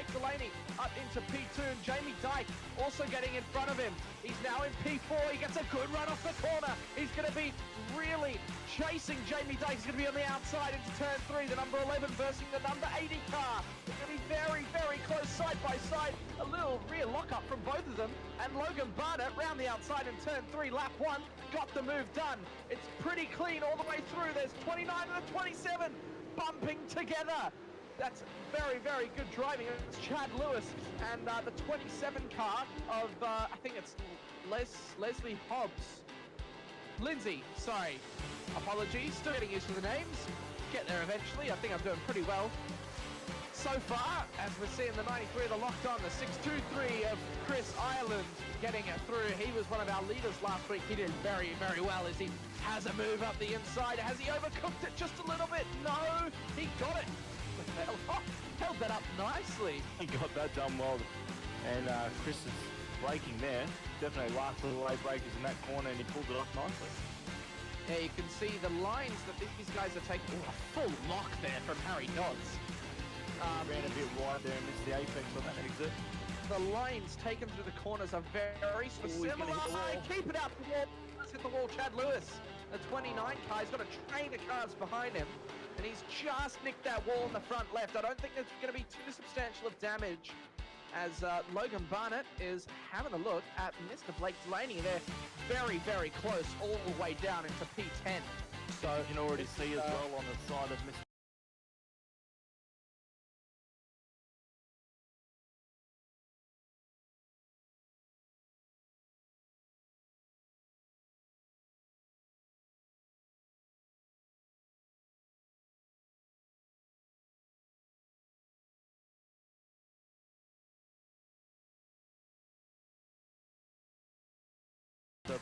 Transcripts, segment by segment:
Blake Delaney up into P2, and Jamie Dyke also getting in front of him. He's now in P4. He gets a good run off the corner. He's going to be really chasing Jamie Dyke. He's going to be on the outside into turn 3. The number 11 versus the number 80 car. It's going to be very, very close side by side. A little rear lockup from both of them. And Logan Barnett round the outside in turn 3, lap 1, got the move done. It's pretty clean all the way through. There's 29 and the 27 bumping together. That's very, very good driving. It's Chad Lewis and the 27 car of, I think it's Leslie Hobbs. Lindsay, sorry. Apologies, still getting used to the names. Get there eventually. I think I'm doing pretty well. So far, as we're seeing the 93 of the locked on, the 623 of Chris Ireland getting it through. He was one of our leaders last week. He did very, very well as he has a move up the inside. Has he overcooked it just a little bit? No, he got it. Held that up nicely. He got that done well. And Chris is braking there. Definitely last little late breakers in that corner, and he pulled it off nicely. Yeah, you can see the lines that these guys are taking. Ooh, a full lock there from Harry Dodds. Ran a bit wide there and missed the apex on that exit. The lines taken through the corners are very similar. Keep it up the wall. Let's hit the wall, Chad Lewis. The 29 car, he's got a train of cars behind him, and he's just nicked that wall in the front left. I don't think there's going to be too substantial of damage, as Logan Barnett is having a look at Mr. Blake Delaney. They're very, very close all the way down into P10. So you can already see as well on the side of Mr.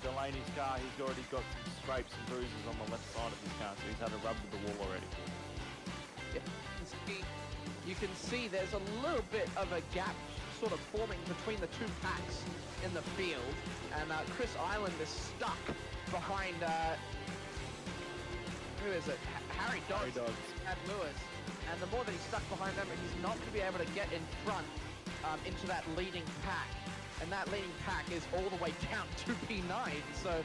Delaney's car. He's already got some scrapes and bruises on the left side of his car, so he's had a rub with the wall already. Yeah, you can see there's a little bit of a gap sort of forming between the two packs in the field, and Chris Island is stuck behind, who is it? Harry Dodds and Lewis, and the more that he's stuck behind them, he's not going to be able to get in front into that leading pack. And that leading pack is all the way down to P9, so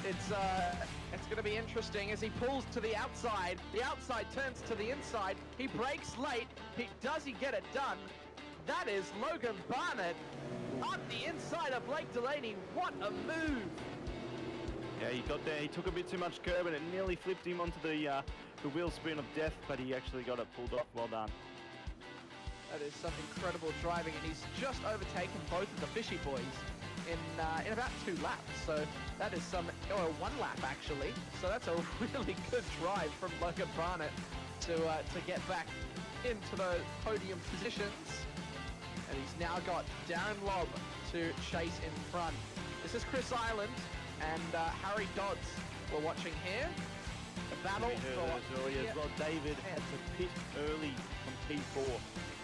it's going to be interesting as he pulls to the outside. The outside turns to the inside. He brakes late. Does he get it done? That is Logan Barnett up the inside of Blake Delaney. What a move! Yeah, he got there. He took a bit too much curb, and it nearly flipped him onto the wheel spin of death, but he actually got it pulled off. Well done. That is some incredible driving, and he's just overtaken both of the Fishy boys in about 2 laps. So that is or 1 lap actually. So that's a really good drive from Logan Barnett to get back into the podium positions. And he's now got Darren Lobb to chase in front. This is Chris Island and Harry Dodds. We're watching here. The battle early as well. David had to pit early from P4.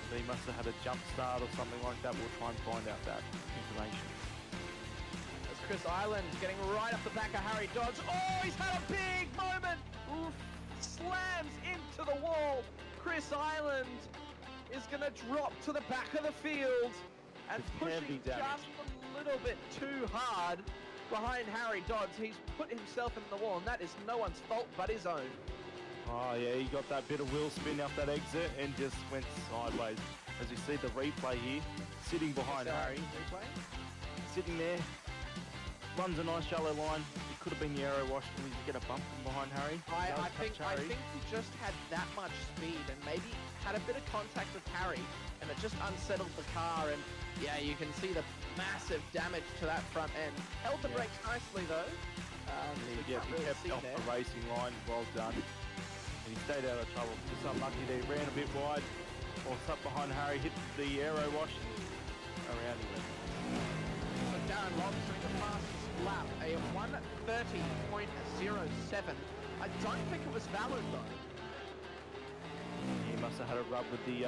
So he must have had a jump start or something like that. We'll try and find out that information. As Chris Island getting right up the back of Harry Dodds. Oh, he's had a big moment. Oof, slams into the wall. Chris Island is going to drop to the back of the field and pushing just a little bit too hard behind Harry Dodds. He's put himself in the wall, and that is no one's fault but his own. Oh yeah, he got that bit of wheel spin up that exit and just went sideways. As we see the replay here, sitting behind Harry. Sitting there, runs a nice shallow line. It could have been the aero wash, and we get a bump from behind Harry. I think he just had that much speed and maybe had a bit of contact with Harry, and it just unsettled the car. And yeah, you can see the massive damage to that front end. Held the brakes nicely though. He kept off the racing line. Well done. And he stayed out of trouble. Just unlucky there. Ran a bit wide. Or up behind Harry, hit the aero wash, and around he went. So Darren Lobb doing the fastest lap, a 1:30.07. I don't think it was valid though. He must have had a rub with the...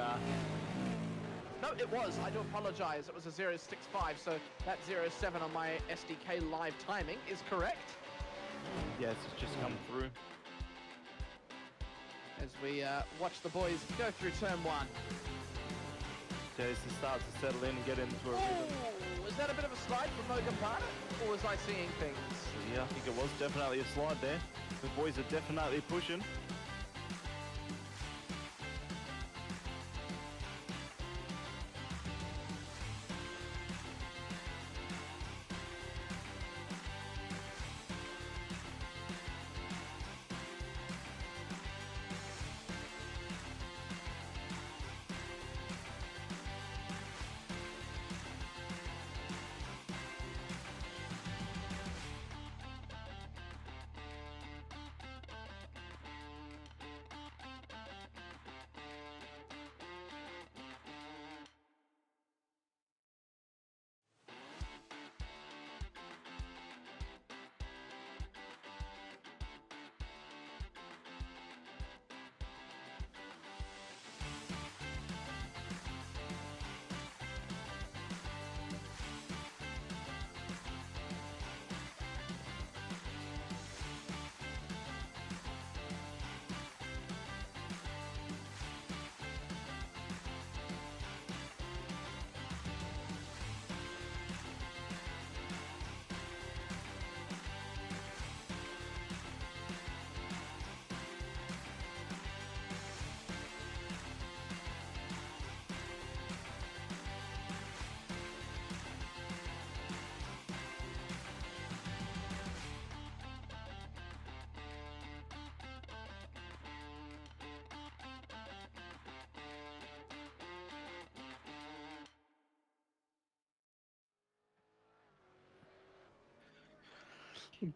No, it was. I do apologize. It was a 0.65, so that 0.7 on my SDK live timing is correct. Yes, it's just come through. As we watch the boys go through turn 1. As he starts to settle in and get into a rhythm. Was that a bit of a slide from Mogapana, or was I seeing things? Yeah, I think it was definitely a slide there. The boys are definitely pushing.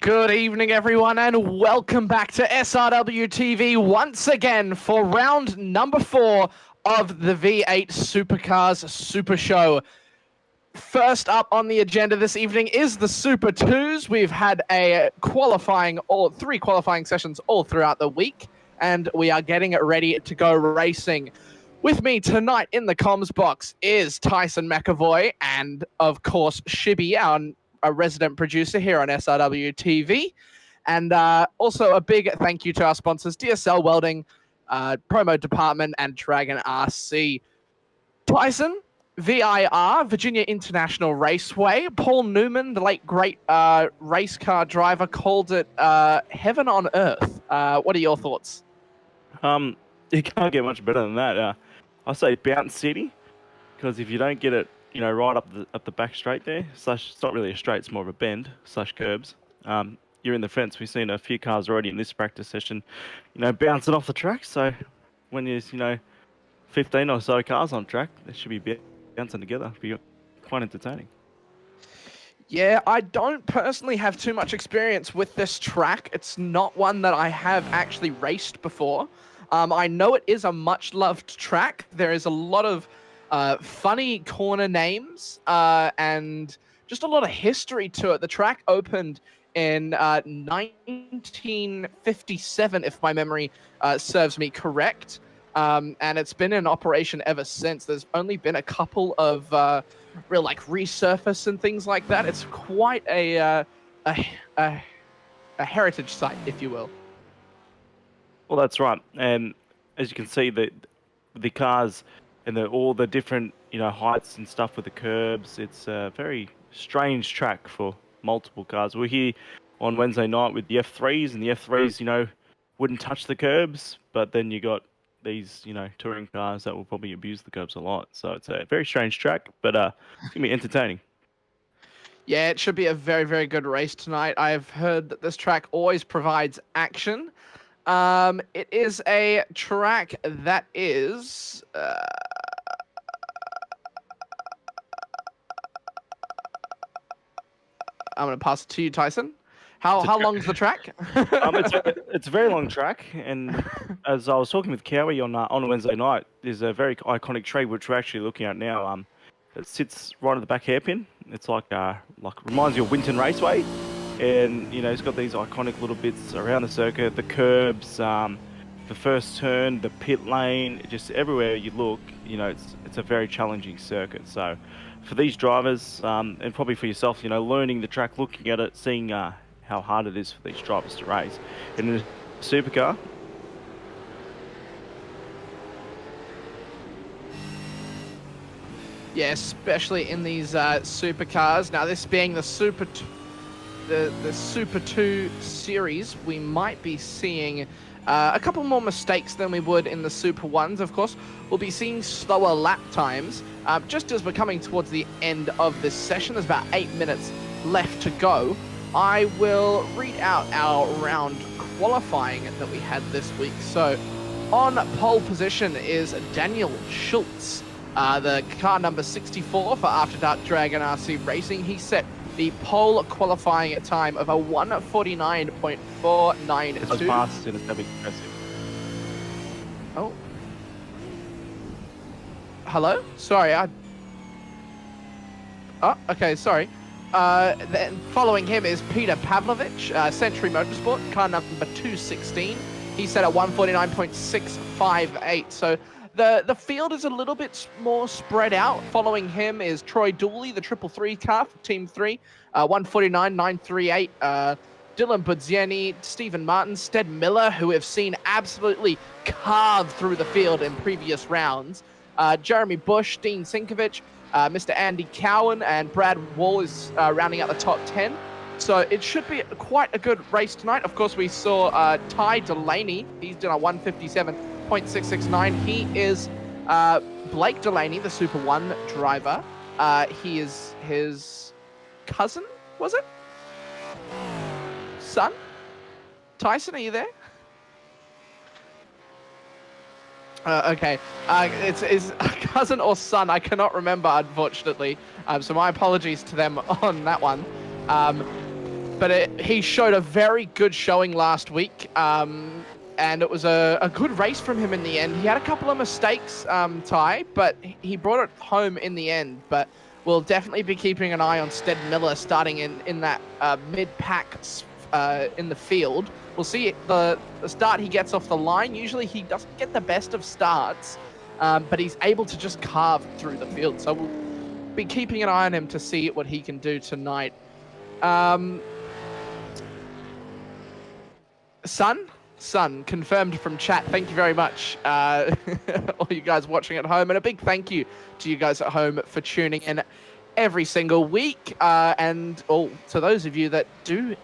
Good evening, everyone, and welcome back to SRW TV once again for round number 4 of the V8 Supercars Super Show. First up on the agenda this evening is the Super 2s. We've had three qualifying sessions all throughout the week, and we are getting it ready to go racing. With me tonight in the comms box is Tyson McAvoy and, of course, Shibby, a resident producer here on SRW TV. And also a big thank you to our sponsors, DSL Welding, Promo Dept, and Dragonrc. Tyson, VIR, Virginia International Raceway. Paul Newman, the late great race car driver, called it heaven on earth. What are your thoughts? You can't get much better than that. I say bounce city, because if you don't get it, right up the back straight there, it's not really a straight, it's more of a bend / curbs. You're in the fence. We've seen a few cars already in this practice session, bouncing off the track. So when there's 15 or so cars on track, they should be bouncing together. It'll be quite entertaining. Yeah, I don't personally have too much experience with this track. It's not one that I have actually raced before. I know it is a much-loved track. There is a lot of funny corner names and just a lot of history to it. The track opened in 1957, if my memory serves me correct, and it's been in operation ever since. There's only been a couple of real resurface and things like that. It's quite a heritage site, if you will. Well, that's right. And as you can see, the cars and all the different heights and stuff with the curbs, it's a very strange track for multiple cars. We're here on Wednesday night with the F3s, and the F3s wouldn't touch the curbs, but then you got these touring cars that will probably abuse the curbs a lot. So it's a very strange track, but it's gonna be entertaining. Yeah, it should be a very, very good race tonight. I've heard that this track always provides action. It is a track that is I'm going to pass it to you, Tyson. How long is the track? It's a very long track, and as I was talking with Cowie on Wednesday night, there's a very iconic tree which we're actually looking at now. It sits right at the back hairpin. It's like reminds you of Winton Raceway, and it's got these iconic little bits around the circuit, the curbs, the first turn, the pit lane, just everywhere you look. It's a very challenging circuit. So for these drivers, and probably for yourself, learning the track, looking at it, seeing how hard it is for these drivers to race in a supercar. Yeah, especially in these supercars. Now, this being the Super 2 series, we might be seeing a couple more mistakes than we would in the Super 1s, of course. We'll be seeing slower lap times. Just as we're coming towards the end of this session, there's about 8 minutes left to go. I will read out our round qualifying that we had this week. So, on pole position is Daniel Schultz, the car number 64 for After Dark Dragonrc Racing. He set the pole qualifying time of a 1:49.492. It's fast and it's going to be impressive. Oh. Hello? Sorry, Oh, okay, sorry. Then following him is Peter Pavlovich, Century Motorsport, car number 216. He set at 1:49.658. So the field is a little bit more spread out. Following him is Troy Dooley, the 333 car for Team 3, 1:49.938. Dylan Budzieni, Stephen Martin, Stead Miller, who have seen absolutely carve through the field in previous rounds. Jeremy Bush, Dean Sinkovich, Mr. Andy Cowan, and Brad Wall is rounding out the top 10. So it should be quite a good race tonight. Of course, we saw Ty Delaney. He's done a 1:57.669. He is Blake Delaney, the Super 1 driver. He is his cousin, was it? Son? Tyson, are you there? Okay, it's his cousin or son. I cannot remember, unfortunately. So my apologies to them on that one. But he showed a very good showing last week, and it was a good race from him in the end. He had a couple of mistakes, Ty, but he brought it home in the end. But we'll definitely be keeping an eye on Stead Miller starting in that mid-pack in the field. We'll see the start he gets off the line. Usually he doesn't get the best of starts, but he's able to just carve through the field. So we'll be keeping an eye on him to see what he can do tonight. Son, confirmed from chat. Thank you very much, all you guys watching at home. And a big thank you to you guys at home for tuning in every single week. And to those of you that do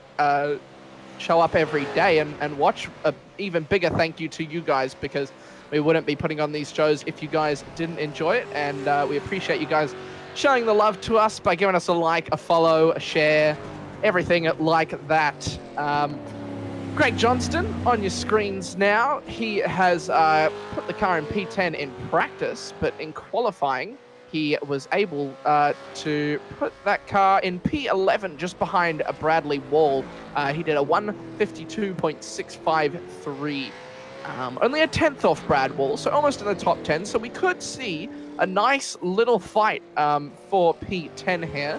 show up every day and watch, an even bigger thank you to you guys, because we wouldn't be putting on these shows if you guys didn't enjoy it. And we appreciate you guys showing the love to us by giving us a like, a follow, a share, everything like that. Greg Johnston on your screens now. He has put the car in P10 in practice, but in qualifying, he was able to put that car in P11 just behind a Bradley Wall. He did a 1:52.653. Only a 10th off Brad Wall, so almost in the top 10. So we could see a nice little fight for P10 here.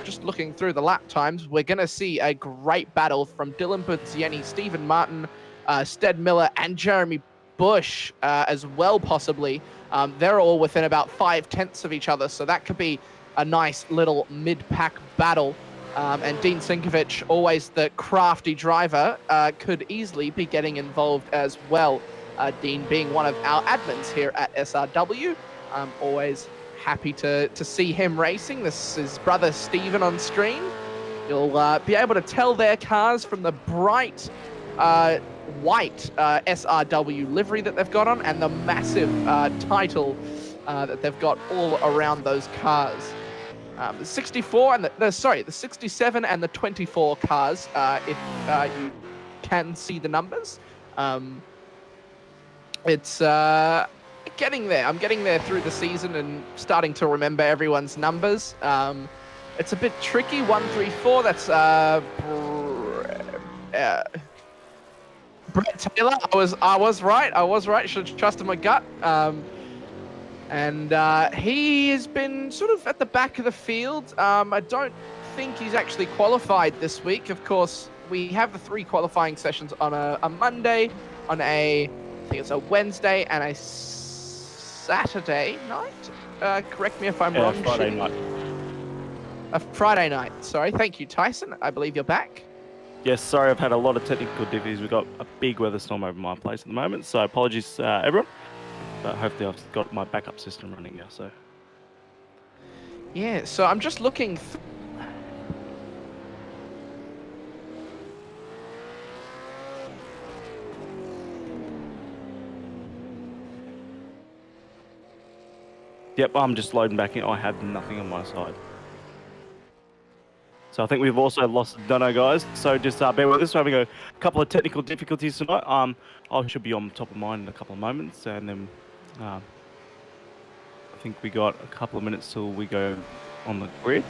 Just looking through the lap times, we're going to see a great battle from Dylan Budzieni, Stephen Martin, Stead Miller, and Jeremy Bush as well, possibly. They're all within about 5/10 of each other, so that could be a nice little mid-pack battle. And Dean Sinkovich, always the crafty driver, could easily be getting involved as well. Dean being one of our admins here at SRW. Always happy to see him racing. This is brother Stephen on screen. You'll be able to tell their cars from the bright white SRW livery that they've got on, and the massive title that they've got all around those cars. The 64 and the 67 and the 24 cars, if you can see the numbers. It's getting there. I'm getting there through the season and starting to remember everyone's numbers. It's a bit tricky. 134. That's Brett Taylor. I was right. Should have trusted my gut. And he has been sort of at the back of the field. I don't think he's actually qualified this week. Of course, we have the 3 qualifying sessions on a Monday, on I think it's a Wednesday, and a Saturday night. Correct me if I'm wrong. Friday night. A Friday night. Sorry. Thank you, Tyson. I believe you're back. Yes, sorry, I've had a lot of technical difficulties. We've got a big weather storm over my place at the moment, so apologies, everyone. But hopefully I've got my backup system running now, so Yeah, so I'm just looking. Yep, I'm just loading back in. I have nothing on my side. So I think we've also lost Dono, guys. So just bear with us. We're having a couple of technical difficulties tonight. I should be on top of mine in a couple of moments, and then I think we got a couple of minutes till we go on the grid.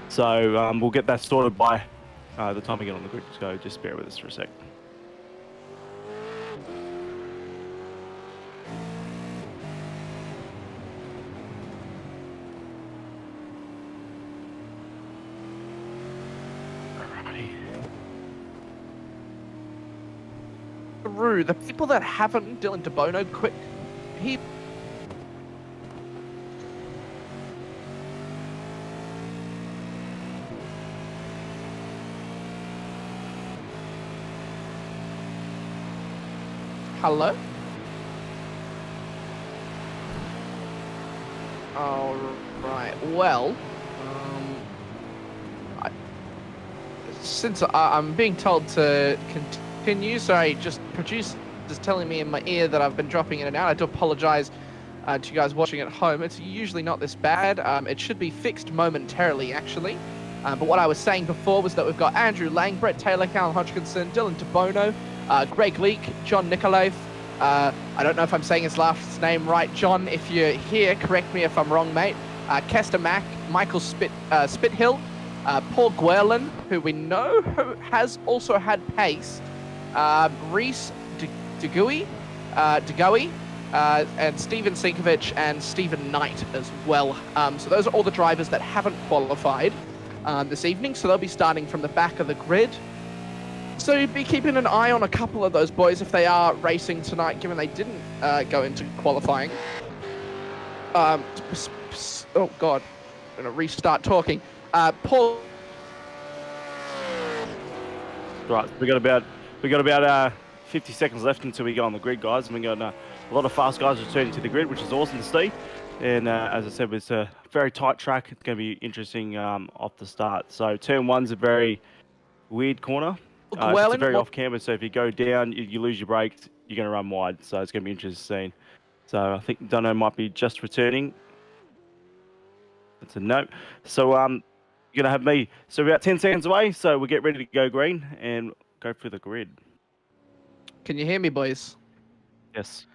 So we'll get that sorted by the time we get on the grid. So just bear with us for a sec. Through the people that haven't, Dylan DeBono, quick. Hello? All right. Well, since I'm being told to continue, sorry, just producer is telling me in my ear that I've been dropping in and out. I do apologize to you guys watching at home. It's usually not this bad. It should be fixed momentarily, actually. But what I was saying before was that we've got Andrew Lang, Brett Taylor, Callum Hodgkinson, Dylan DeBono, Greg Leake, John Nikolaev. I don't know if I'm saying his last name right. John, if you're here, correct me if I'm wrong, mate. Kester Mack, Michael Spithill, Paul Guerlin, who we know who has also had pace, Reese DeGoey, and Steven Sinkovich and Stephen Knight as well. So those are all the drivers that haven't qualified this evening, so they'll be starting from the back of the grid. So you'd be keeping an eye on a couple of those boys if they are racing tonight, given they didn't go into qualifying. Oh God, I'm gonna restart talking. Paul. Right, we got about 50 seconds left until we go on the grid, guys, and we got a lot of fast guys returning to the grid, which is awesome to see. And as I said, it's a very tight track. It's going to be interesting off the start. So turn one's a very weird corner. It's a very off camber, so if you go down, you lose your brakes, you're going to run wide. So it's going to be interesting. So I think Dono might be just returning. That's a no. So you're going to have me. So we're about 10 seconds away, so we'll get ready to go green and go through the grid. Can you hear me, boys? Yes.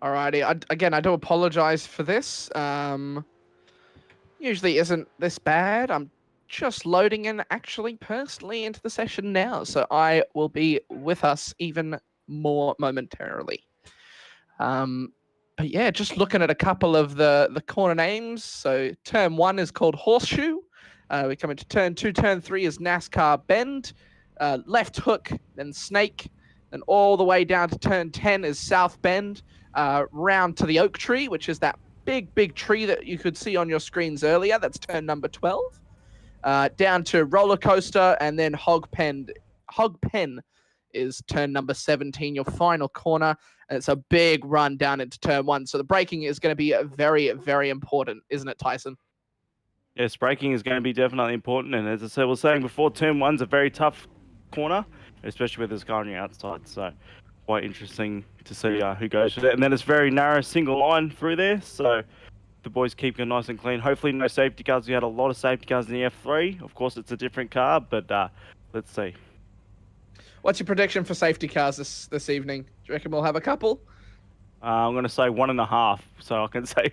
Alrighty. Again, I do apologize for this. Usually isn't this bad. I'm just loading in actually personally into the session now, so I will be with us even more momentarily. But yeah, just looking at a couple of the corner names. So turn 1 is called Horseshoe. We come into turn 2. Turn 3 is NASCAR Bend. Left Hook, then Snake. Then all the way down to turn 10 is South Bend. Round to the Oak Tree, which is that big tree that you could see on your screens earlier. That's turn number 12. Down to Roller Coaster, and then Hog Pen is turn number 17, your final corner. And it's a big run down into turn 1. So the braking is going to be very, very important, isn't it, Tyson? Yes, braking is going to be definitely important. And as I said, we were saying before, turn 1's a very tough corner, especially with this car on the outside. So quite interesting to see who goes for that. And then it's very narrow single line through there. So the boys keep it nice and clean. Hopefully no safety cars. We had a lot of safety cars in the F3. Of course, it's a different car, but let's see. What's your prediction for safety cars this evening? Do you reckon we'll have a couple? I'm going to say 1.5, so I can say,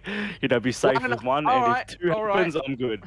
be safe with one, and if 2 happens, I'm good.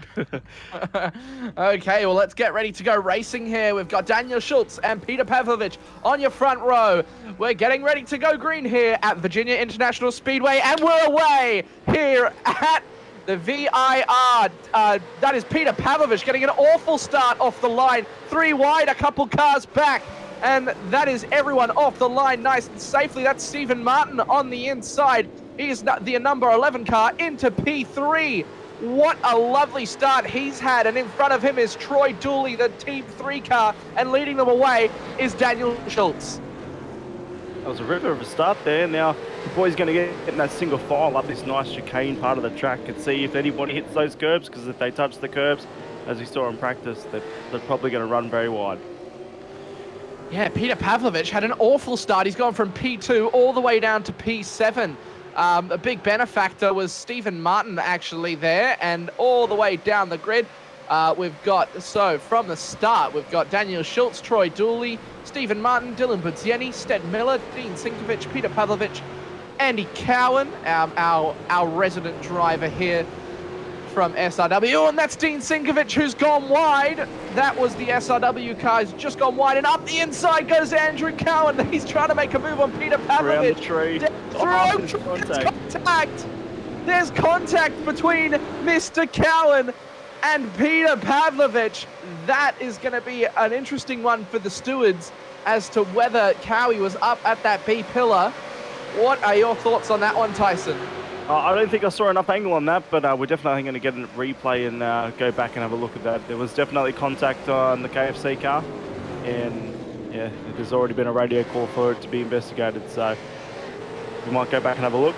Okay, well, let's get ready to go racing here. We've got Daniel Schultz and Peter Pavlovich on your front row. We're getting ready to go green here at Virginia International Speedway, and we're away here at the VIR. That is Peter Pavlovich getting an awful start off the line. 3 wide, a couple cars back. And that is everyone off the line nice and safely. That's Stephen Martin on the inside. He is the number 11 car into P3. What a lovely start he's had. And in front of him is Troy Dooley, the Team 3 car. And leading them away is Daniel Schultz. That was a ripper of a start there. Now the boy's going to get in that single file up this nice chicane part of the track and see if anybody hits those curbs, because if they touch the curbs, as we saw in practice, they're probably going to run very wide. Yeah, Peter Pavlovich had an awful start. He's gone from P2 all the way down to P7. A big benefactor was Stephen Martin actually there, and all the way down the grid. We've got, so from the start, we've got Daniel Schultz, Troy Dooley, Stephen Martin, Dylan Budzieni, Stead Miller, Dean Sinkovich, Peter Pavlovich, Andy Cowan, our resident driver here from SRW, and that's Dean Sinkovich who's gone wide. That was the SRW car, he's just gone wide, and up the inside goes Andrew Cowan. He's trying to make a move on Peter Pavlovich. Around the tree. Contact. There's contact between Mr. Cowan and Peter Pavlovich. That is going to be an interesting one for the stewards as to whether Cowie was up at that B pillar. What are your thoughts on that one, Tyson? I don't think I saw enough angle on that, but we're definitely going to get a replay and go back and have a look at that. There was definitely contact on the KFC car, and yeah, there's already been a radio call for it to be investigated, so we might go back and have a look.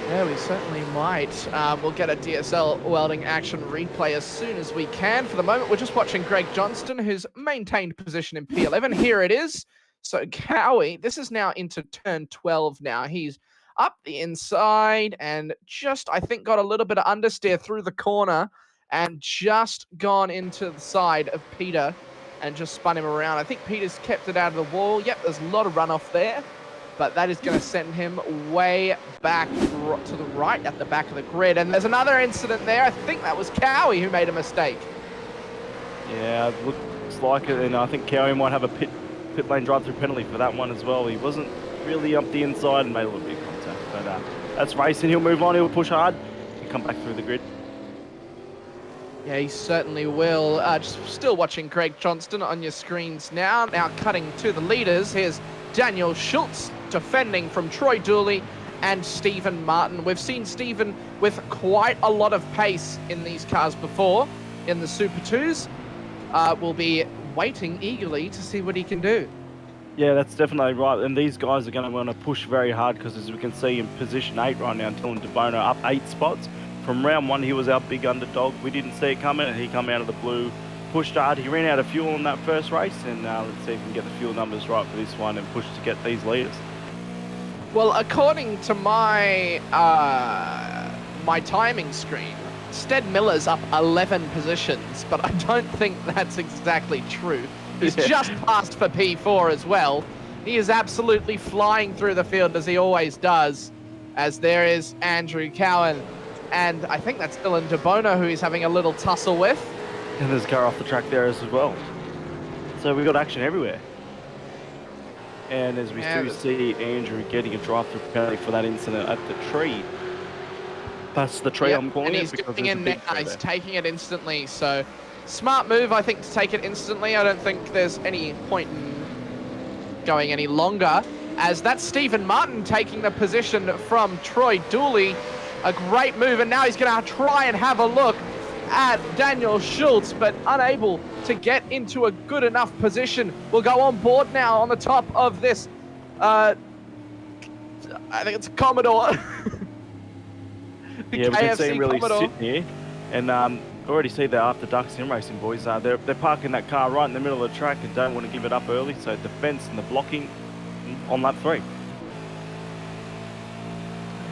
Yeah, we certainly might. We'll get a DSL Welding action replay as soon as we can. For the moment, we're just watching Greg Johnston, who's maintained position in P11. Here it is. So Cowie, this is now into turn 12 now. He's up the inside and just, I think, got a little bit of understeer through the corner and just gone into the side of Peter and just spun him around. I think Peter's kept it out of the wall. Yep, there's a lot of runoff there, but that is going to send him way back to the right at the back of the grid. And there's another incident there. I think that was Cowie who made a mistake. Yeah, it looks like it, and I think Cowie might have a pit lane drive-through penalty for that one as well. He wasn't really up the inside and made a little bit of contact, but that's racing. He'll move on, he'll push hard, and come back through the grid. Yeah, he certainly will. Just still watching Greg Johnston on your screens now. Now cutting to the leaders. Here's Daniel Schultz defending from Troy Dooley and Stephen Martin. We've seen Stephen with quite a lot of pace in these cars before, in the Super 2s. We'll be waiting eagerly to see what he can do. Yeah, that's definitely right. And these guys are going to want to push very hard because, as we can see, in position 8 right now, Dylan DeBono up 8 spots. From round 1, he was our big underdog. We didn't see it coming, and he come out of the blue, pushed hard. He ran out of fuel in that first race, and let's see if we can get the fuel numbers right for this one and push to get these leaders. Well, according to my my timing screen, Stead Miller's up 11 positions, but I don't think that's exactly true. He's just passed for P4 as well. He is absolutely flying through the field as he always does, as there is Andrew Cowan. And I think that's Dylan DeBono who he's having a little tussle with. And there's a car off the track there as well. So we've got action everywhere. And as we do see Andrew getting a drive-through penalty for that incident at the tree. That's the tree I'm calling it. And he's doing it now. He's taking it instantly. So smart move, I think, to take it instantly. I don't think there's any point in going any longer, as that's Stephen Martin taking the position from Troy Dooley. A great move, and now he's going to try and have a look at Daniel Schultz, but unable to get into a good enough position. We'll go on board now on the top of this. I think it's a Commodore. Yeah, we can see him really sitting here, and already see that after Duck Sim Racing boys, they're parking that car right in the middle of the track and don't want to give it up early, so the fence and the blocking on lap 3.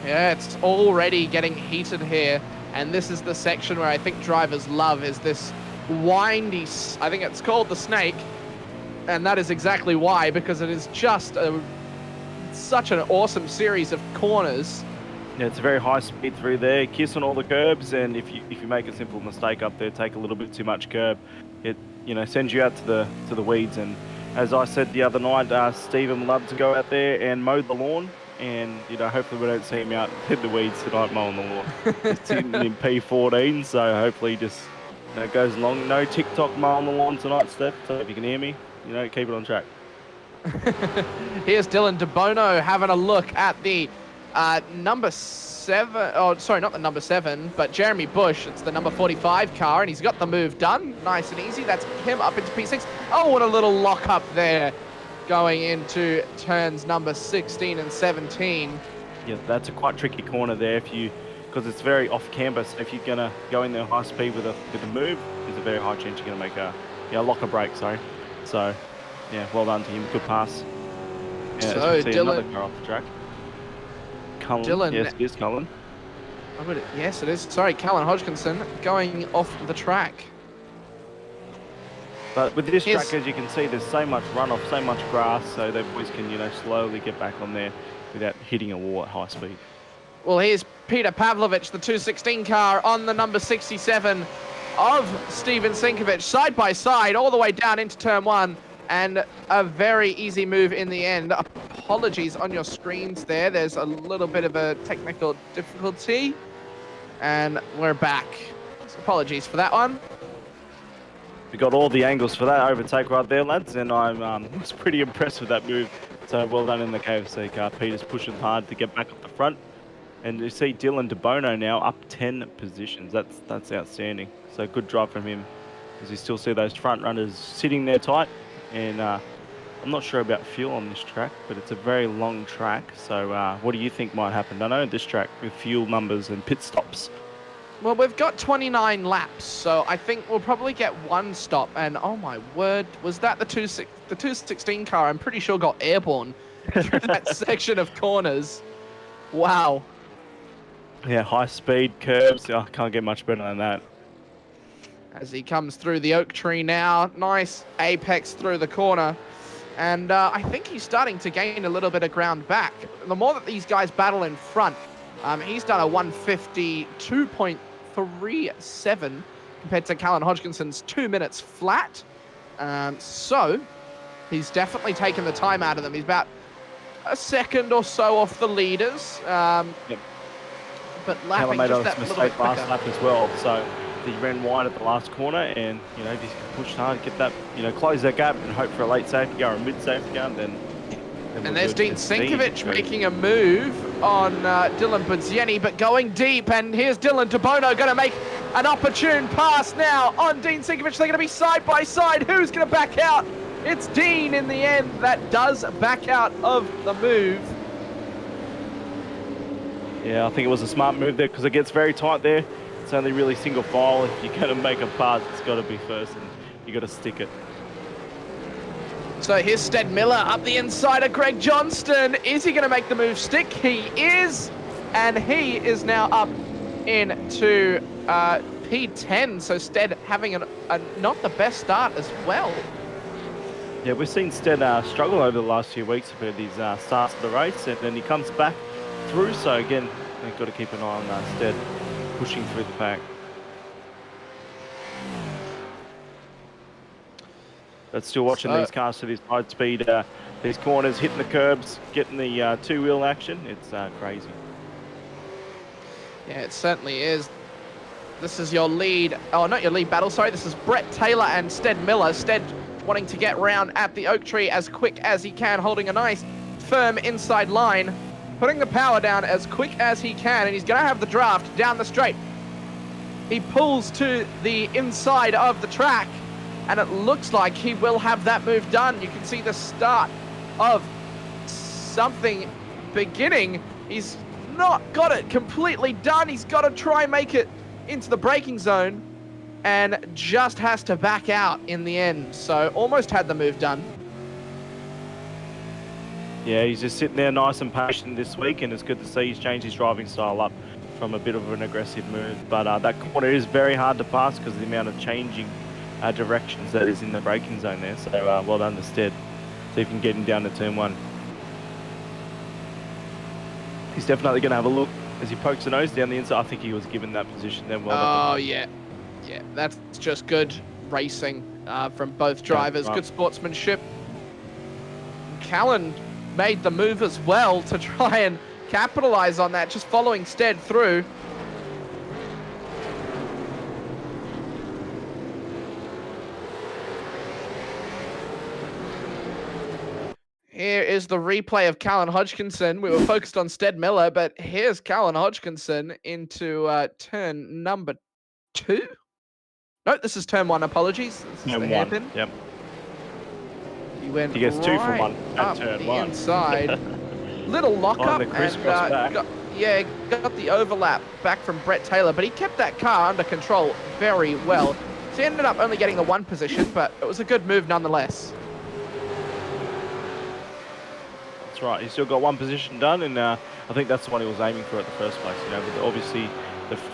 Yeah, it's already getting heated here, and this is the section where I think drivers love, is this windy, I think it's called the Snake, and that is exactly why, because it is just such an awesome series of corners. Yeah, it's a very high speed through there, kiss on all the curbs, and if you make a simple mistake up there, take a little bit too much curb, it sends you out to the weeds. And as I said the other night, Stephen loved to go out there and mow the lawn, and hopefully we don't see him out in the weeds tonight mowing the lawn. It's in P14, so hopefully he just goes along. No TikTok mowing the lawn tonight, Steph. So if you can hear me, keep it on track. Here's Dylan DeBono having a look at the number 7, oh, sorry, not the number 7, but Jeremy Bush. It's the number 45 car, and he's got the move done. Nice and easy. That's him up into P6. Oh, what a little lock up there going into turns number 16 and 17. Yeah, that's a quite tricky corner there because it's very off camber. So if you're gonna go in there high speed with a move, there's a very high chance you're gonna make a lock or break. Sorry. So yeah, well done to him. Good pass. Yeah, So as we see Dylan, another car off the track. Cullen. Dylan, Yes, it is Cullen. Yes, it is. Sorry, Callan Hodgkinson going off the track. But with this track, as you can see, there's so much runoff, so much grass, so the boys can, slowly get back on there without hitting a wall at high speed. Well, here's Peter Pavlovich, the 216 car, on the number 67 of Steven Sinkovich, side by side, all the way down into turn 1, and a very easy move in the end. Apologies on your screens there. There's a little bit of a technical difficulty, and we're back. So apologies for that one. We got all the angles for that overtake right there, lads, and I was pretty impressed with that move. So well done in the KFC car. Peter's pushing hard to get back up the front. And you see Dylan DeBono now up 10 positions. That's outstanding. So good drive from him. As you still see those front runners sitting there tight. And I'm not sure about fuel on this track, but it's a very long track. So what do you think might happen? I know this track with fuel numbers and pit stops. Well, we've got 29 laps, so I think we'll probably get one stop. And oh my word, was that the 216 car? I'm pretty sure got airborne through that section of corners. Wow. Yeah, high speed curves. I can't get much better than that. As he comes through the oak tree now, nice apex through the corner. And I think he's starting to gain a little bit of ground back. The more that these guys battle in front, he's done a 152.37 compared to Callan Hodgkinson's 2 minutes flat. So he's definitely taken the time out of them. He's about a second or so off the leaders. Yep. But lapping made just a that little mistake bit last quicker. lap as well. So he ran wide at the last corner, and if he pushed hard, get that, close that gap, and hope for a late safety car or mid safety car, then and there's Dean Sinkovich making a move on Dylan Budzieni, but going deep. And here's Dylan DeBono going to make an opportune pass now on Dean Sinkovich. They're going to be side by side. Who's going to back out? It's Dean in the end that does back out of the move. Yeah, I think it was a smart move there because it gets very tight there. It's only really single file. If you're going to make a pass, it's got to be first, and you got to stick it. So here's Stead Miller up the inside of Greg Johnston. Is he going to make the move stick? He is, and he is now up into P10. So Stead having a not the best start as well. Yeah, we've seen Stead struggle over the last few weeks for these starts of the race, and then he comes back through. So again, we've got to keep an eye on Stead pushing through the pack. But still watching these cars to this high speed, these corners, hitting the curbs, getting the two-wheel action. It's crazy. Yeah, it certainly is. This is your lead. Oh, not your lead battle, sorry. This is Brett Taylor and Stead Miller. Stead wanting to get round at the oak tree as quick as he can, holding a nice, firm inside line, putting the power down as quick as he can, and he's going to have the draft down the straight. He pulls to the inside of the track, and it looks like he will have that move done. You can see the start of something beginning. He's not got it completely done. He's got to try and make it into the braking zone and just has to back out in the end. So almost had the move done. Yeah, he's just sitting there nice and patient this week, and it's good to see he's changed his driving style up from a bit of an aggressive move. But that corner is very hard to pass because of the amount of changing directions that is in the braking zone there. So well done to Stead. See if you can get him down to turn 1. He's definitely going to have a look as he pokes the nose down the inside. I think he was given that position then. Well done. Oh, yeah. Yeah, that's just good racing from both drivers. Good sportsmanship. Callan made the move as well to try and capitalize on that, just following Stead through. Here is the replay of Callan Hodgkinson. We were focused on Stead Miller, but here's Callan Hodgkinson into turn number 2. No, this is turn 1, apologies. This is turn the 1, hairpin. yep. He went He gets 2 for 1 at up turn the 1. inside. Little lockup the and crisscross back. got the overlap back from Brett Taylor, but he kept that car under control very well. So he ended up only getting the 1 position, but it was a good move nonetheless. That's right. He still got 1 position done, and I think that's the one he was aiming for at the first place. You know, but obviously,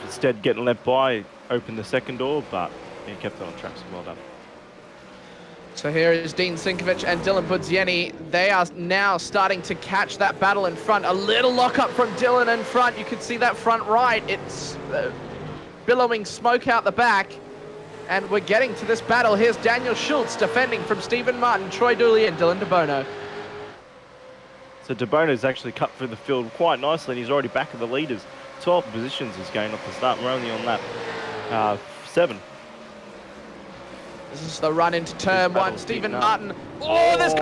instead getting left by, opened the second door, but he kept it on track. So well done. So here is Dean Sinkovic and Dylan Budzieni. They are now starting to catch that battle in front. A little lockup from Dylan in front. You can see that front right. It's billowing smoke out the back. And we're getting to this battle. Here's Daniel Schultz defending from Stephen Martin, Troy Dooley, and Dylan DeBono. So DeBono's actually cut through the field quite nicely, and he's already back of the leaders. 12 positions he's going off the start. We're only on lap 7. This is the run into turn 1. Stephen Martin. Oh, there's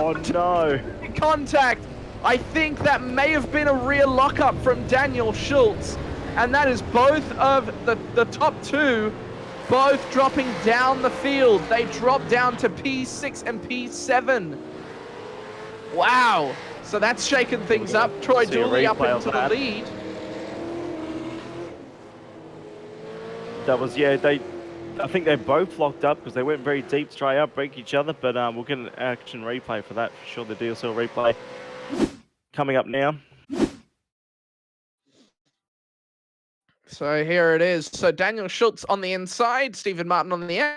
contact. I think that may have been a rear lockup from Daniel Schultz. And that is both of the top 2, both dropping down the field. They drop down to P6 and P7. Wow. So that's shaken things up. Troy Dooley up into the lead. That was, I think they both locked up because they went very deep straight up, break each other, but we'll get an action replay for that, for sure, the DSL replay coming up now. So here it is. So Daniel Schultz on the inside, Stephen Martin on the end.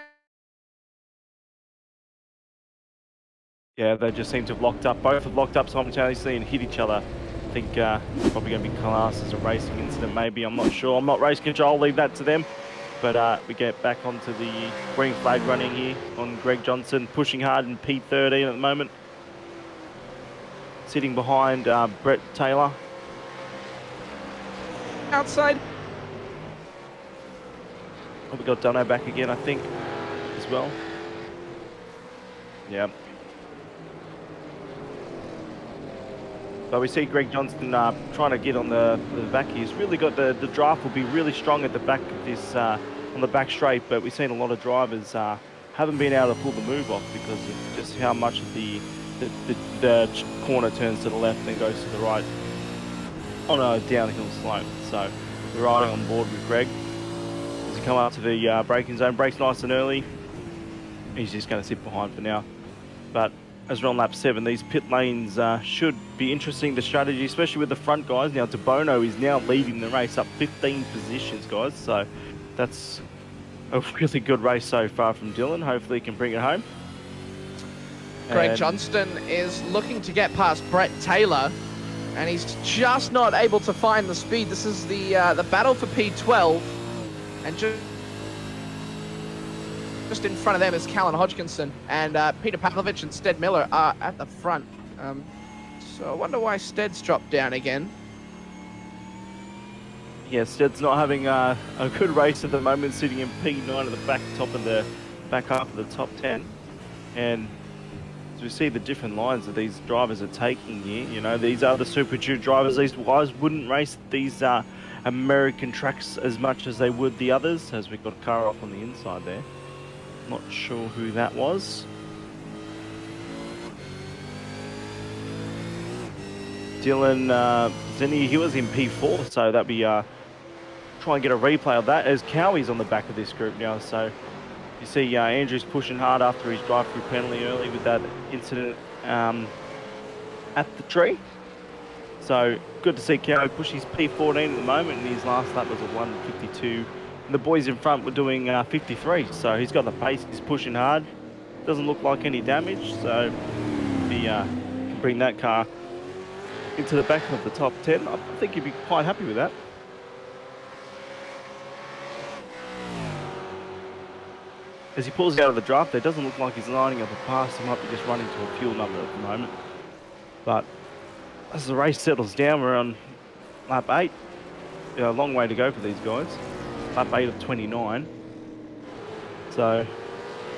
Yeah, they just seem to have locked up. Both have locked up simultaneously and hit each other. I think it's probably going to be classed as a racing incident, maybe. I'm not sure. I'm not race control. I'll leave that to them. But we get back onto the green flag running here on Greg Johnson, pushing hard in P13 at the moment. Sitting behind Brett Taylor. Outside. Oh, we got Dunno back again, I think, as well. Yeah. But we see Greg Johnson trying to get on the back. He's really got the draft will be really strong at the back of this on the back straight. But we've seen a lot of drivers haven't been able to pull the move off because of just how much of the corner turns to the left and goes to the right on a downhill slope. So we're riding on board with Greg as he come up to the braking zone. Brakes nice and early. He's just going to sit behind for now, but. As we're on lap 7, these pit lanes should be interesting, the strategy, especially with the front guys. Now, DeBono is now leading the race up 15 positions, guys. So that's a really good race so far from Dylan. Hopefully he can bring it home. Greg Johnston is looking to get past Brett Taylor, and he's just not able to find the speed. This is the battle for P12, and just in front of them is Callan Hodgkinson, and Peter Pavlovich and Stead Miller are at the front. So I wonder why Stead's dropped down again. Yeah, Stead's not having a good race at the moment, sitting in P9 at the back top of the back half of the top 10. And as we see the different lines that these drivers are taking here, you know, these are the Super 2 drivers. These guys wouldn't race these American tracks as much as they would the others, as we've got a car off on the inside there. Not sure who that was. Dylan Zenny, he was in P4, so that'd be try and get a replay of that as Cowie's on the back of this group now. So you see Andrew's pushing hard after his drive-through penalty early with that incident at the tree. So good to see Cowie push his P14 at the moment, and his last lap was a 1:52. The boys in front were doing 53, so he's got the pace, he's pushing hard. Doesn't look like any damage, so he can bring that car into the back of the top 10. I think he'd be quite happy with that. As he pulls out of the draft, it doesn't look like he's lining up a pass. He might be just running to a fuel number at the moment. But as the race settles down, we're on lap 8. A long way to go for these guys. Lap 8 of 29. So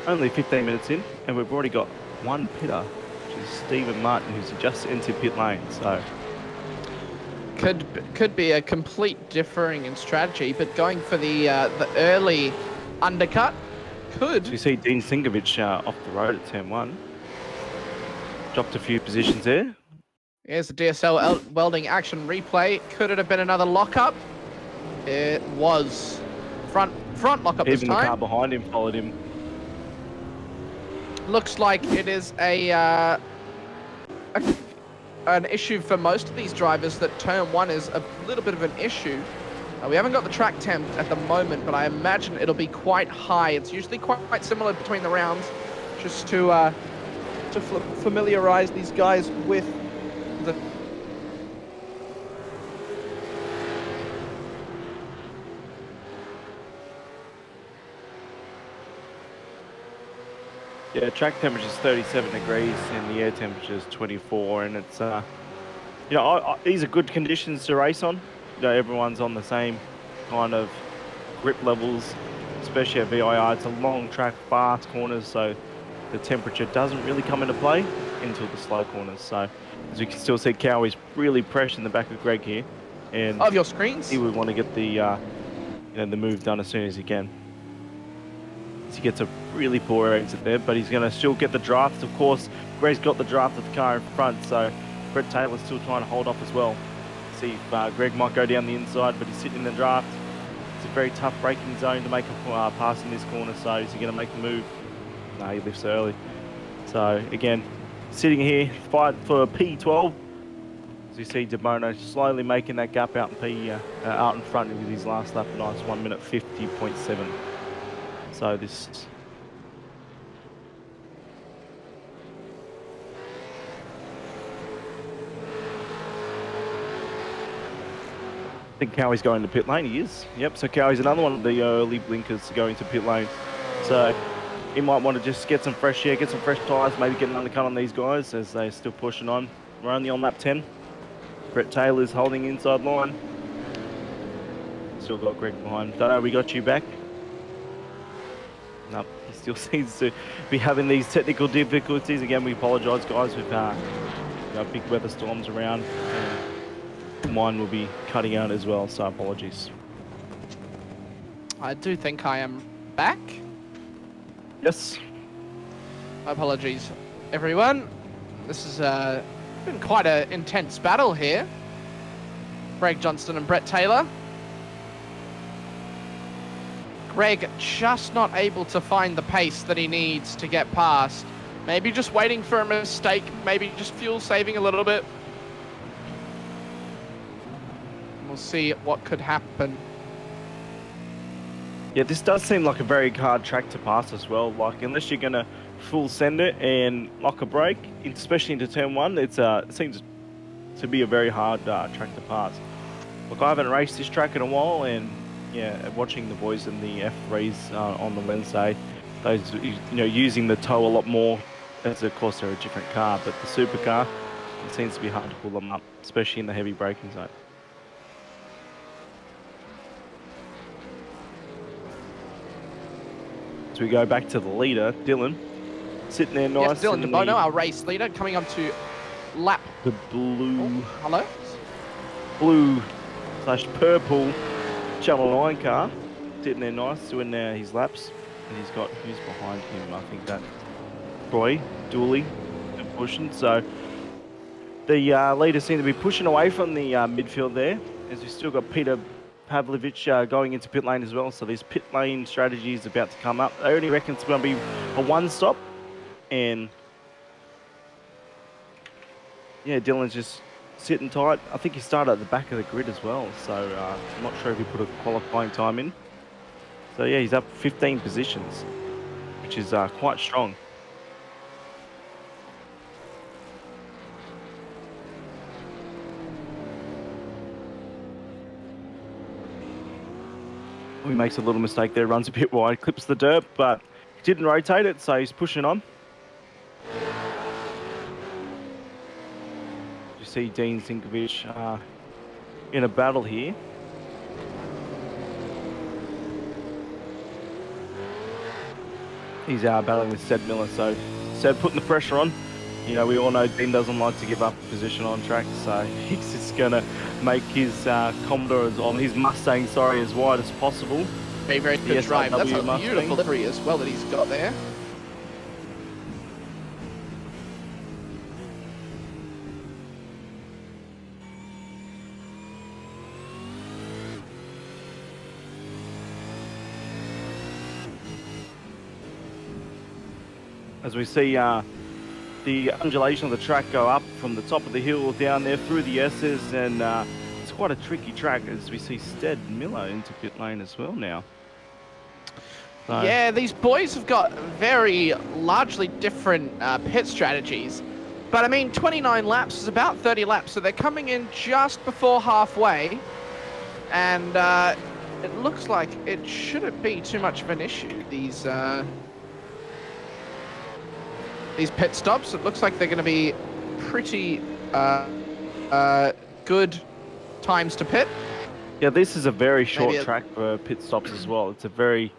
only 15 minutes in, and we've already got one pitter, which is Stephen Martin, who's just entered pit lane. So could be a complete differing in strategy, but going for the early undercut could. So you see Dean Sinkovic off the road at turn 1. Dropped a few positions there. Here's the DSL Welding action replay. Could it have been another lockup? It was. Front lockup this Even the car time. behind him followed him. Looks like it is an issue for most of these drivers that turn one is a little bit of an issue. We haven't got the track temp at the moment, but I imagine it'll be quite high. It's usually quite similar between the rounds, just to familiarize these guys with the... Yeah, track temperature is 37 degrees and the air temperature is 24, and it's you know, these are good conditions to race on. You know, everyone's on the same kind of grip levels, especially at VIR. It's a long track, fast corners, so the temperature doesn't really come into play until the slow corners. So as you can still see, Cowie's really pressuring the back of Greg here, and of your screens, he would want to get the you know, the move done as soon as he can. He gets a really poor exit there, but he's going to still get the draft. Of course, Greg's got the draft of the car in front, so Brett Taylor's still trying to hold off as well. See if Greg might go down the inside, but he's sitting in the draft. It's a very tough braking zone to make a pass in this corner, so is he going to make the move? No, he lifts early. So again, sitting here, fight for P12. As you see, DeBono slowly making that gap out in front with his last lap. Nice 1 minute 50.7. So this... I think Cowie's going to pit lane. He is. Yep, so Cowie's another one of the early blinkers to go into pit lane. So he might want to just get some fresh air, get some fresh tyres, maybe get an undercut on these guys as they're still pushing on. We're only on lap 10. Brett Taylor's holding inside line. Still got Greg behind. Don't know, we got you back. Nope, he still seems to be having these technical difficulties. Again, we apologise, guys, with big weather storms around. Mine will be cutting out as well, so apologies. I do think I am back. Yes. My apologies, everyone. This has been quite an intense battle here. Greg Johnston and Brett Taylor. Greg just not able to find the pace that he needs to get past. Maybe just waiting for a mistake, maybe just fuel saving a little bit. We'll see what could happen. Yeah, this does seem like a very hard track to pass as well. Like, unless you're going to full send it and lock a brake, especially into turn one, it seems to be a very hard track to pass. Look, I haven't raced this track in a while, and yeah, watching the boys in the F3s on the Wednesday, those using the toe a lot more, as of course they're a different car, but the supercar, it seems to be hard to pull them up, especially in the heavy braking zone. So we go back to the leader, Dylan, sitting there nice. Yes, Dylan DeBono, our race leader, coming on to lap. The blue. Oh, hello? Blue/purple Channel 9 car, sitting there nice, doing his laps. And he's got, who's behind him? I think that Troy, Dooley, and pushing. So the leaders seem to be pushing away from the midfield there, as we've still got Peter Pavlovich going into pit lane as well. So this pit lane strategy is about to come up. I only reckon it's going to be a one stop, and yeah, Dylan's just sitting tight. I think he started at the back of the grid as well, so I'm not sure if he put a qualifying time in. So yeah, he's up 15 positions, which is quite strong. He makes a little mistake there, runs a bit wide, clips the dirt, but he didn't rotate it, so he's pushing on. You see Dean Sinkovich in a battle here. He's battling with Sed Miller, so Sed putting the pressure on. You know, we all know Dean doesn't like to give up position on track, so he's just gonna make his Commodore, on his Mustang, sorry, as wide as possible. Very, very good drive. That's a Mustang. beautiful livery as well that he's got there. as we see the undulation of the track go up from the top of the hill down there through the S's, and it's quite a tricky track as we see Stead Miller into pit lane as well now. So. Yeah, these boys have got very largely different pit strategies. But I mean, 29 laps is about 30 laps, so they're coming in just before halfway. And it looks like it shouldn't be too much of an issue, these pit stops. It looks like they're going to be pretty good times to pit. Yeah, this is a very short track for pit stops as well. It's a very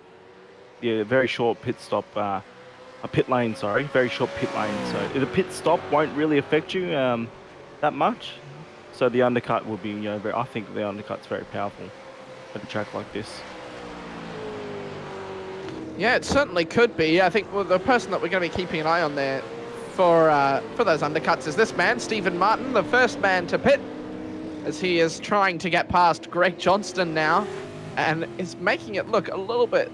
short pit stop, a pit lane, sorry, very short pit lane. So the pit stop won't really affect you that much. So the undercut will be, I think the undercut's very powerful at a track like this. Yeah, it certainly could be. I think the person that we're going to be keeping an eye on there for those undercuts is this man, Stephen Martin, the first man to pit, as he is trying to get past Greg Johnston now, and is making it look a little bit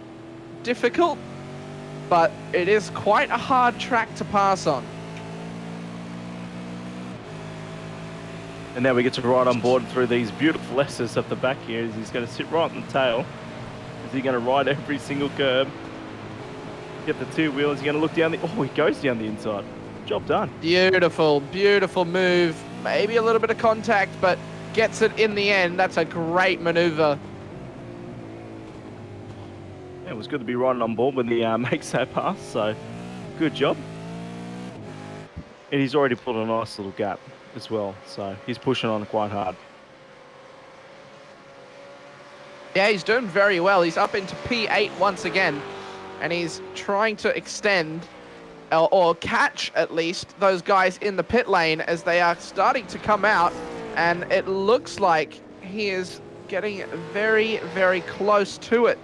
difficult, but it is quite a hard track to pass on. And now we get to ride on board through these beautiful S's at the back here, as he's going to sit right on the tail. Is he going to ride every single curb? Get the two wheels, he's going to look down the... Oh, he goes down the inside. Job done. Beautiful, beautiful move. Maybe a little bit of contact, but gets it in the end. That's a great maneuver. Yeah, it was good to be riding on board when he makes that pass, so good job. And he's already put a nice little gap as well, so he's pushing on quite hard. Yeah, he's doing very well. He's up into P8 once again, and he's trying to extend or catch at least those guys in the pit lane as they are starting to come out, and it looks like he is getting very, very close to it.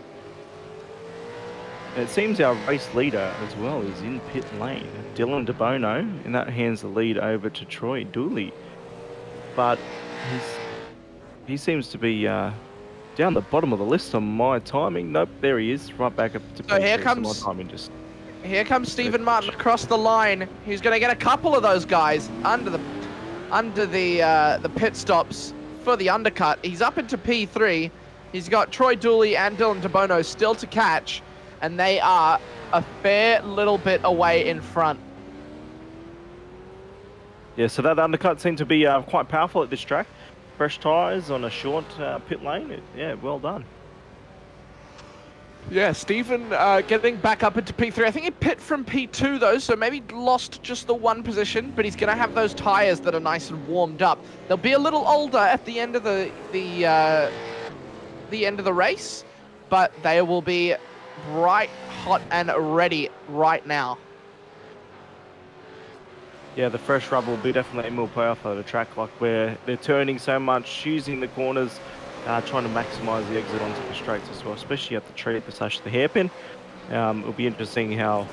It seems our race leader as well is in pit lane, Dylan DeBono, and that hands the lead over to Troy Dooley. But he seems to be down the bottom of the list on my timing. Nope, there he is, right back up to so here comes, my timing just... Here comes Stephen Martin across the line. He's going to get a couple of those guys under the pit stops for the undercut. He's up into P3. He's got Troy Dooley and Dylan DeBono still to catch, and they are a fair little bit away in front. Yeah, so that undercut seemed to be quite powerful at this track. Fresh tyres on a short pit lane. Yeah, well done. Yeah, Stephen getting back up into P3. I think he pit from P2 though, so maybe lost just the one position, but he's going to have those tyres that are nice and warmed up. They'll be a little older at the end of the end of the race, but they will be bright, hot, and ready right now. Yeah, the fresh rubber will be definitely more powerful at a track like where they're turning so much, using the corners, trying to maximise the exit onto the straights as well, especially at the tree, the hairpin. It'll be interesting how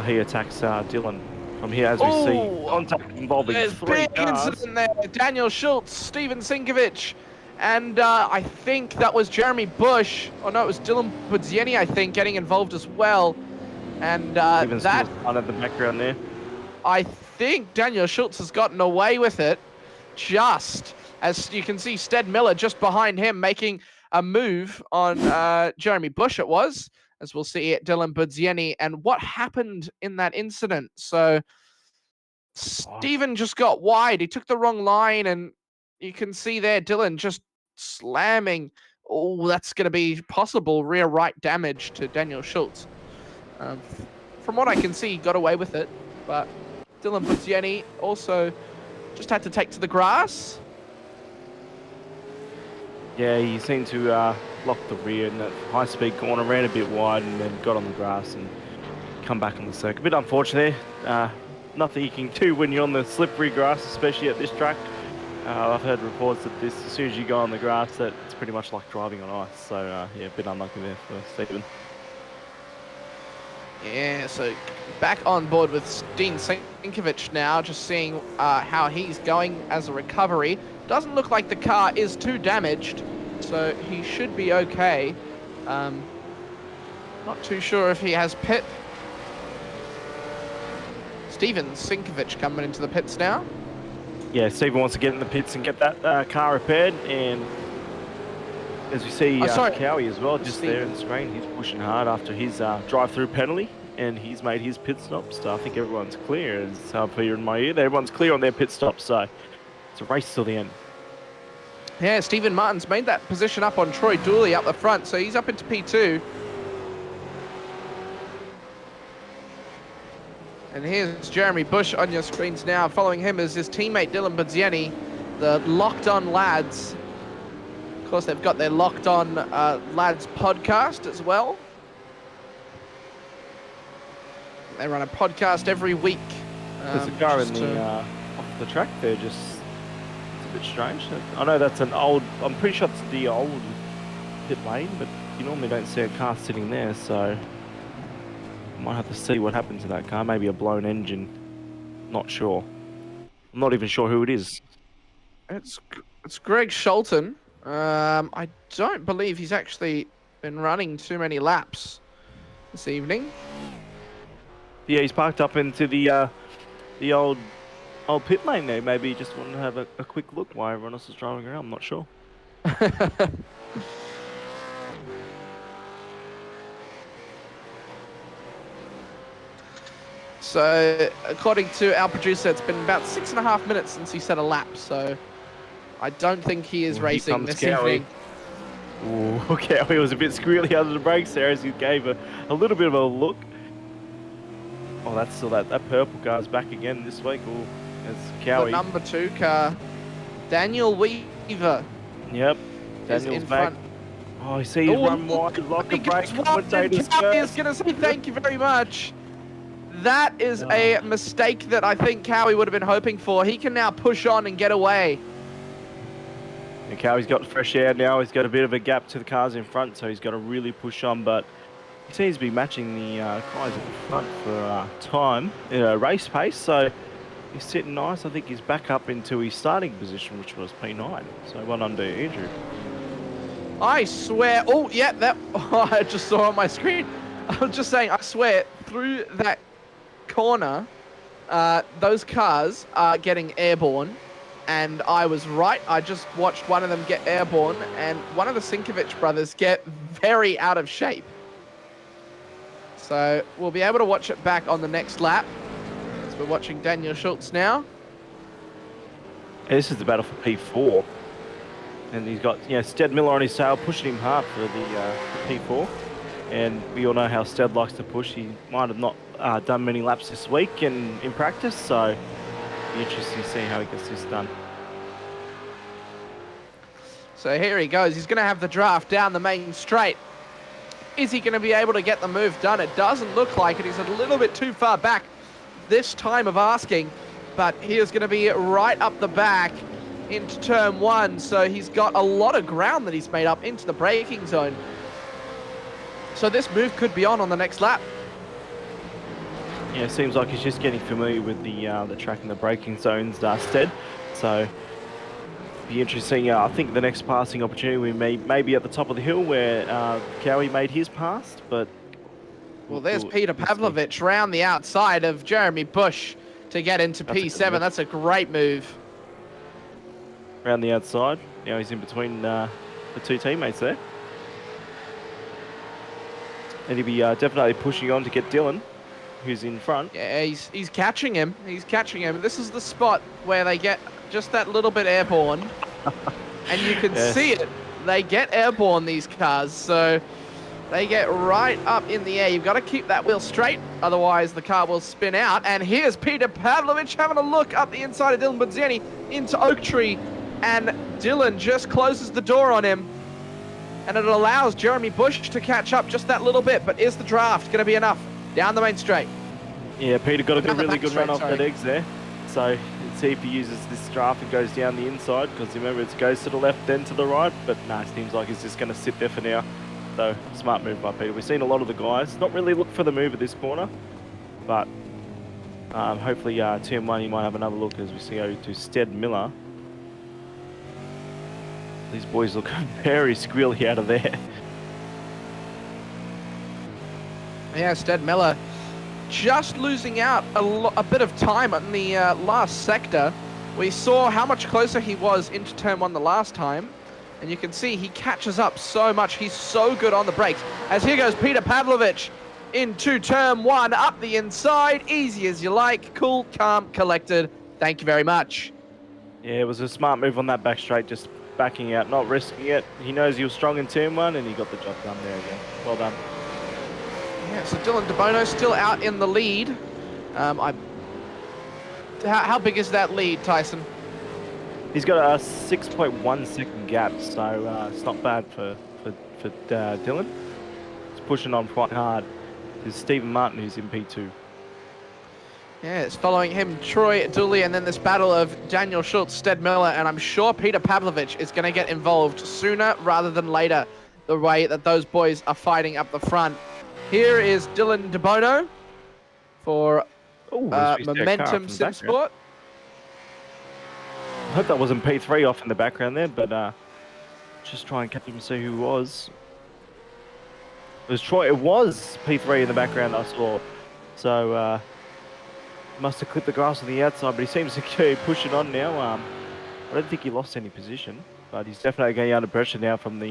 he attacks Dylan from here, as we see contact involving three big cars. Incident there. Daniel Schultz, Steven Sinkovich, and I think that was Jeremy Bush. Oh no, it was Dylan Budzieni, I think, getting involved as well. And that on at the background there. I think Daniel Schultz has gotten away with it, just as you can see Stead Miller just behind him making a move on Jeremy Bush it was, as we'll see it, Dylan Budzieni, and what happened in that incident. So Steven just got wide, he took the wrong line, and you can see there Dylan just slamming. Oh, that's going to be possible rear right damage to Daniel Schultz. From what I can see, he got away with it, but Dylan Budzieni also just had to take to the grass. Yeah, he seemed to lock the rear in that high-speed corner, ran a bit wide, and then got on the grass and come back on the circuit. A bit unfortunate there. Nothing you can do when you're on the slippery grass, especially at this track. I've heard reports that as soon as you go on the grass, that it's pretty much like driving on ice. So, yeah, a bit unlucky there for Stephen. Yeah, so back on board with Dean Sinkovich now, just seeing how he's going as a recovery. Doesn't look like the car is too damaged, so he should be okay. Not too sure if he has pit. Steven Sinkovic coming into the pits now. Yeah, Steven wants to get in the pits and get that car repaired, and as we see Cowie as well, just there in the screen, he's pushing hard after his drive-through penalty, and he's made his pit stop. So I think everyone's clear. It's clear in my ear. Everyone's clear on their pit stop, so it's a race till the end. Yeah, Stephen Martin's made that position up on Troy Dooley up the front, so he's up into P2. And here's Jeremy Bush on your screens now. Following him is his teammate Dylan Budzieni, the Locked On Lads. Of course, they've got their Locked On Lads podcast as well. They run a podcast every week. There's a car in the off the track there, just it's a bit strange. I know that's an old, I'm pretty sure it's the old pit lane, but you normally don't see a car sitting there, so might have to see what happened to that car. Maybe a blown engine. Not sure. I'm not even sure who it is. It's Greg Sholton. I don't believe he's actually been running too many laps this evening. Yeah, he's parked up into the old pit lane there. Maybe he just wanted to have a quick look while everyone else is driving around. I'm not sure. So, according to our producer, it's been about 6.5 minutes since he set a lap, so I don't think he is racing this evening. Ooh, okay, he was a bit squealy under the brakes there as he gave a little bit of a look. Oh, that's still that purple car's back again this week. Ooh, it's Cowie. The number 2 car, Daniel Weaver. Yep, Daniel's back. Front. Oh, you see he's run wide, lock the brake. Cowie is going to say thank you very much. That is a mistake that I think Cowie would have been hoping for. He can now push on and get away. And Cowie's got fresh air now. He's got a bit of a gap to the cars in front, so he's got to really push on. But he seems to be matching the guys at the front for time, race pace. So he's sitting nice. I think he's back up into his starting position, which was P9. So well done to Andrew. I swear. Oh, yeah, that I just saw on my screen. I was just saying, I swear, through that corner, those cars are getting airborne, and I was right. I just watched one of them get airborne, and one of the Sinkovic brothers get very out of shape. So we'll be able to watch it back on the next lap. So we're watching Daniel Schultz now. Yeah, this is the battle for P4, and he's got Stead Miller on his tail, pushing him hard for the P4. And we all know how Stead likes to push. He might have not done many laps this week in practice, so it'll be interesting to see how he gets this done. So here he goes. He's going to have the draft down the main straight. Is he going to be able to get the move done? It doesn't look like it. He's a little bit too far back this time of asking, but he is going to be right up the back into turn 1, so he's got a lot of ground that he's made up into the braking zone. So this move could be on the next lap. Yeah, it seems like he's just getting familiar with the track and the braking zones, Stead. So be interesting. I think the next passing opportunity we may be at the top of the hill where Cowie made his pass, but well, there's Peter Pavlovich round the outside of Jeremy Bush to get into P7. That's a great move. Round the outside. Now he's in between the two teammates there. And he'll be definitely pushing on to get Dylan, who's in front. Yeah, he's catching him. He's catching him. This is the spot where they get just that little bit airborne. And you can see it. They get airborne, these cars. So they get right up in the air. You've got to keep that wheel straight. Otherwise, the car will spin out. And here's Peter Pavlovich having a look up the inside of Dylan Budzieni into Oak Tree. And Dylan just closes the door on him. And it allows Jeremy Bush to catch up just that little bit. But is the draft going to be enough? Down the main straight. Yeah, Peter got a really good run off that eggs there. So let's see if he uses this draft and goes down the inside, because remember it goes to the left then to the right. But no, it seems like he's just going to sit there for now. So smart move by Peter. We've seen a lot of the guys not really look for the move at this corner. But hopefully turn 1 he might have another look as we see over to Stead Miller. These boys look very squealy out of there. Yeah, Stead Miller just losing out a bit of time on the last sector. We saw how much closer he was into turn 1 the last time. And you can see he catches up so much. He's so good on the brakes. As here goes Peter Pavlovich into turn 1, up the inside. Easy as you like. Cool, calm, collected. Thank you very much. Yeah, it was a smart move on that back straight, just backing out, not risking it. He knows he was strong in turn 1 and he got the job done there again. Well done. Yeah, so Dylan DeBono still out in the lead. How big is that lead, Tyson? He's got a 6.1 second gap, so it's not bad for Dylan. He's pushing on quite hard. There's Stephen Martin who's in P2. Yeah, it's following him, Troy Dooley, and then this battle of Daniel Schultz, Stead Miller, and I'm sure Peter Pavlovich is going to get involved sooner rather than later, the way that those boys are fighting up the front. Here is Dylan DeBono for Momentum Sim Sport. I hope that wasn't P3 off in the background there, but just try and catch him and see who it was. It was Troy. It was P3 in the background I saw. So must have clipped the grass on the outside, but he seems to keep pushing on now. I don't think he lost any position, but he's definitely getting under pressure now from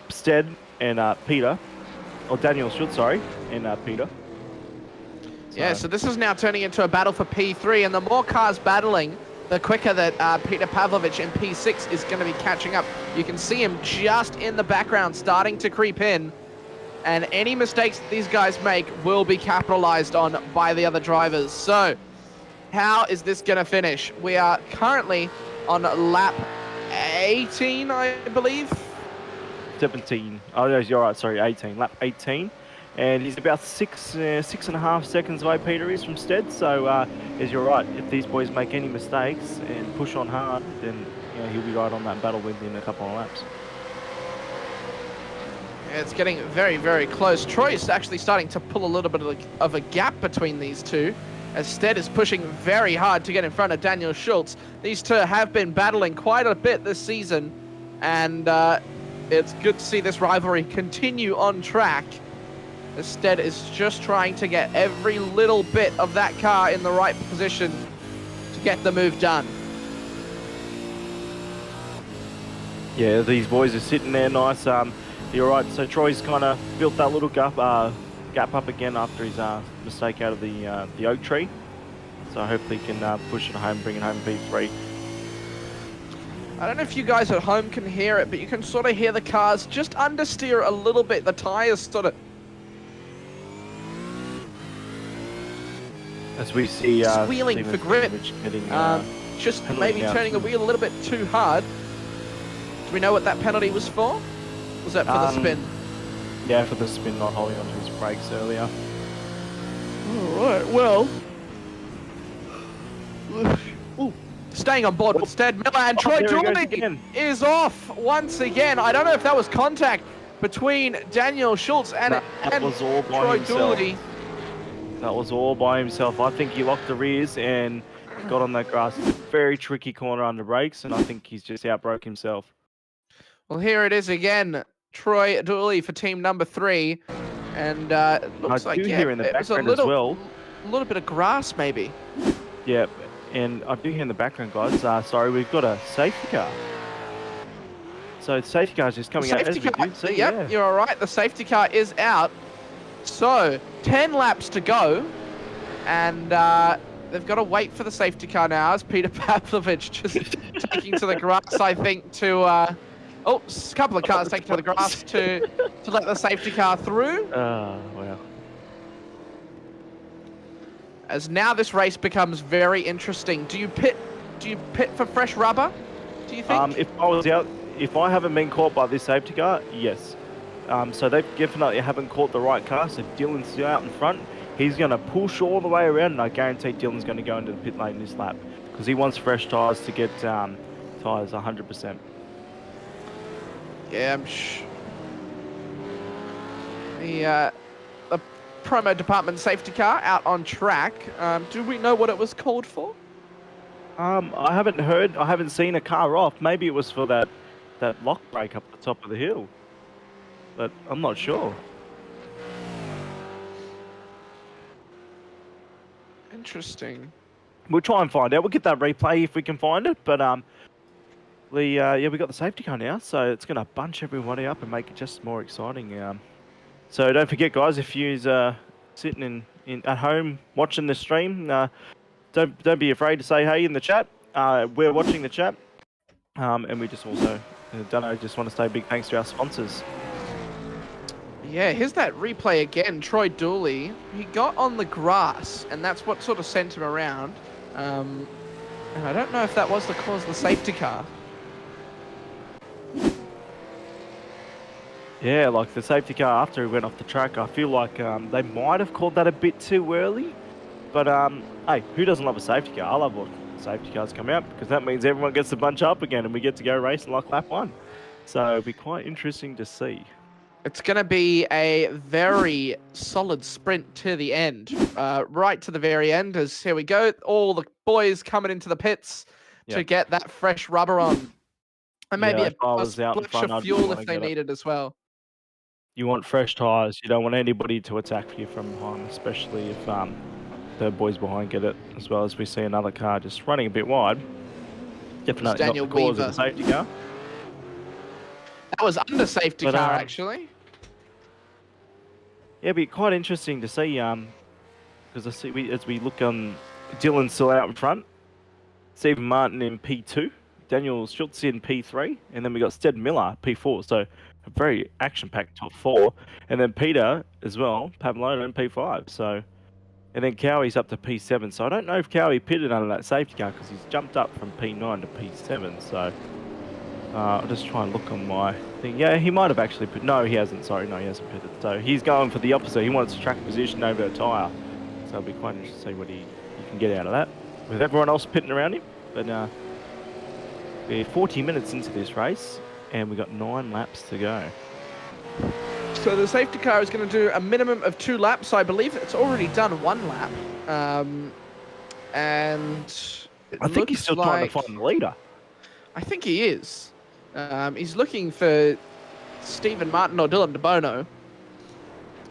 Stead and Peter, or Daniel Schultz, sorry, and Peter. Yeah, so this is now turning into a battle for P3, and the more cars battling, the quicker that Peter Pavlovich in P6 is going to be catching up. You can see him just in the background starting to creep in, and any mistakes that these guys make will be capitalized on by the other drivers. So how is this going to finish? We are currently on lap 18, I believe. 17. Oh, no, you're right. Sorry, 18. Lap 18. And he's about 6.5 seconds away, Peter is, from Stead. So, as you're right, if these boys make any mistakes and push on hard, then he'll be right on that battle within a couple of laps. Yeah, it's getting very, very close. Troy is actually starting to pull a little bit of a gap between these two, as Stead is pushing very hard to get in front of Daniel Schultz. These two have been battling quite a bit this season, and it's good to see this rivalry continue on track. Stead is just trying to get every little bit of that car in the right position to get the move done. Yeah, these boys are sitting there nice. You're right, so Troy's kind of built that little gap up again after his mistake out of the oak tree. So hopefully he can push it home, bring it home P3. I don't know if you guys at home can hear it, but you can sort of hear the cars just understeer a little bit. The tires sort of... As we see squealing for grip. Just maybe turning a wheel a little bit too hard. Do we know what that penalty was for? Was that for the spin? Yeah, for the spin, not holding onto his brakes earlier. Alright, well... Ooh. Staying on board with Stead Miller, and Troy Dooley is off once again. I don't know if that was contact between Daniel Schultz and Troy Dooley. That was all by himself. I think he locked the rears and got on that grass. Very tricky corner under brakes, and I think he's just outbroke himself. Well, here it is again. Troy Dooley for team number 3. And it looks like hear in the it was a little bit of grass, maybe. Yeah, and I do hear in the background, guys. Sorry, we've got a safety car. So the safety car is just coming out. Yep, you're all right. The safety car is out. So 10 laps to go, and they've got to wait for the safety car now. As Peter Pavlovich just taking to the grass, I think, to a couple of cars taking to the grass to let the safety car through. Wow. As now this race becomes very interesting. Do you pit for fresh rubber? Do you think? If I haven't been caught by this safety car, yes. So they definitely haven't caught the right car. So Dylan's still out in front. He's going to push all the way around, and I guarantee Dylan's going to go into the pit lane this lap because he wants fresh tyres to get tyres 100%. Yeah, the promo department safety car out on track. Do we know what it was called for? I haven't seen a car off. Maybe it was for that lock brake up the top of the hill, but I'm not sure. Interesting. We'll try and find out. We'll get that replay if we can find it. But we got the safety car now, so it's going to bunch everybody up and make it just more exciting. So don't forget, guys, if you're sitting at home watching the stream, don't be afraid to say hey in the chat. We're watching the chat, and we just also just want to say a big thanks to our sponsors. Yeah, here's that replay again. Troy Dooley, he got on the grass, and that's what sort of sent him around. And I don't know if that was the cause of the safety car. Yeah, like the safety car after he went off the track, I feel like they might have called that a bit too early. But hey, who doesn't love a safety car? I love when safety cars come out because that means everyone gets to bunch up again and we get to go racing like lap 1. So it'll be quite interesting to see. It's going to be a very solid sprint to the end, right to the very end. As here we go, all the boys coming into the pits to get that fresh rubber on, and maybe a splash of fuel if they need it as well. You want fresh tyres. You don't want anybody to attack you from behind, especially if the boys behind get it, as well as we see another car just running a bit wide. Definitely not the cause of the safety car. That was under safety car, actually. Yeah, it'd be quite interesting to see, because I see as we look on, Dylan's still out in front, Stephen Martin in P2, Daniel Schultz in P3, and then we got Stead Miller P4. So a very action-packed top 4, and then Peter as well, Pamplona in P5. So, and then Cowie's up to P7. So I don't know if Cowie pitted under that safety car because he's jumped up from P9 to P7. So I'll just try and look on my thing. Yeah, he might have actually put. No, he hasn't. Sorry, no, he hasn't pitted. So he's going for the opposite. He wants to track position over a tyre. So it'll be quite interesting to see what he can get out of that with everyone else pitting around him. But we're 40 minutes into this race and we've got 9 laps to go. So the safety car is going to do a minimum of 2 laps. I believe it's already done 1 lap. And I think he's still trying to find the leader. I think he is. He's looking for Stephen Martin or Dylan DeBono.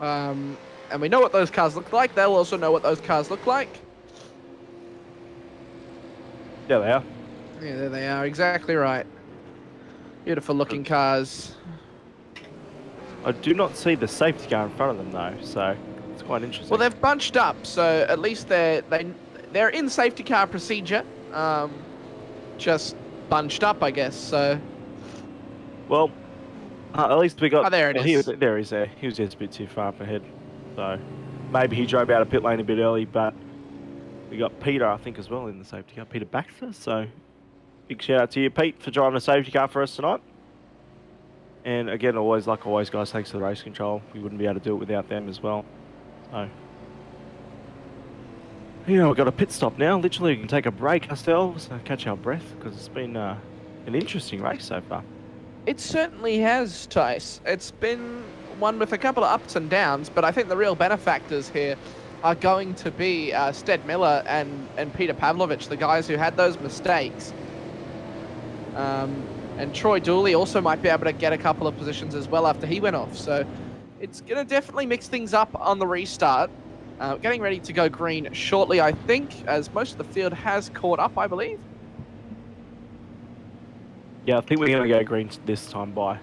And we know what those cars look like. They'll also know what those cars look like. There they are. Yeah, there they are. Exactly right. Beautiful looking cars. I do not see the safety car in front of them though, so it's quite interesting. Well, they've bunched up, so at least they're in safety car procedure. Just bunched up, I guess. So. Well, at least we got. Oh, there it is. There he is. There. He was just a bit too far up ahead, so maybe he drove out of pit lane a bit early. But we got Peter, I think, as well in the safety car. Peter Baxter. So big shout out to you, Pete, for driving a safety car for us tonight. And again, always, guys, thanks to the race control. We wouldn't be able to do it without them as well. So, you know, we've got a pit stop now. Literally, we can take a break ourselves, catch our breath, because it's been an interesting race so far. It certainly has, Tice. It's been one with a couple of ups and downs, but I think the real benefactors here are going to be Stead Miller and Peter Pavlovich, the guys who had those mistakes. And Troy Dooley also might be able to get a couple of positions as well after he went off. So it's going to definitely mix things up on the restart. Getting ready to go green shortly, I think, as most of the field has caught up, I believe. Yeah, I think we're going to go green this time by.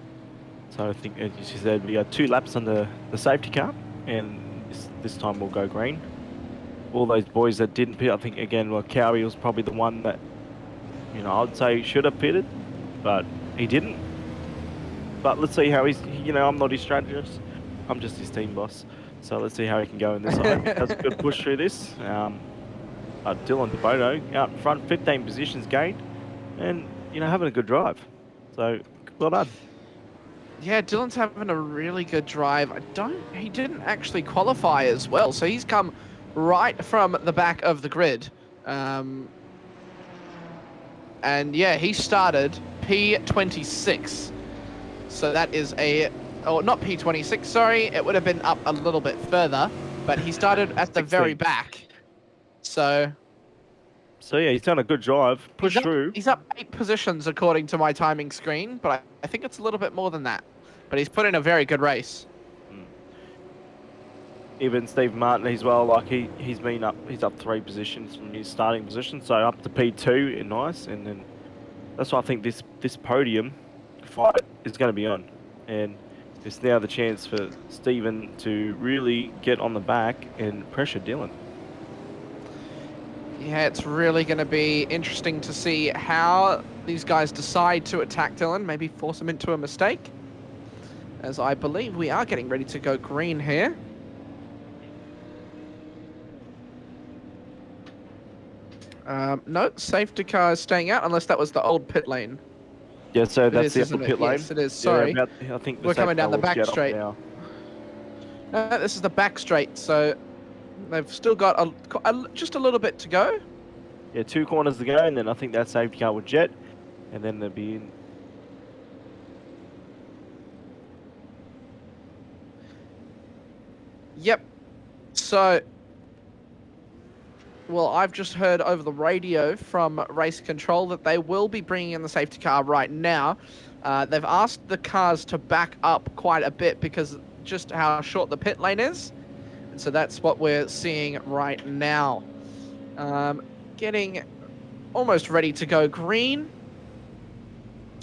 So I think, as you said, we got 2 laps on the safety car, and this time we'll go green. All those boys that didn't pit, I think, again, well, Cowie was probably the one that, you know, I'd say should have pitted, but he didn't. But let's see how he's, you know, I'm not his strategist. I'm just his team boss. So let's see how he can go in this side. Has a good push through this. Dylan DeBono out in front, 15 positions gained, and, you know, having a good drive. So, well done. Yeah, Dylan's having a really good drive. He didn't actually qualify as well, so he's come right from the back of the grid. And yeah, he started P26. So that is not P26, sorry. It would have been up a little bit further, but he started at the very back. So yeah, he's done a good drive. Push through. He's up 8 positions according to my timing screen, but I think it's a little bit more than that. But he's put in a very good race. even Steve Martin as well. Like he's up 3 positions from his starting position, so up to P2 and nice. And then that's why I think this podium fight is going to be on, and it's now the chance for Steven to really get on the back and pressure Dylan. Yeah, it's really going to be interesting to see how these guys decide to attack Dylan, maybe force him into a mistake. As I believe we are getting ready to go green here. No, safety car is staying out, unless that was the old pit lane. Yeah, so that's the old pit lane. Yes, it is, sorry. Yeah, I think we're coming down the back straight. No, this is the back straight, so they've still got just a little bit to go. Yeah, 2 corners to go, and then I think that safety car would jet, and then they'll be in. Yep. So, well, I've just heard over the radio from Race Control that they will be bringing in the safety car right now. They've asked the cars to back up quite a bit because just how short the pit lane is. And so that's what we're seeing right now. Getting almost ready to go green.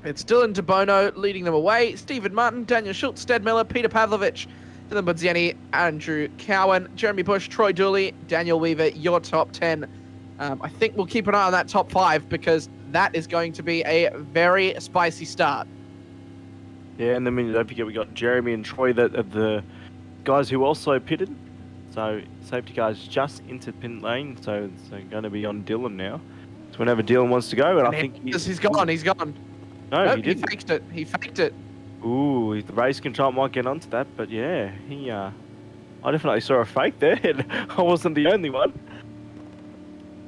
It's Dylan DeBono leading them away. Stephen Martin, Daniel Schultz, Stead Miller, Peter Pavlovich, Dylan Budzieni, Andrew Cowan, Jeremy Bush, Troy Dooley, Daniel Weaver, your top 10. I think we'll keep an eye on that top 5 because that is going to be a very spicy start. Yeah, and then don't forget we got Jeremy and Troy, that are the guys who also pitted. So safety cars just into pit lane, so it's going to be on Dylan now. So whenever Dylan wants to go, and I think he's gone. No, nope, he didn't. He faked it. Ooh, the race control might get onto that, but yeah, I definitely saw a fake there, and I wasn't the only one.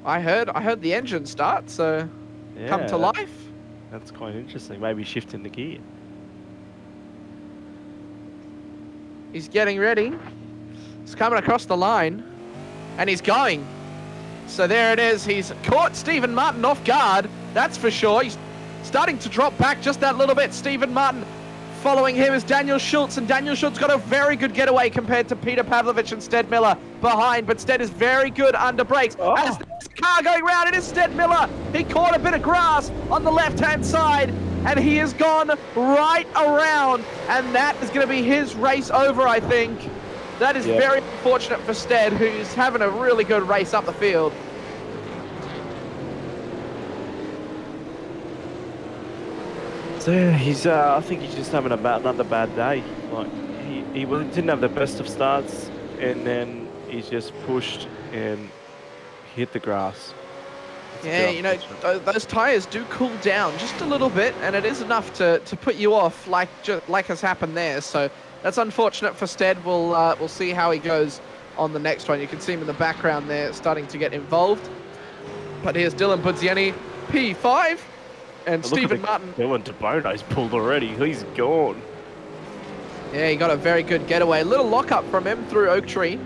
I heard the engine start, so yeah, come to life. That's quite interesting. Maybe shifting the gear. He's getting ready. He's coming across the line, and he's going. So there it is. He's caught Stephen Martin off guard. That's for sure. He's starting to drop back just that little bit. Stephen Martin. Following him is Daniel Schultz, and Daniel Schultz got a very good getaway compared to Peter Pavlovich and Stead Miller behind, but Stead is very good under brakes. Oh. As this car going round, it is Stead Miller. He caught a bit of grass on the left-hand side, and he has gone right around, and that is going to be his race over, I think. That is very unfortunate for Stead, who's having a really good race up the field. So yeah, I think he's just having another bad day. Like he didn't have the best of starts, and then he's just pushed and hit the grass. Yeah, you know, those tires do cool down just a little bit, and it is enough to put you off, like has happened there. So that's unfortunate for Stead. We'll see how he goes on the next one. You can see him in the background there, starting to get involved. But here's Dylan Budzieni, P5. And Stephen Martin. Dylan DeBono's pulled already. He's gone. Yeah, he got a very good getaway. A little lockup from him through Oak Tree.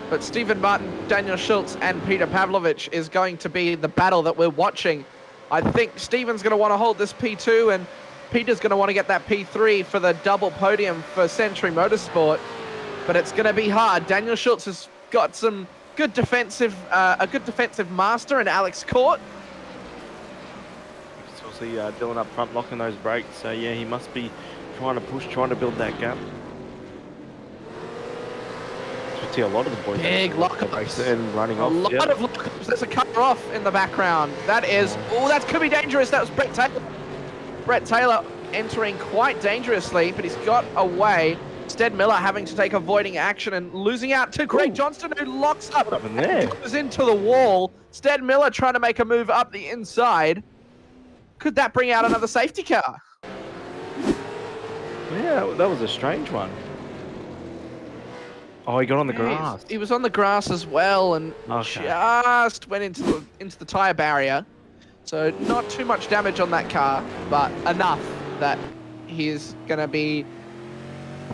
But Stephen Martin, Daniel Schultz, and Peter Pavlovich is going to be the battle that we're watching. I think Stephen's going to want to hold this P2, and Peter's going to want to get that P3 for the double podium for Century Motorsport. But it's going to be hard. Daniel Schultz has got some good defensive, a good defensive master in Alex Court. See Dylan up front locking those brakes, so yeah, he must be trying to push, trying to build that gap. You see a lot of the boys big lockups and running off. A lot of lockups. There's a car off in the background. That is, oh, that could be dangerous. That was Brett Taylor. Brett Taylor entering quite dangerously, but he's got away. Stead Miller having to take avoiding action and losing out to Greg Johnston, who locks up and goes into the wall. Stead Miller trying to make a move up the inside. Could that bring out another safety car? Yeah, that was a strange one. Oh, he got on the grass. He was on the grass as well, and just went into the tire barrier. So not too much damage on that car, but enough that he's going to be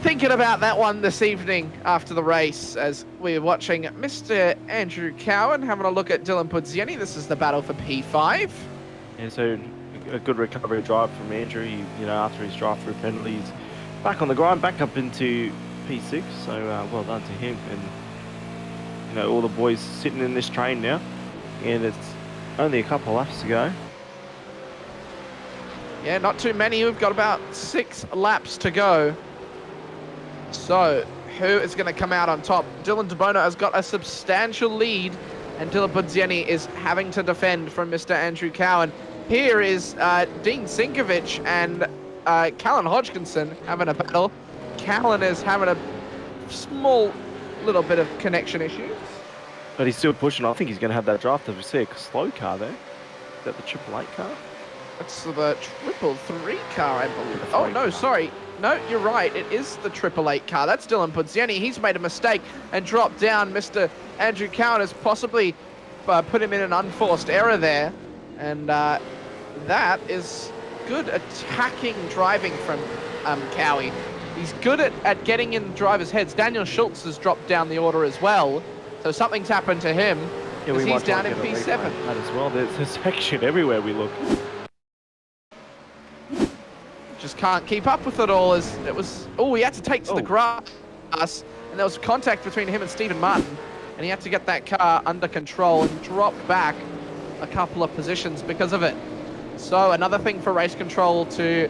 thinking about that one this evening after the race, as we're watching Mr. Andrew Cowan having a look at Dylan Budzieni. This is the battle for P5. Yeah, so a good recovery drive from Andrew. After his drive-through penalties, back on the grind, back up into P6. So well done to him. And know, all the boys sitting in this train now, and it's only a couple of laps to go. Yeah, not too many. We've got about 6 laps to go. So, who is going to come out on top? Dylan DeBono has got a substantial lead, and Dylan Pudzieni is having to defend from Mr. Andrew Cowan. Here is Dean Sinkovic and Callan Hodgkinson having a battle. Callan is having a small little bit of connection issues. But he's still pushing. I think he's going to have that draft. As we see a slow car there. Is that the 888 car? It's the 333 car, I believe. Oh, no, sorry. No, you're right. It is the 888 car. That's Dylan Pudzieni. He's made a mistake and dropped down. Mr. Andrew Cowan has possibly put him in an unforced error there. And that is good attacking driving from Cowie. He's good at getting in drivers' heads. Daniel Schultz has dropped down the order as well. So something's happened to him. Yeah, he's down in P7. That as well. There's action everywhere we look. Just can't keep up with it all. As it was, he had to take to the grass, and there was contact between him and Stephen Martin, and he had to get that car under control and drop back a couple of positions because of it. So another thing for race control to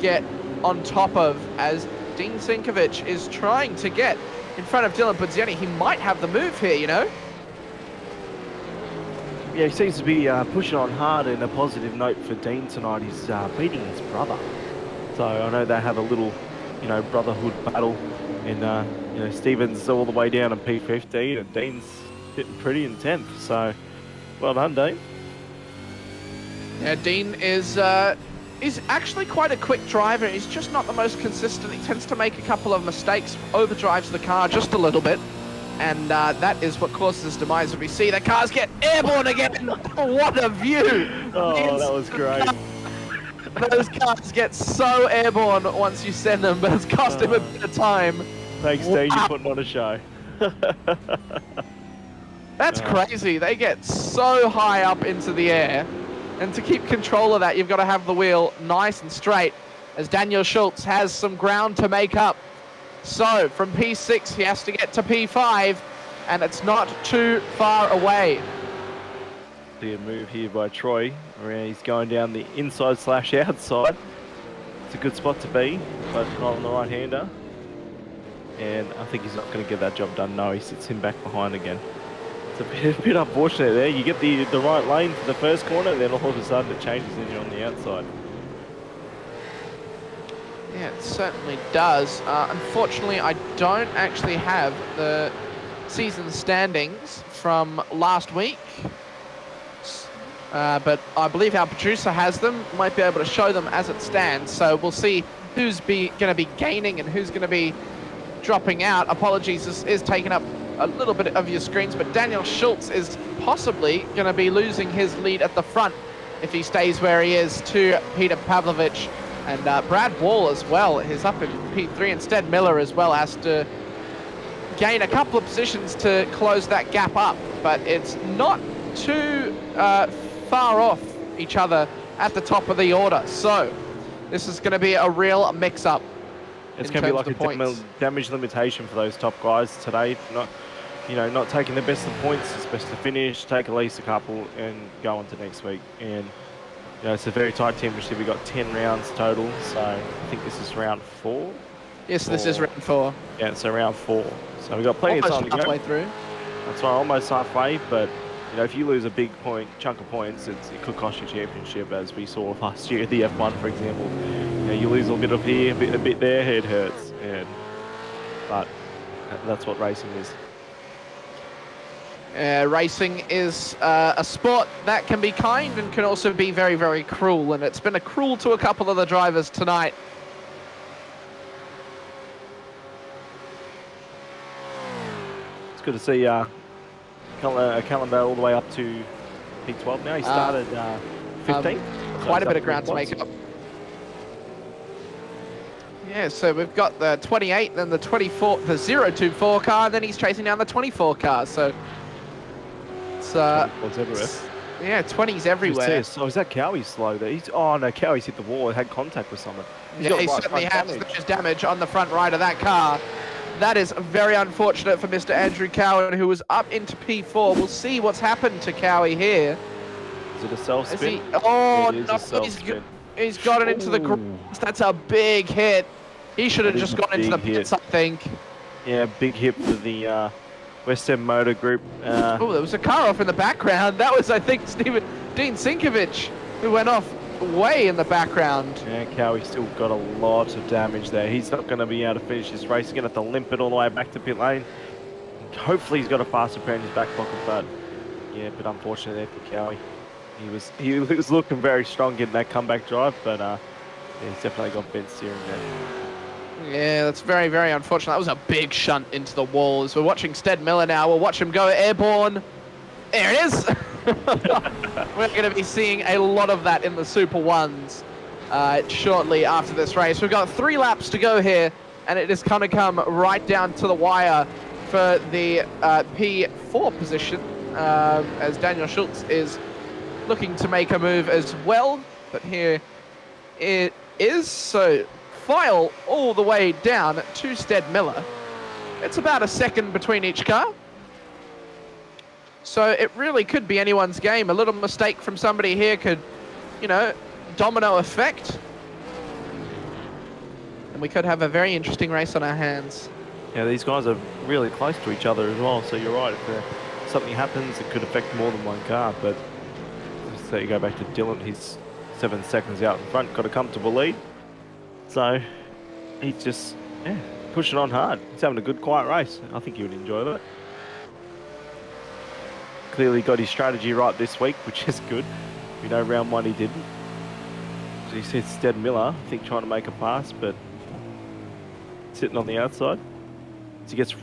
get on top of, as Dean Sinkovic is trying to get in front of Dylan Pudzieni. He might have the move here, you know? Yeah, he seems to be pushing on hard. And a positive note for Dean tonight is beating his brother. So I know they have a little, brotherhood battle. And, Stephen's all the way down in P15 and Dean's hitting pretty in 10th. So, well done, Dean. Yeah, Dean is actually quite a quick driver. He's just not the most consistent. He tends to make a couple of mistakes, overdrives the car just a little bit. And that is what causes his demise. If we see the cars get airborne again. What a view. Oh, that was great. Those cars get so airborne once you send them, but it's cost him a bit of time. Thanks, Dean. You're putting on a show. That's crazy. They get so high up into the air. And to keep control of that, you've got to have the wheel nice and straight, as Daniel Schultz has some ground to make up. So, from P6, he has to get to P5, and it's not too far away. See a move here by Troy, where he's going down the inside/outside. It's a good spot to be, but not on the right-hander. And I think he's not going to get that job done. No, he sits him back behind again. It's a bit unfortunate there. You get the right lane for the first corner, and then all of a sudden it changes and you're on the outside. Yeah, it certainly does. Unfortunately, I don't actually have the season standings from last week. But I believe our producer has them. Might be able to show them as it stands. So we'll see who's going to be gaining and who's going to be dropping out. Apologies, this is taking up a little bit of your screens, but Daniel Schultz is possibly going to be losing his lead at the front if he stays where he is to Peter Pavlovich. And Brad Wall as well is up in P3. Instead, Miller as well has to gain a couple of positions to close that gap up, but it's not too far off each other at the top of the order. So this is going to be a real mix-up. It's going to be like a damage limitation for those top guys today. Not taking the best of points. It's best to finish, take at least a couple, and go on to next week. And it's a very tight championship. We've got 10 rounds total, so I think this is round 4. Yes, this is round 4. Yeah, so round 4. So we've got plenty of time to go. Halfway through. That's right, almost halfway. But if you lose a big chunk of points, it could cost you championship, as we saw last year, the F1, for example. You lose a bit of here, a bit there, it hurts. But that's what racing is. Racing is a sport that can be kind and can also be very, very cruel, and it's been cruel to a couple of the drivers tonight. It's good to see Callan all the way up to P12 now. He started 15. Quite a bit of ground to make up. Yeah, so we've got the 28, then the 24, the 024 car, and then he's chasing down the 24 car. So it's everywhere. Yeah, 20s everywhere. So is that Cowie's slow there? Oh no, Cowie's hit the wall. It had contact with someone. He certainly has. There's damage on the front right of that car. That is very unfortunate for Mr. Andrew Cowan, who was up into P4. We'll see what's happened to Cowie here. Is it a self-spin? Oh, it is no, a self-spin. he's got it into the grass. That's a big hit. He should have just gone into the pits, I think. Yeah, big hit for the West End Motor Group. Oh, there was a car off in the background. That was, I think, Dean Sinkovich, who went off way in the background. Yeah, Cowie's still got a lot of damage there. He's not going to be able to finish this race. He's going to have to limp it all the way back to pit lane. Hopefully he's got a faster pair in his back pocket, but yeah, but unfortunately there for Cowie. He was looking very strong getting that comeback drive, but yeah, he's definitely got bent steering there. Yeah, that's very, very unfortunate. That was a big shunt into the walls. We're watching Stead Miller now. We'll watch him go airborne. There it is. We're going to be seeing a lot of that in the Super Ones shortly after this race. We've got 3 laps to go here, and it is going to come right down to the wire for the P4 position, as Daniel Schultz is looking to make a move as well. But here it is. So file all the way down to Stead Miller. It's about a second between each car. So it really could be anyone's game. A little mistake from somebody here could, you know, domino effect. And we could have a very interesting race on our hands. Yeah, these guys are really close to each other as well. So you're right, if something happens, it could affect more than one car. But so you go back to Dylan, he's 7 seconds out in front, got a comfortable lead. So he's just pushing on hard. He's having a good, quiet race. I think he would enjoy that. Clearly got his strategy right this week, which is good. We know round 1 he didn't. So he said Stead Miller, I think, trying to make a pass, but sitting on the outside. So he gets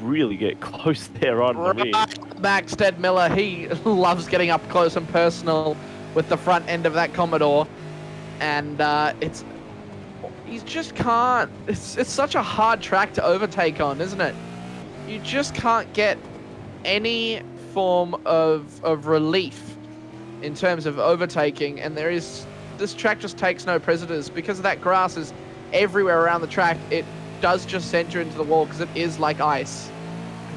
close there on the rear. Back Stead Miller, he loves getting up close and personal with the front end of that Commodore. And he just can't, it's such a hard track to overtake on, isn't it? You just can't get any form of relief in terms of overtaking, and this track just takes no prisoners because that grass is everywhere around the track. It does just center into the wall because it is like ice.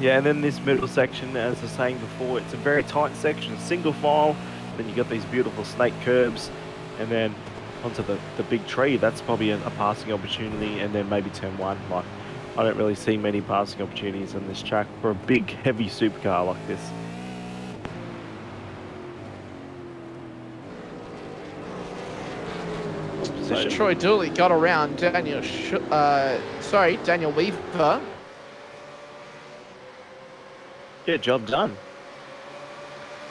Yeah, and then this middle section, as I was saying before, it's a very tight section, single file. Then you got these beautiful snake curbs, and then onto the big tree. That's probably a passing opportunity, and then maybe turn 1. Like, I don't really see many passing opportunities on this track for a big, heavy supercar like this. So Troy Dooley got around Daniel Weaver. Yeah, job done.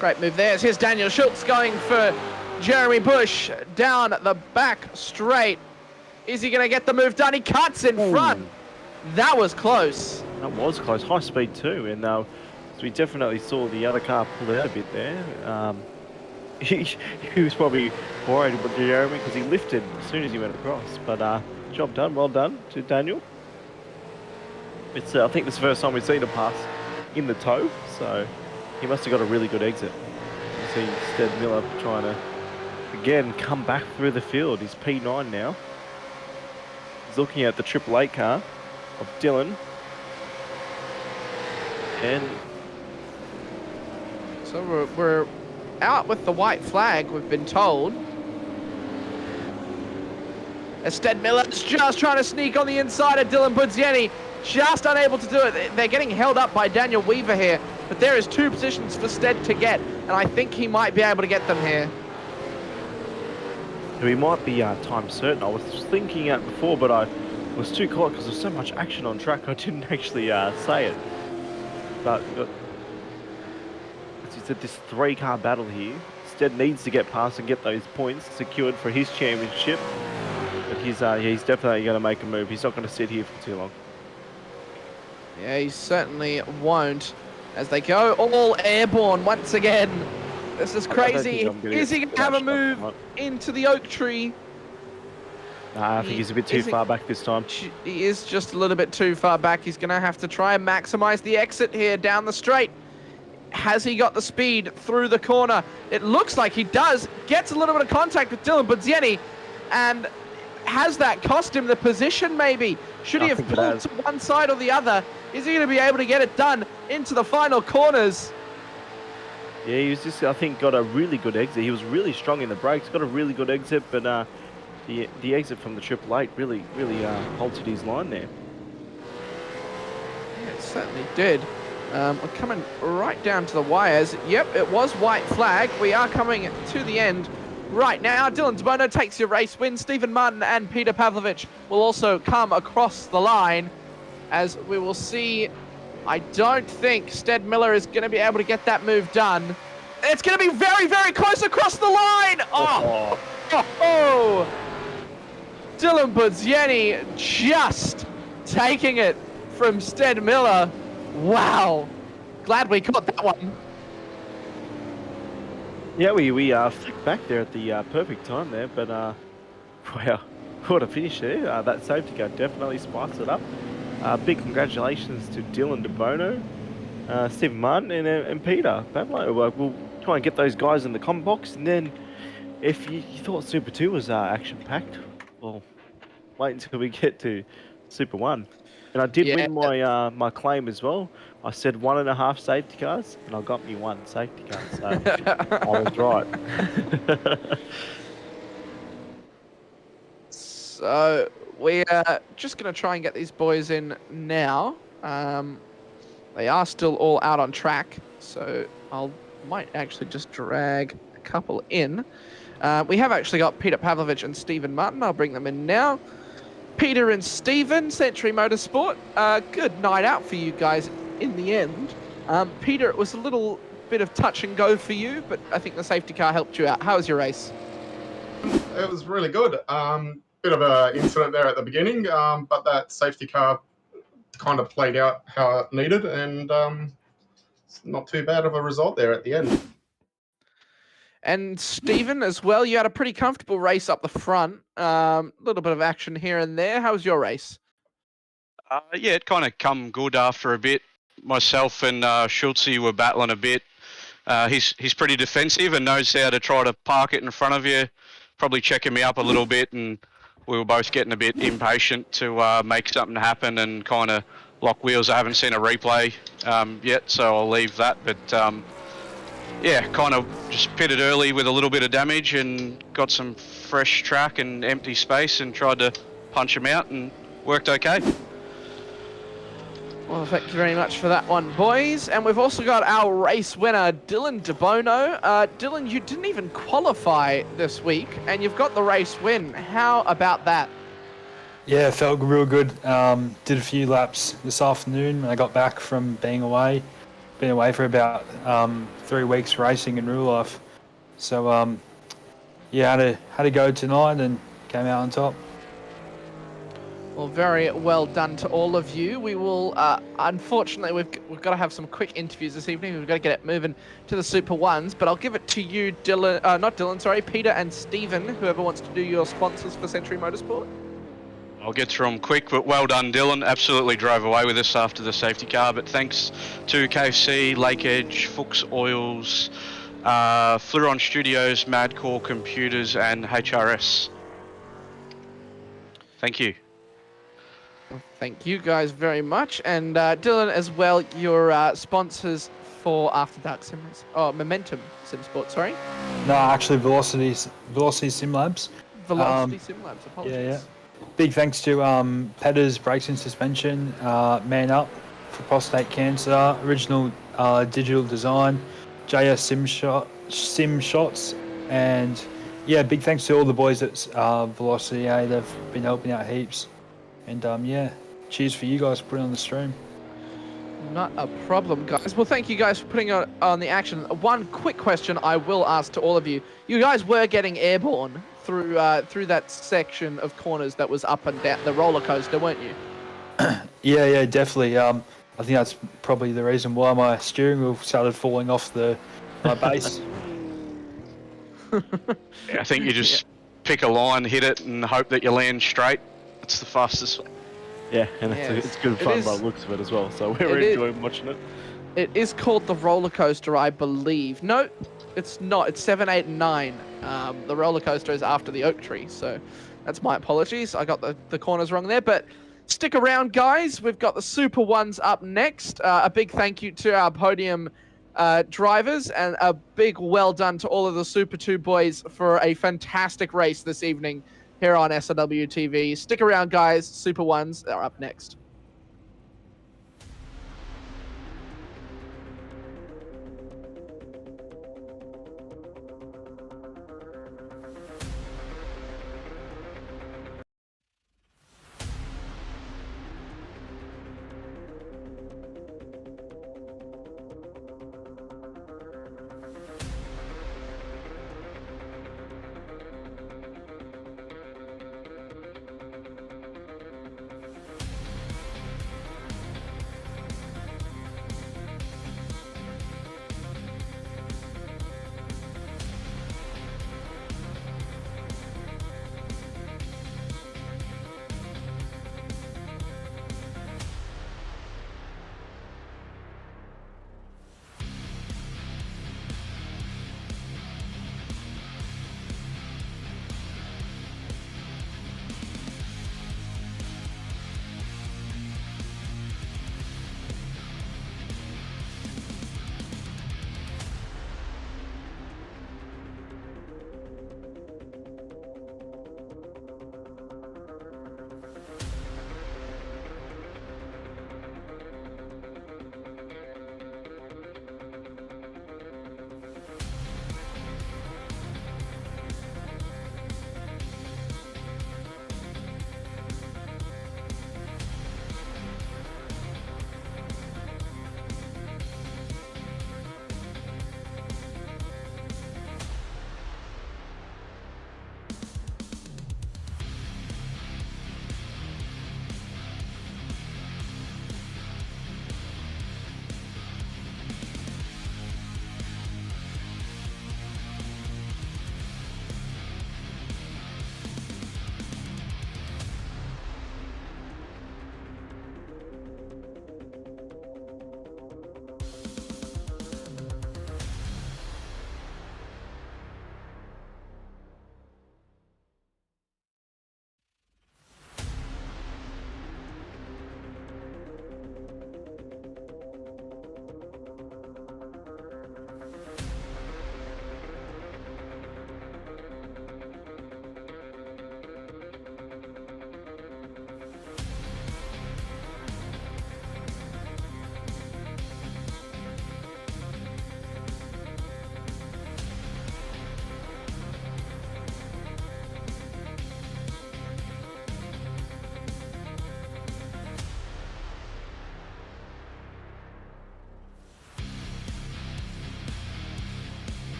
Great move there. Here's Daniel Schultz going for Jeremy Bush down the back straight. Is he going to get the move done? He cuts in front. That was close. That was close. High speed too. And so we definitely saw the other car pull out a bit there. He was probably worried about Jeremy because he lifted as soon as he went across. But job done. Well done to Daniel. It's I think this is the first time we've seen a pass in the toe. So he must have got a really good exit. You see Stead Miller trying to, again, come back through the field. He's P9 now. He's looking at the Triple 8 car of Dylan. And so we're out with the white flag, we've been told. As Stead Miller's just trying to sneak on the inside of Dylan Budzieni. Just unable to do it. They're getting held up by Daniel Weaver here. But there is 2 positions for Stead to get. And I think he might be able to get them here. we might be time certain. I was thinking it before, but I was too caught because there's so much action on track. I didn't actually say it. But as you said, this 3-car battle here. Stead needs to get past and get those points secured for his championship. But he's definitely going to make a move. He's not going to sit here for too long. Yeah, he certainly won't. As they go all airborne once again. This is crazy. Is he going to have a move into the oak tree? I think he's a bit too far back this time. He is just a little bit too far back. He's going to have to try and maximize the exit here down the straight. Has he got the speed through the corner? It looks like he does. Gets a little bit of contact with Dylan Budzieni. And has that cost him the position maybe? Should he I have think it pulled has. to one side or the other? Is he going to be able to get it done into the final corners? Yeah, he was just, I think, got a really good exit. He was really strong in the brakes, got a really good exit, but the exit from the Triple Eight really halted his line there. Yeah, it certainly did. We're coming right down to the wires. Yep, it was white flag. We are coming to the end right now. Dylan DeBono takes your race win. Stephen Martin and Peter Pavlovich will also come across the line, as we will see. I don't think Stead Miller is going to be able to get that move done. It's going to be very, very close across the line. Oh. Dylan Budzieni just taking it from Stead Miller. Wow. Glad we caught that one. Yeah, we flicked back there at the perfect time there, but wow, what a finish there. That safety car definitely spiced it up. Big congratulations to Dylan DeBono, Stephen Martin, and Peter Pavlo. We'll try and get those guys in the comment box, and then if you thought Super 2 was action-packed, well, wait until we get to Super 1. And I did win my my claim as well. I said 1.5 safety cars, and I got me 1 safety car, so I was right. So we are just going to try and get these boys in now. They are still all out on track, so might actually just drag a couple in. We have actually got Peter Pavlovich and Stephen Martin. I'll bring them in now. Peter and Stephen, Century Motorsport. Good night out for you guys in the end. Peter, it was a little bit of touch and go for you, but I think the safety car helped you out. How was your race? It was really good. Bit of an incident there at the beginning, but that safety car kind of played out how it needed, and it's not too bad of a result there at the end. And Stephen, as well, you had a pretty comfortable race up the front. A little bit of action here and there. How was your race? Yeah, it kind of come good after a bit. Myself and Schultze were battling a bit. He's pretty defensive and knows how to try to park it in front of you, probably checking me up a little bit, and we were both getting a bit impatient to make something happen and kind of lock wheels. I haven't seen a replay yet, so I'll leave that. But yeah, kind of just pitted early with a little bit of damage and got some fresh track and empty space and tried to punch him out and worked okay. Well, thank you very much for that one, boys. And we've also got our race winner, Dylan DeBono. Dylan, you didn't even qualify this week, and you've got the race win. How about that? Yeah, it felt real good. Did a few laps this afternoon when I got back from being away. Been away for about 3 weeks racing in real life. So, yeah, had to go tonight and came out on top. Well, very well done to all of you. We will, unfortunately, we've got to have some quick interviews this evening. We've got to get it moving to the Super Ones, but I'll give it to you, Dylan, not Dylan, sorry, Peter and Stephen, whoever wants to do your sponsors for Century Motorsport. I'll get through them quick, but well done, Dylan. Absolutely drove away with us after the safety car, but thanks to KFC, Lake Edge, Fuchs Oils, Fluron Studios, Madcore Computers, and HRS. Thank you. Thank you guys very much. And Dylan, as well, your sponsors for After Dark Sim Race. Oh, Momentum Sim Sport, sorry. No, actually Velocity Sim Labs. Velocity Sim Labs, apologies. Yeah. Big thanks to Petters Brakes and Suspension, Man Up for prostate cancer, Original Digital Design, JS Sim Shots, and yeah, big thanks to all the boys at Velocity. They've been helping out heaps. And yeah, cheers for you guys for putting on the stream. Not a problem, guys. Well, thank you guys for putting on the action. One quick question I will ask to all of you. You guys were getting airborne through that section of corners that was up and down, the roller coaster, weren't you? Yeah, definitely. I think that's probably the reason why my steering wheel started falling off my base. Yeah, I think you just pick a line, hit it, and hope that you land straight. It's the fastest. Yeah, and it's good fun by the looks of it as well, so we're enjoying watching it. It is called the roller coaster, I believe. No, it's not. It's 7, 8, and 9. The roller coaster is after the oak tree, so that's my apologies. I got the corners wrong there, but Stick around, guys. We've got the Super Ones up next. A big thank you to our podium drivers, and a big well done to all of the Super 2 boys for a fantastic race this evening here on SRW TV. Stick around, guys. Super Ones are up next.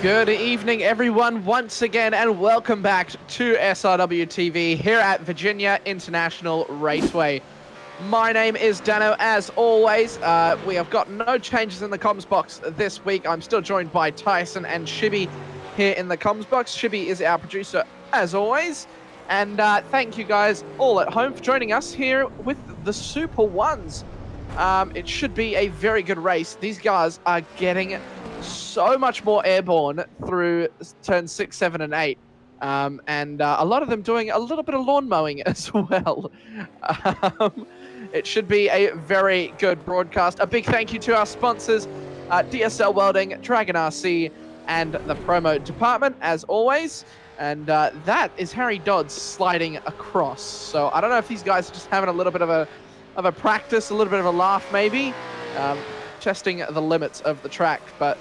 Good evening, everyone, once again, and welcome back to SRW TV here at Virginia International Raceway. My name is Dano, as always. We have got no changes in the comms box this week. I'm still joined by Tyson and Shibby here in the comms box. Shibby is our producer, as always. And thank you guys all at home for joining us here with the Super Ones. It should be a very good race. These guys are getting so much more airborne through turns 6, 7, and 8. And a lot of them doing a little bit of lawn mowing as well. It should be a very good broadcast. A big thank you to our sponsors, DSL Welding, Dragonrc, and the Promo Department, as always. And that is Harry Dodds sliding across. So I don't know if these guys are just having a little bit of a practice, a little bit of a laugh maybe, testing the limits of the track. But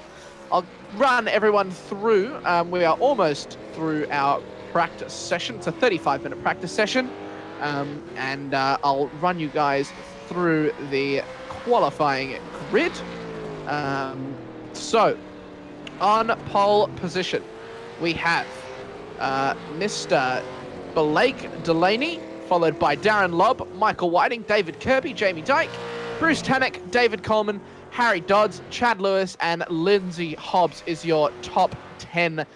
I'll run everyone through. We are almost through our practice session. It's a 35-minute practice session. And I'll run you guys through the qualifying grid. So, on pole position, we have Mr. Blake Delaney, followed by Darren Lobb, Michael Whiting, David Kirby, Jamie Dyke, Bruce Tannock, David Coleman, Harry Dodds, Chad Lewis, and Lindsay Hobbs is your top 10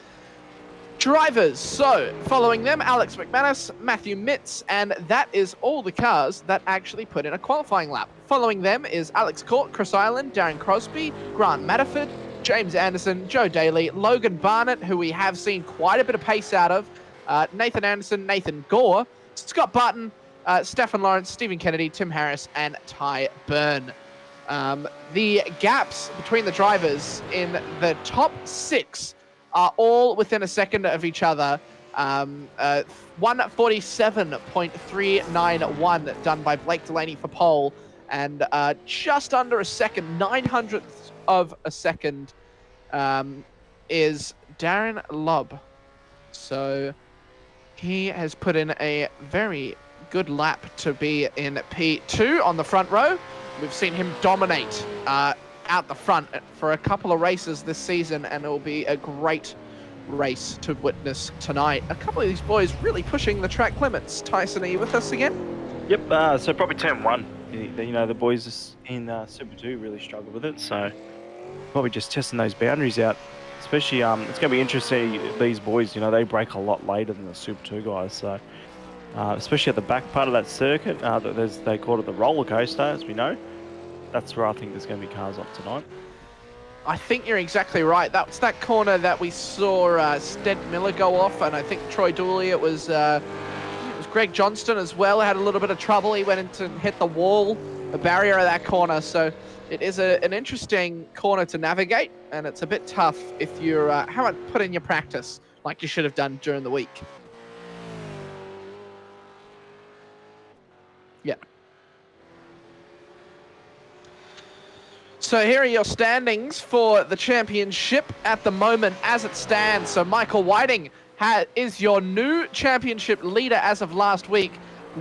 drivers. So, following them, Alex McManus, Matthew Mitz, and that is all the cars that actually put in a qualifying lap. Following them is Alex Court, Chris Ireland, Darren Crosby, Grant Matterford, James Anderson, Joe Daly, Logan Barnett, who we have seen quite a bit of pace out of, Nathan Anderson, Nathan Gore, Scott Barton, Stefan Lawrence, Stephen Kennedy, Tim Harris, and Ty Byrne. The gaps between the drivers in the top 6 are all within a second of each other. 147.391 done by Blake Delaney for pole, and just under a second, 900th of a second, is Darren Lobb. So he has put in a very good lap to be in P2 on the front row. We've seen him dominate out the front for a couple of races this season, and it will be a great race to witness tonight. A couple of these boys really pushing the track limits. Tyson, are you with us again? Yep, so probably turn 1. You know, the boys in Super 2 really struggle with it, so probably just testing those boundaries out. Especially, it's going to be interesting, these boys, you know, they break a lot later than the Super 2 guys, so especially at the back part of that circuit, they call it the roller coaster, as we know. That's where I think there's going to be cars off tonight. I think you're exactly right. That's that corner that we saw Stead Miller go off, and I think Troy Dooley, it was Greg Johnston as well, had a little bit of trouble. He went into hit the wall, the barrier of that corner, so it is an interesting corner to navigate, and it's a bit tough if you haven't put in your practice like you should have done during the week. Yeah. So here are your standings for the championship at the moment as it stands. So Michael Whiting is your new championship leader as of last week.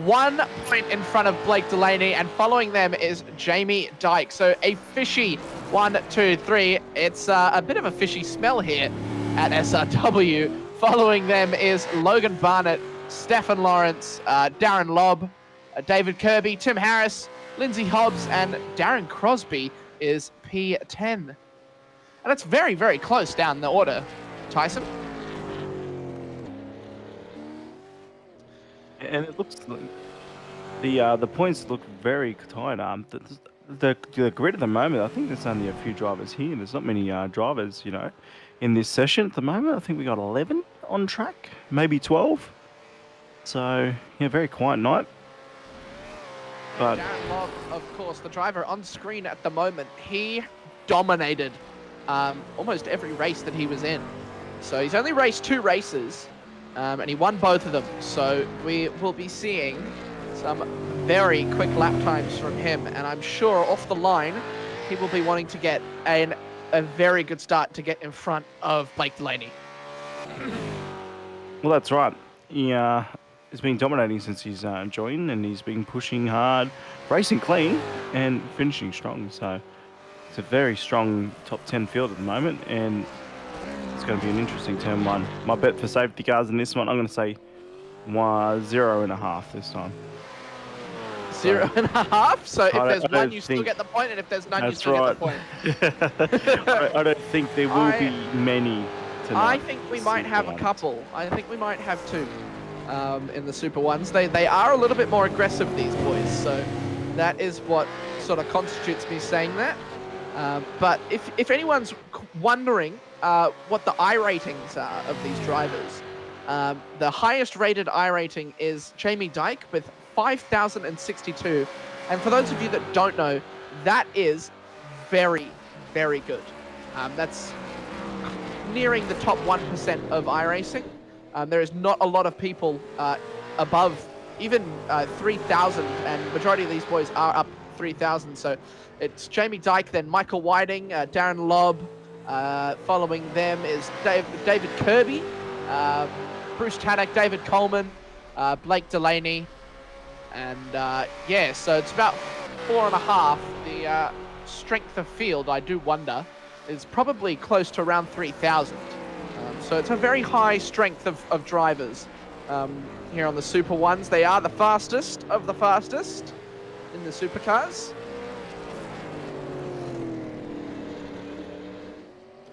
1 point in front of Blake Delaney, and following them is Jamie Dyke. So a fishy 1, 2, 3. It's a bit of a fishy smell here at SRW. Following them is Logan Barnett, Stefan Lawrence, Darren Lobb, David Kirby, Tim Harris, Lindsay Hobbs, and Darren Crosby is P10. And it's very, very close down the order. Tyson? And it looks the points look very tight. The grid at the moment, I think there's only a few drivers here. There's not many drivers, you know, in this session at the moment. I think we got 11 on track, maybe 12. So yeah, very quiet night. But Darren Lobb, of course, the driver on screen at the moment, he dominated almost every race that he was in. So he's only raced 2 races, and he won both of them. So we will be seeing some very quick lap times from him, and I'm sure off the line, he will be wanting to get a very good start to get in front of Blake Delaney. Well, that's right. He's been dominating since he's joined, and he's been pushing hard, racing clean, and finishing strong. So it's a very strong top 10 field at the moment, and it's going to be an interesting turn 1. My bet for safety cars in this one, I'm going to say 0.5 this time. 0.5? So if there's 1, you still get the point, and if there's none, you still get the point. I don't think there will be many tonight. I think we might have a couple. I think we might have 2. In the Super 1s. They are a little bit more aggressive, these boys, so that is what sort of constitutes me saying that. But if anyone's wondering what the I ratings are of these drivers, the highest rated I rating is Jamie Dyke with 5,062. And for those of you that don't know, that is very, very good. That's nearing the top 1% of iRacing. There is not a lot of people above even 3,000, and majority of these boys are up 3,000. So it's Jamie Dyke, then Michael Whiting, Darren Lobb. Following them is David Kirby, Bruce Tannock, David Coleman, Blake Delaney, and yeah, so it's about 4.5. The strength of field, I do wonder, is probably close to around 3,000. So it's a very high strength of drivers here on the Super Ones. They are the fastest of the fastest in the Supercars.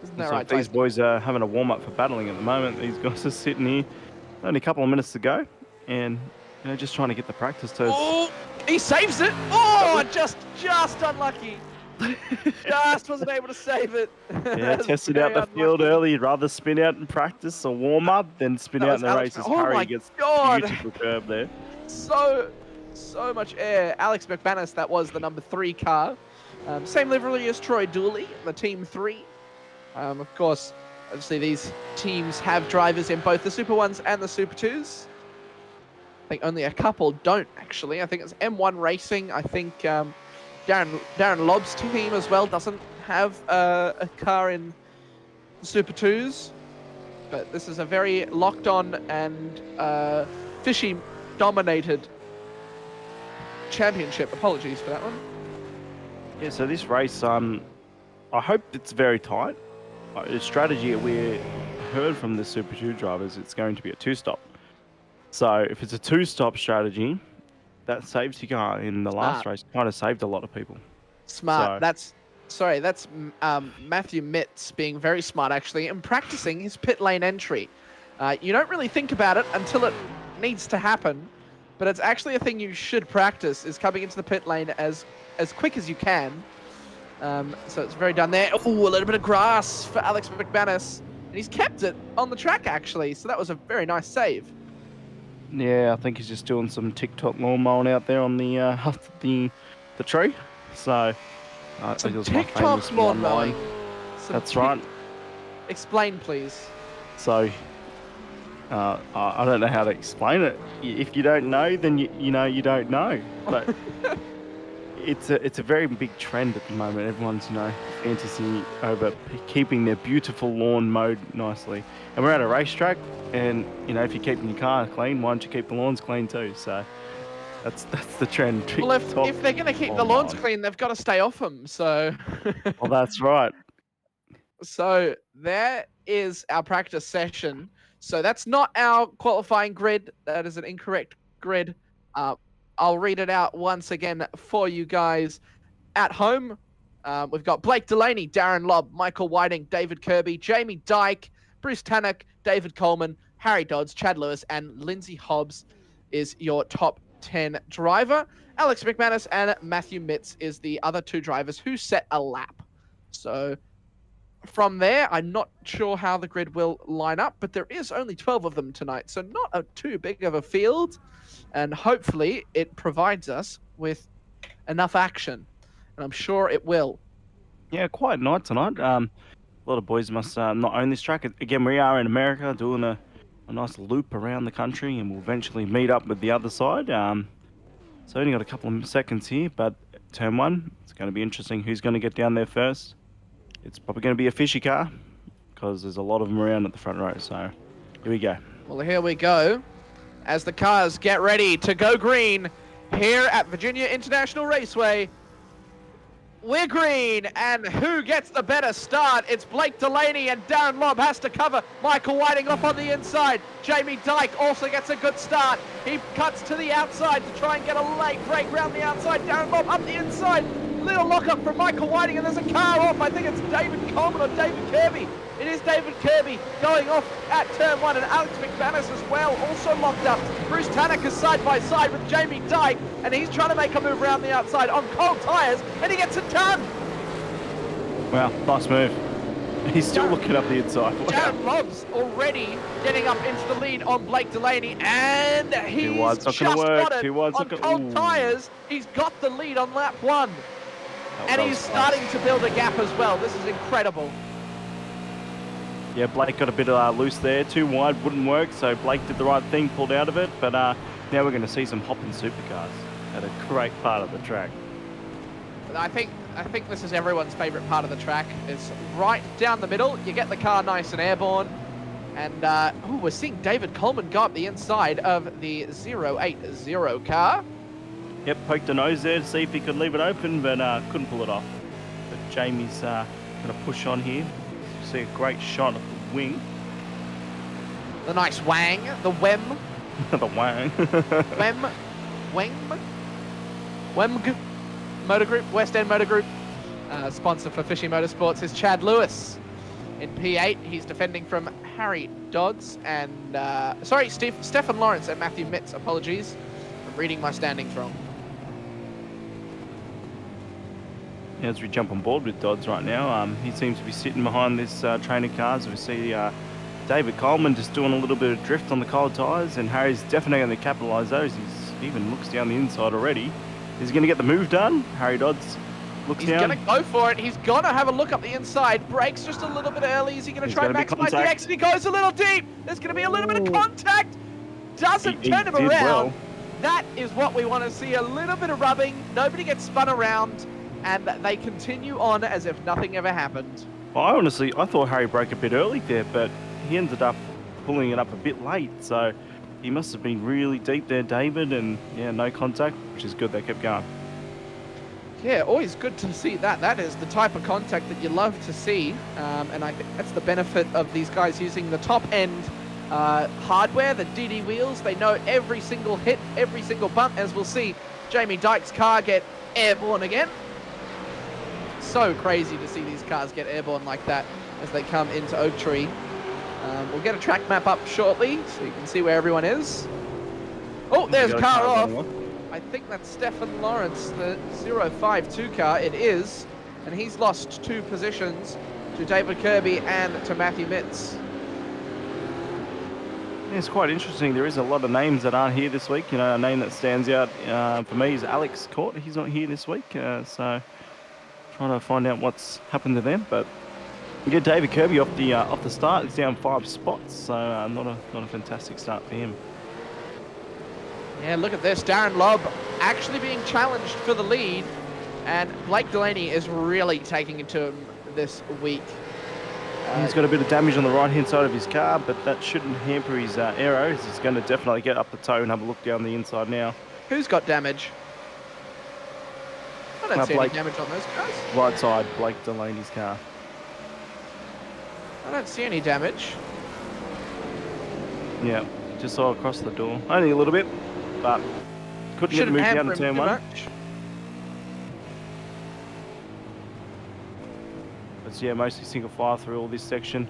Isn't that right, these Tyson? boys are having a warm-up for battling at the moment. These guys are sitting here, only a couple of minutes to go, and just trying to get the practice test. Oh, he saves it. Oh, just unlucky. Just wasn't able to save it. Yeah, tested out the field early. You'd rather spin out in practice or warm-up than spin out in the races. Oh Harry my gets God. beautiful curve there. So much air. Alex McManus, that was the number 3 car. Same livery as Troy Dooley, the Team 3. Of course, obviously these teams have drivers in both the Super 1s and the Super 2s. I think only a couple don't, actually. I think it's M1 Racing. I think Darren Lobb's team as well doesn't have a car in the Super 2s. But this is a very locked on and fishy-dominated championship. Apologies for that one. Yeah, so this race, I hope it's very tight. The strategy we heard from the Super 2 drivers, it's going to be a 2-stop. So if it's a 2-stop strategy, that safety car in the last race kind of saved a lot of people. Smart. So, That's Matthew Mitz being very smart, actually, and practicing his pit lane entry. You don't really think about it until it needs to happen, but it's actually a thing you should practice, is coming into the pit lane as quick as you can. So it's very done there. Oh, a little bit of grass for Alex McManus. And he's kept it on the track, actually, so that was a very nice save. yeah, I think he's just doing some TikTok lawn mowing out there on the tree. So I think it was my TikTok famous lawn one-line. mowing. That's right. Explain, please. So I don't know how to explain it. If you don't know, then you don't know. But it's a very big trend at the moment. Everyone's fantasy over keeping their beautiful lawn mowed nicely. And we're at a racetrack, and if you're keeping your car clean, why don't you keep the lawns clean too? So that's the trend. Well, if they're going to keep the lawns clean, they've got to stay off them. So. Well, that's right. So there is our practice session. So that's not our qualifying grid. That is an incorrect grid. I'll read it out once again for you guys at home. We've got Blake Delaney, Darren Lobb, Michael Whiting, David Kirby, Jamie Dyke, Bruce Tannock, David Coleman, Harry Dodds, Chad Lewis, and Lindsay Hobbs is your top 10 driver. Alex McManus and Matthew Mitz is the other 2 drivers who set a lap. So from there, I'm not sure how the grid will line up, but there is only 12 of them tonight, so not too big of a field, and hopefully it provides us with enough action, and I'm sure it will. Yeah, quiet night tonight. A lot of boys must not own this track. Again, we are in America doing a nice loop around the country, and we'll eventually meet up with the other side. So only got a couple of seconds here, but turn 1, it's going to be interesting who's going to get down there first. It's probably going to be a fishy car because there's a lot of them around at the front row. So here we go. Well, here we go as the cars get ready to go green here at Virginia International Raceway. We're green, and who gets the better start? It's Blake Delaney, and Darren Lobb has to cover Michael Whiting off on the inside. Jamie Dyke also gets a good start. He cuts to the outside to try and get a late break round the outside. Darren Lobb up the inside. Little lock-up from Michael Whiting, and there's a car off. I think it's David Coleman or David Kirby. It is David Kirby going off at turn 1, and Alex McManus as well, also locked up. Bruce Tannock is side by side with Jamie Dyke, and he's trying to make a move around the outside on cold tyres, and he gets it done. Wow, nice move. He's still looking up the inside. Wow. Darren Lobb's already getting up into the lead on Blake Delaney, and he's wide's not just gonna work. got it Too wide's on not cold ooh. tyres. He's got the lead on lap 1, and that he's was starting close. to build a gap as well. This is incredible. Yeah, Blake got a bit loose there. Too wide wouldn't work, so Blake did the right thing, pulled out of it. But now we're going to see some hopping supercars at a great part of the track. I think this is everyone's favourite part of the track. It's right down the middle. You get the car nice and airborne. And we're seeing David Coleman go up the inside of the 080 car. Yep, poked the nose there to see if he could leave it open, but couldn't pull it off. But Jamie's going to push on here. You see a great shot of the wing. The nice wang, the wem. The wang. Wemg Motor Group, West End Motor Group, sponsor for Fishy Motorsports, is Chad Lewis. In P8, he's defending from Harry Dodds and, Stefan Lawrence and Matthew Mitz. Apologies for reading my standings wrong. As we jump on board with Dodds right now, he seems to be sitting behind this train of cars. We see David Coleman just doing a little bit of drift on the cold tyres, and Harry's definitely going to capitalise those. He even looks down the inside already. Is he going to get the move done? Harry Dodds looks down. He's going to go for it. He's going to have a look up the inside. Brakes just a little bit early. Is he going to try and maximize the exit? He goes a little deep. There's going to be a little bit of contact. Doesn't turn him around. Well. That is what we want to see. A little bit of rubbing. Nobody gets spun around. And they continue on as if nothing ever happened. Well, I thought Harry broke a bit early there, but he ended up pulling it up a bit late. So he must have been really deep there, David, and yeah, no contact, which is good. They kept going. Yeah, always good to see that. That is the type of contact that you love to see. And I think that's the benefit of these guys using the top-end hardware, the DD wheels. They know every single hit, every single bump, as we'll see Jamie Dyke's car get airborne again. So crazy to see these cars get airborne like that as they come into Oak Tree. We'll get a track map up shortly so you can see where everyone is. Oh, there's a car off. I think that's Stefan Lawrence, the 052 car. It is. And he's lost 2 positions to David Kirby and to Matthew Mitz. Yeah, it's quite interesting. There is a lot of names that aren't here this week. You know, a name that stands out for me is Alex Court. He's not here this week, so trying to find out what's happened to them. But you get David Kirby off the start. He's down 5 spots, so not a fantastic start for him. Yeah, look at this. Darren Lobb actually being challenged for the lead, and Blake Delaney is really taking it to him this week. He's got a bit of damage on the right-hand side of his car, but that shouldn't hamper his aeros. He's going to definitely get up the toe and have a look down the inside now. Who's got damage? I don't see any damage on those cars. Right side, Blake Delaney's car. I don't see any damage. Yeah, just saw across the door. Only a little bit, but couldn't get moved down to turn 1. But yeah, mostly single file through all this section.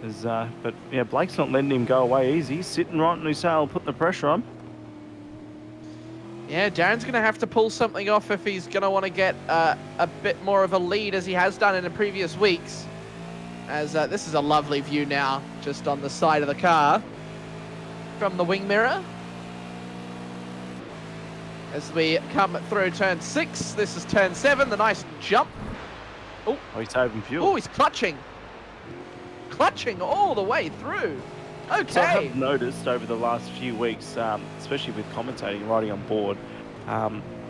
But yeah, Blake's not letting him go away easy. He's sitting right in his tail, putting the pressure on. Yeah, Darren's going to have to pull something off if he's going to want to get a bit more of a lead as he has done in the previous weeks. As this is a lovely view now, just on the side of the car from the wing mirror. As we come through turn 6, this is turn 7, the nice jump. Oh, he's saving fuel. Oh, he's clutching. Clutching all the way through. Okay. So I have noticed over the last few weeks, especially with commentating, riding on board,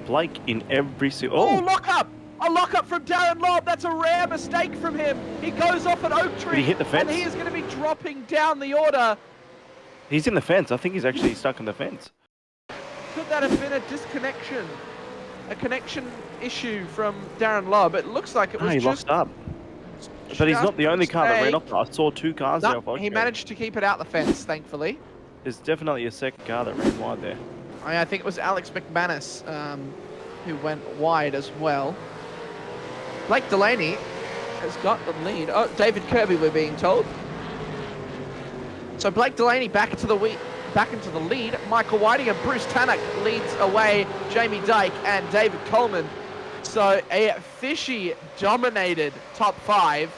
Blake in every single... Oh, lock up! A lock up from Darren Lobb. That's a rare mistake from him. He goes off an Oak Tree. Did he hit the fence? And he is going to be dropping down the order. He's in the fence. I think he's actually stuck in the fence. Could that have been a disconnection? A connection issue from Darren Lobb? It looks like it was he just... locked up. But he's not the only car that ran off. I saw 2 cars there. He managed to keep it out the fence, thankfully. There's definitely a second car that ran wide there. I think it was Alex McManus who went wide as well. Blake Delaney has got the lead. Oh, David Kirby, we're being told. So Blake Delaney back into the lead. Michael Whiting and Bruce Tannock leads away Jamie Dyke and David Coleman. So a fishy dominated top 5.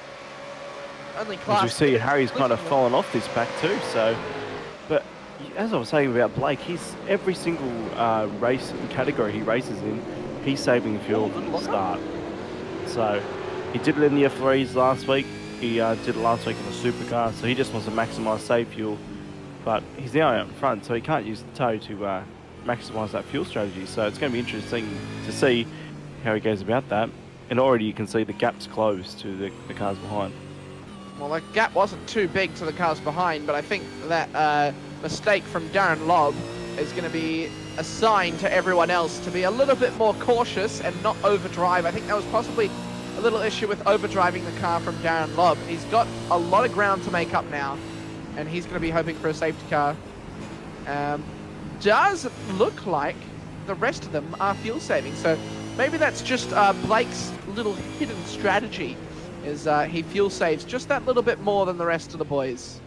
Only class. As we see, Harry's kind of fallen off this back too. So, but as I was saying about Blake, he's every single race and category he races in, he's saving fuel from the start. So he did it in the F3s last week. He did it last week in the Supercar. So he just wants to maximise save fuel. But he's now out in front, so he can't use the toe to maximise that fuel strategy. So it's going to be interesting to see how he goes about that. And already you can see the gap's closed to the cars behind. Well, the gap wasn't too big to the cars behind, but I think that mistake from Darren Lobb is going to be a sign to everyone else to be a little bit more cautious and not overdrive. I think that was possibly a little issue with overdriving the car from Darren Lobb. He's got a lot of ground to make up now, and he's going to be hoping for a safety car. Does look like the rest of them are fuel saving, so maybe that's just Blake's little hidden strategy, is he fuel saves just that little bit more than the rest of the boys.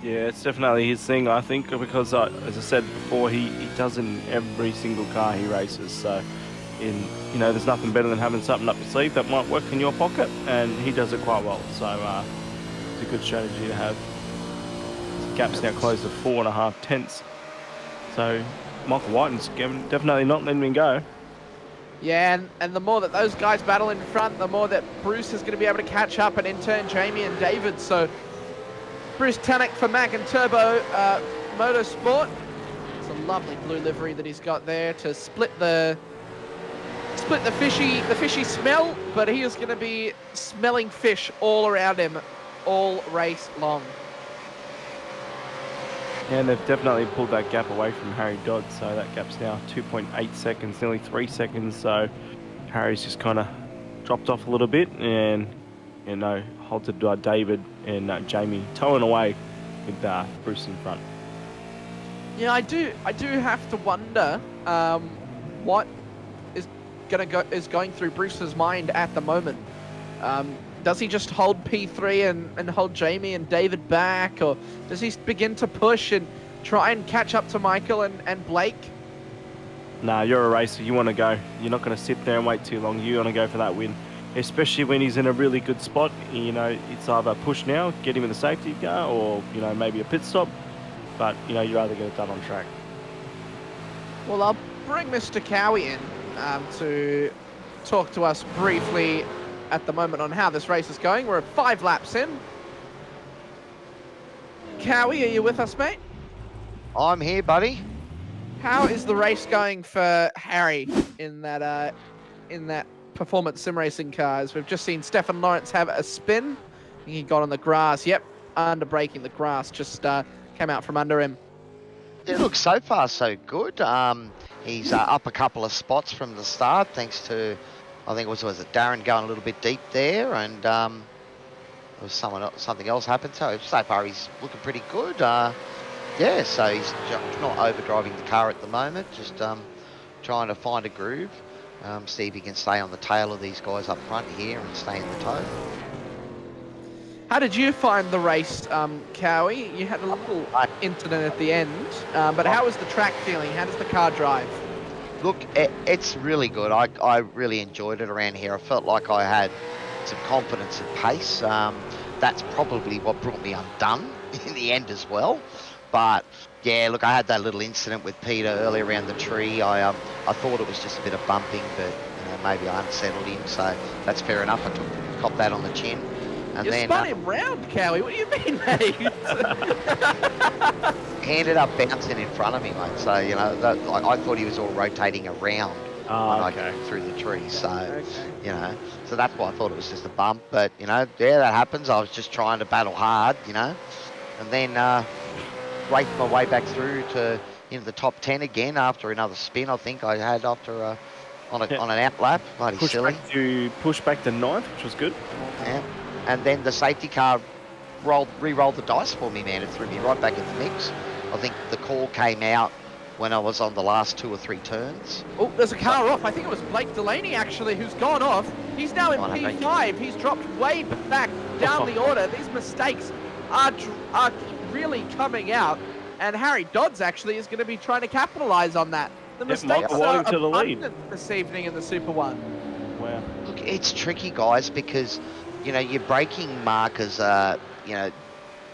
Yeah, it's definitely his thing, I think, because as I said before, he does in every single car he races. So, there's nothing better than having something up your sleeve that might work in your pocket, and he does it quite well. So it's a good strategy to have. The gap's now closed to 4.5 tenths. So Michael Whiten's definitely not letting him go. Yeah, and the more that those guys battle in front, the more that Bruce is going to be able to catch up, and in turn Jamie and David. So Bruce Tanek for Mac and Turbo Motorsport. It's a lovely blue livery that he's got there to split the fishy smell, but he is going to be smelling fish all around him all race long. And they've definitely pulled that gap away from Harry Dodd, so that gap's now 2.8 seconds, nearly 3 seconds. So Harry's just kind of dropped off a little bit and, halted David and Jamie towing away with Bruce in front. Yeah, I do have to wonder what is going through Bruce's mind at the moment. Does he just hold P3 and hold Jamie and David back, or does he begin to push and try and catch up to Michael and Blake? Nah, you're a racer. You want to go. You're not going to sit there and wait too long. You want to go for that win, especially when he's in a really good spot. It's either push now, get him in the safety car, or maybe a pit stop. But you'd rather get it done on track. Well, I'll bring Mr. Cowie in to talk to us briefly at the moment on how this race is going. We're 5 laps in. Cowie, are you with us, mate? I'm here, buddy. How is the race going for Harry in that performance sim racing cars? We've just seen Stefan Lawrence have a spin. I think he got on the grass. Yep, under braking the grass just came out from under him. It looks so far so good. He's up a couple of spots from the start, thanks to, I think was it Darren going a little bit deep there, and there was something else happened. So far he's looking pretty good. Yeah, so he's not overdriving the car at the moment, just trying to find a groove, see if he can stay on the tail of these guys up front here and stay in the toe. How did you find the race, Cowie? You had a little incident at the end, but how was the track feeling? How does the car drive? Look, it's really good. I really enjoyed it around here. I felt like I had some confidence and pace. That's probably what brought me undone in the end as well. But yeah, look, I had that little incident with Peter earlier around the tree. I thought it was just a bit of bumping, but maybe I unsettled him, so that's fair enough. I copped that on the chin. And you spun him round, Cowie. What do you mean, mate? He ended up bouncing in front of me, mate. So, I thought he was all rotating around when I came through the tree. So, so that's why I thought it was just a bump. But, yeah, that happens. I was just trying to battle hard, and then raked my way back through to the top 10 again after another spin. I think I had after on an out lap. Bloody silly. Push back to 9th, which was good. Yeah. And then the safety car re-rolled the dice for me, man. It threw me right back in the mix. I think the call came out when I was on the last 2 or 3 turns. Oh, there's a car off. I think it was Blake Delaney, actually, who's gone off. He's now in P5. He's dropped way back down the order. These mistakes are really coming out. And Harry Dodds, actually, is going to be trying to capitalize on that. The Yep, mistakes Michael are Whiting to the lead. abundant this evening in the Super 1. Wow. Look, it's tricky, guys, because you know your braking markers are, you know,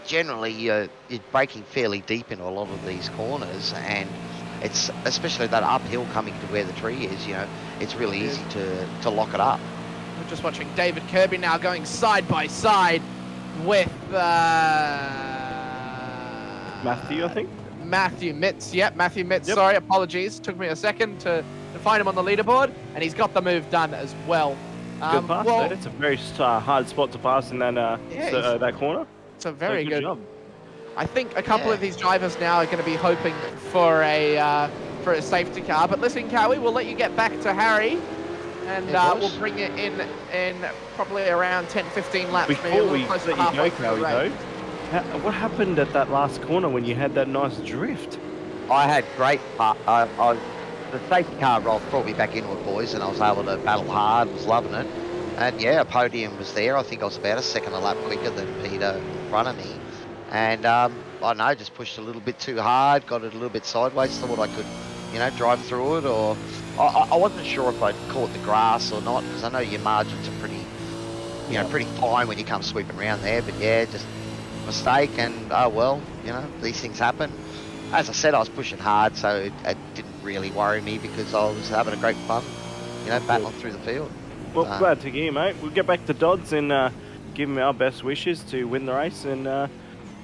generally you're braking fairly deep in a lot of these corners, and it's especially that uphill coming to where the tree is. You know, it's really easy to lock it up. We're just watching David Kirby now going side by side with Matthew, I think. Matthew Mitz. Yep, Matthew Mitz. Yep. Sorry, apologies. Took me a second to find him on the leaderboard, and he's got the move done as well. Good pass well, there. It's a very hard spot to pass in that, that corner. it's a very So good. job. I think a couple of these drivers now are going to be hoping for a safety car. But listen, Cowie, we'll let you get back to Harry, and we'll bring it in probably around 10-15 laps. maybe a Before little we close to let you halfway go, through the Cowie, race. though, what happened at that last corner when you had that nice drift? I had great. The safety car roll brought me back into it, boys, and I was able to battle hard. Was loving it, and yeah, a podium was there. I think I was about a second a lap quicker than Peter in front of me, and I don't know, just pushed a little bit too hard, got it a little bit sideways. Thought I could, you know, drive through it, or I wasn't sure if I'd caught the grass or not, because I know your margins are pretty, you know, pretty fine when you come sweeping around there. But yeah, just mistake, and oh well, you know, these things happen. As I said, I was pushing hard, so it didn't really worry me because I was having a great fun, you know, battling through the field. Well, glad to hear, mate. We'll get back to Dodds and give him our best wishes to win the race, and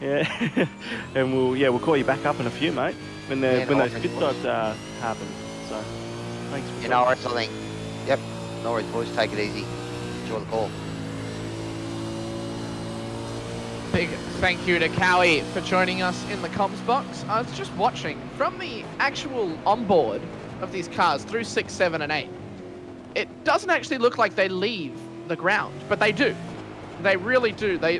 yeah, and we'll call you back up in a few, mate, when those pit stops happen. So, thanks for. You know, I think, yep, no worries, boys. Take it easy. Enjoy the call. Big thank you to Cowie for joining us in the comms box. I was just watching from the actual onboard of these cars through 6, 7, and 8. It doesn't actually look like they leave the ground, but they do. They really do. They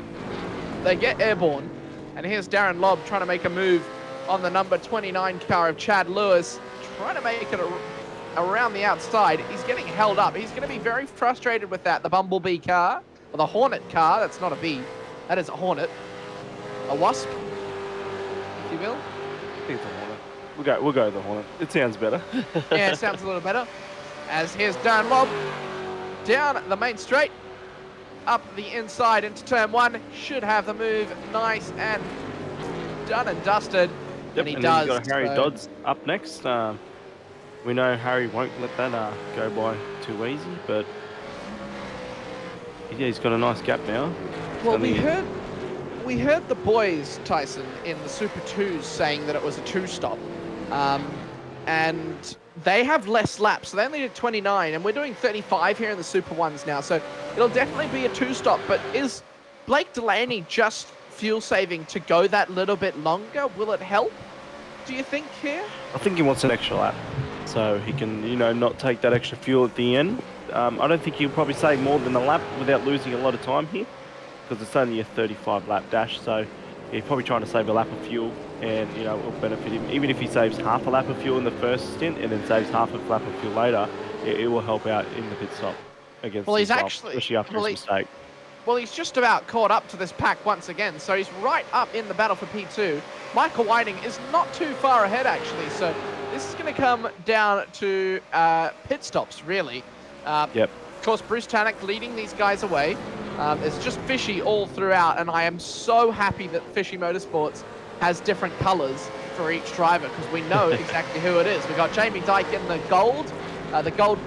get airborne. And here's Darren Lobb trying to make a move on the number 29 car of Chad Lewis, trying to make it around the outside. He's getting held up. He's going to be very frustrated with that. The Bumblebee car, or the Hornet car. That's not a bee. That is a Hornet. A Wasp, if you will. I think it's a Hornet. We'll go with the Hornet. It sounds better. Yeah, it sounds a little better. As here's Darren Lobb down the main straight, up the inside into turn 1. Should have the move nice and done and dusted. Yep, and he and does. then you've got Harry Dodds up next. We know Harry won't let that go by too easy, but yeah, he's got a nice gap now. Well, we heard the boys, Tyson, in the Super 2s saying that it was a 2-stop. And they have less laps, so they only did 29, and we're doing 35 here in the Super 1s now, so it'll definitely be a 2-stop. But is Blake Delaney just fuel saving to go that little bit longer? Will it help, do you think, here? I think he wants an extra lap, so he can, you know, not take that extra fuel at the end. I don't think he'll probably save more than a lap without losing a lot of time here, because it's only a 35 lap dash, so he's probably trying to save a lap of fuel, and you know, it will benefit him. Even if he saves half a lap of fuel in the first stint and then saves half a lap of fuel later, it will help out in the pit stop against Well, he's himself, actually, especially after his mistake. Well, he's just about caught up to this pack once again, so he's right up in the battle for P2. Michael Whiting is not too far ahead, actually, so this is going to come down to pit stops, really. Yep. Of course, Bruce Tannock leading these guys away. It's just Fishy all throughout, and I am so happy that Fishy Motorsports has different colours for each driver, because we know exactly who it is. We got Jamie Dyke in the gold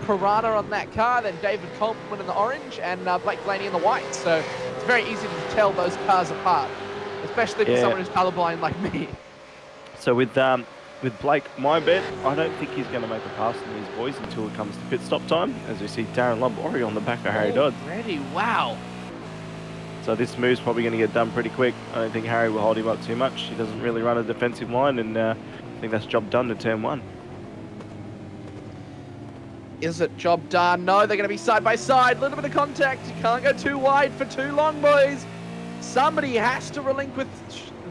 Piranha on that car, then David Coleman in the orange, and Blake Delaney in the white. So it's very easy to tell those cars apart, especially for someone who's colorblind like me. So with Blake, my bet, I don't think he's going to make a pass on these boys until it comes to pit stop time, as we see Darren Lobb already on the back of Harry Dodds. Already, wow. So this move's probably going to get done pretty quick. I don't think Harry will hold him up too much. He doesn't really run a defensive line, and I think that's job done to turn 1. Is it job done? No, they're going to be side by side. A little bit of contact. You can't go too wide for too long, boys. Somebody has to relinquish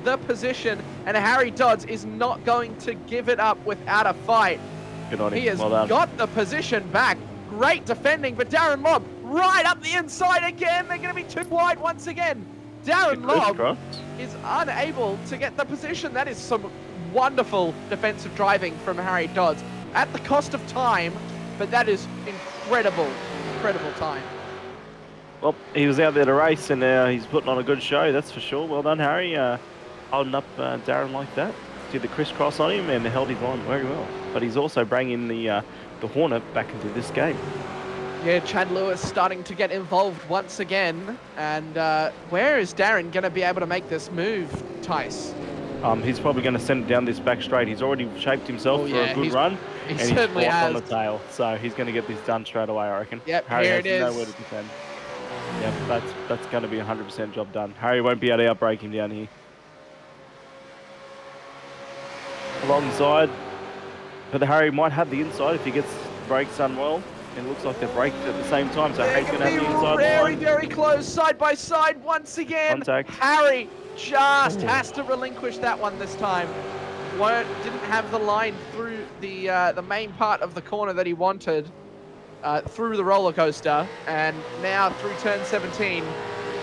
the position, and Harry Dodds is not going to give it up without a fight. Good on him. He has Well done. got the position back. Great defending, but Darren Lobb right up the inside again. They're going to be too wide once again. Darren Lobb is unable to get the position. That is some wonderful defensive driving from Harry Dodds. at the cost of time, but that is incredible time. Well, he was out there to race, and he's putting on a good show, that's for sure. Well done, Harry, holding up Darren like that. Did the crisscross on him and held his line very well. But he's also bringing the Hornet back into this game. Yeah, Chad Lewis starting to get involved once again. And where is Darren going to be able to make this move, Tice? He's probably going to send it down this back straight. He's already shaped himself for a good run. He and certainly he's has. on the tail. So he's going to get this done straight away, I reckon. Yep, Harry here has it is. nowhere to defend. Yep, that's going to be a 100% job done. Harry won't be able to outbrake him down here. Alongside, but Harry might have the inside if he gets brakes done well. It looks like they're braked at the same time, so Harry's going to have the inside line. Very close, side by side once again. Contact. Harry just has to relinquish that one this time. Didn't have the line through the main part of the corner that he wanted through the roller coaster, and now through turn 17,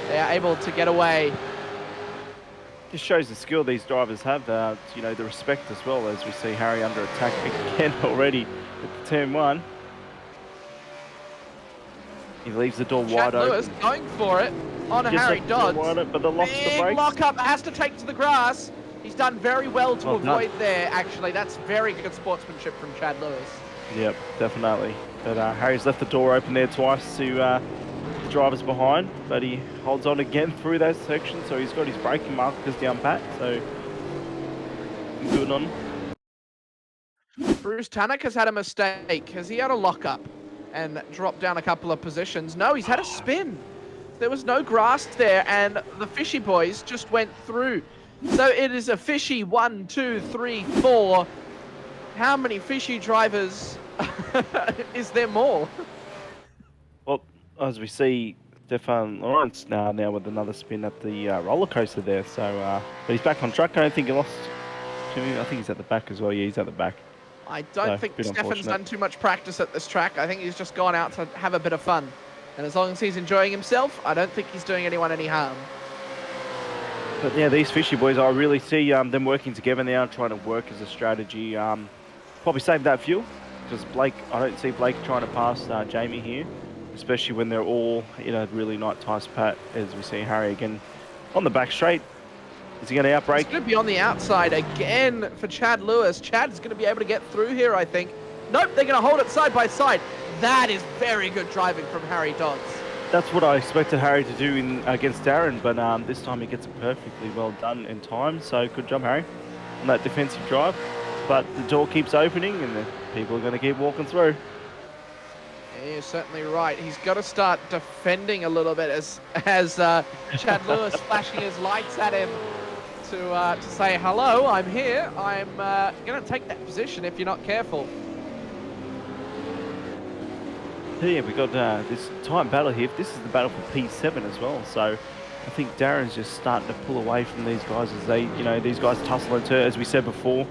they are able to get away. Just shows the skill these drivers have, you know, the respect as well, as we see Harry under attack again already at turn 1. He leaves the door wide Lewis open. going for it on Just Harry left the door Dodds. wide open, but the locks the Big brakes. lock-up, has to take to the grass. He's done very well to Well done. avoid there, actually. That's very good sportsmanship from Chad Lewis. Yep, definitely. But Harry's left the door open there twice to the drivers behind, but he holds on again through that section, so he's got his braking markers down pat, so good on. Bruce Tannock has had a mistake. Has he had a lock-up and dropped down a couple of positions? No, he's had a spin. There was no grass there, and the Fishy boys just went through. So it is a Fishy 1, 2, 3, 4. How many Fishy drivers is there more? Well, as we see, Stefan Lawrence now with another spin at the roller coaster there, so but he's back on track. I don't think he lost too many. I think he's at the back as well. Yeah, he's at the back. I don't think Stefan's done too much practice at this track. I think he's just gone out to have a bit of fun. And as long as he's enjoying himself, I don't think he's doing anyone any harm. But yeah, these Fishy boys, I really see them working together now, trying to work as a strategy. Probably save that fuel, because Blake, I don't see Blake trying to pass Jamie here, especially when they're all in a really nice pat, as we see Harry again on the back straight. Is he going to outbrake? He's going to be on the outside again for Chad Lewis. Chad's going to be able to get through here, I think. Nope, they're going to hold it side by side. That is very good driving from Harry Dodds. That's what I expected Harry to do against Darren, but this time he gets it perfectly well done in time. So good job, Harry, on that defensive drive. But the door keeps opening, and the people are going to keep walking through. Yeah, you're certainly right. He's got to start defending a little bit as Chad Lewis flashing his lights at him to say, hello, I'm here. I'm going to take that position if you're not careful. Yeah, we got this time battle here. This is the battle for P7 as well. So I think Darren's just starting to pull away from these guys as they, you know, these guys tussle into, as we said before,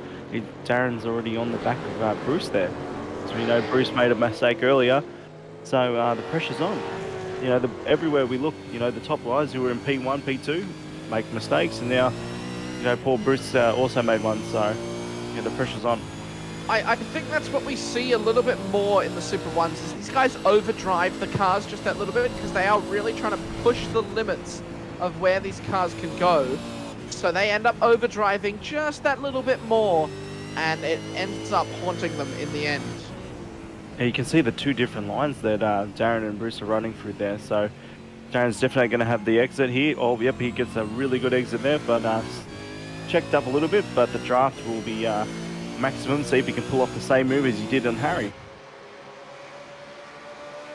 Darren's already on the back of Bruce there. So we know Bruce made a mistake earlier. So the pressure's on. You know, everywhere we look, you know, the top guys who were in P1, P2 make mistakes, and now, you know, poor Bruce also made one. So yeah, the pressure's on. I think that's what we see a little bit more in the Super Ones, is these guys overdrive the cars just that little bit because they are really trying to push the limits of where these cars can go. So they end up overdriving just that little bit more, and it ends up haunting them in the end. Yeah, you can see the two different lines that Darren and Bruce are running through there. So Darren's definitely going to have the exit here. Oh, yep, he gets a really good exit there, but checked up a little bit, but the draft will be maximum, see if he can pull off the same move as he did on Harry.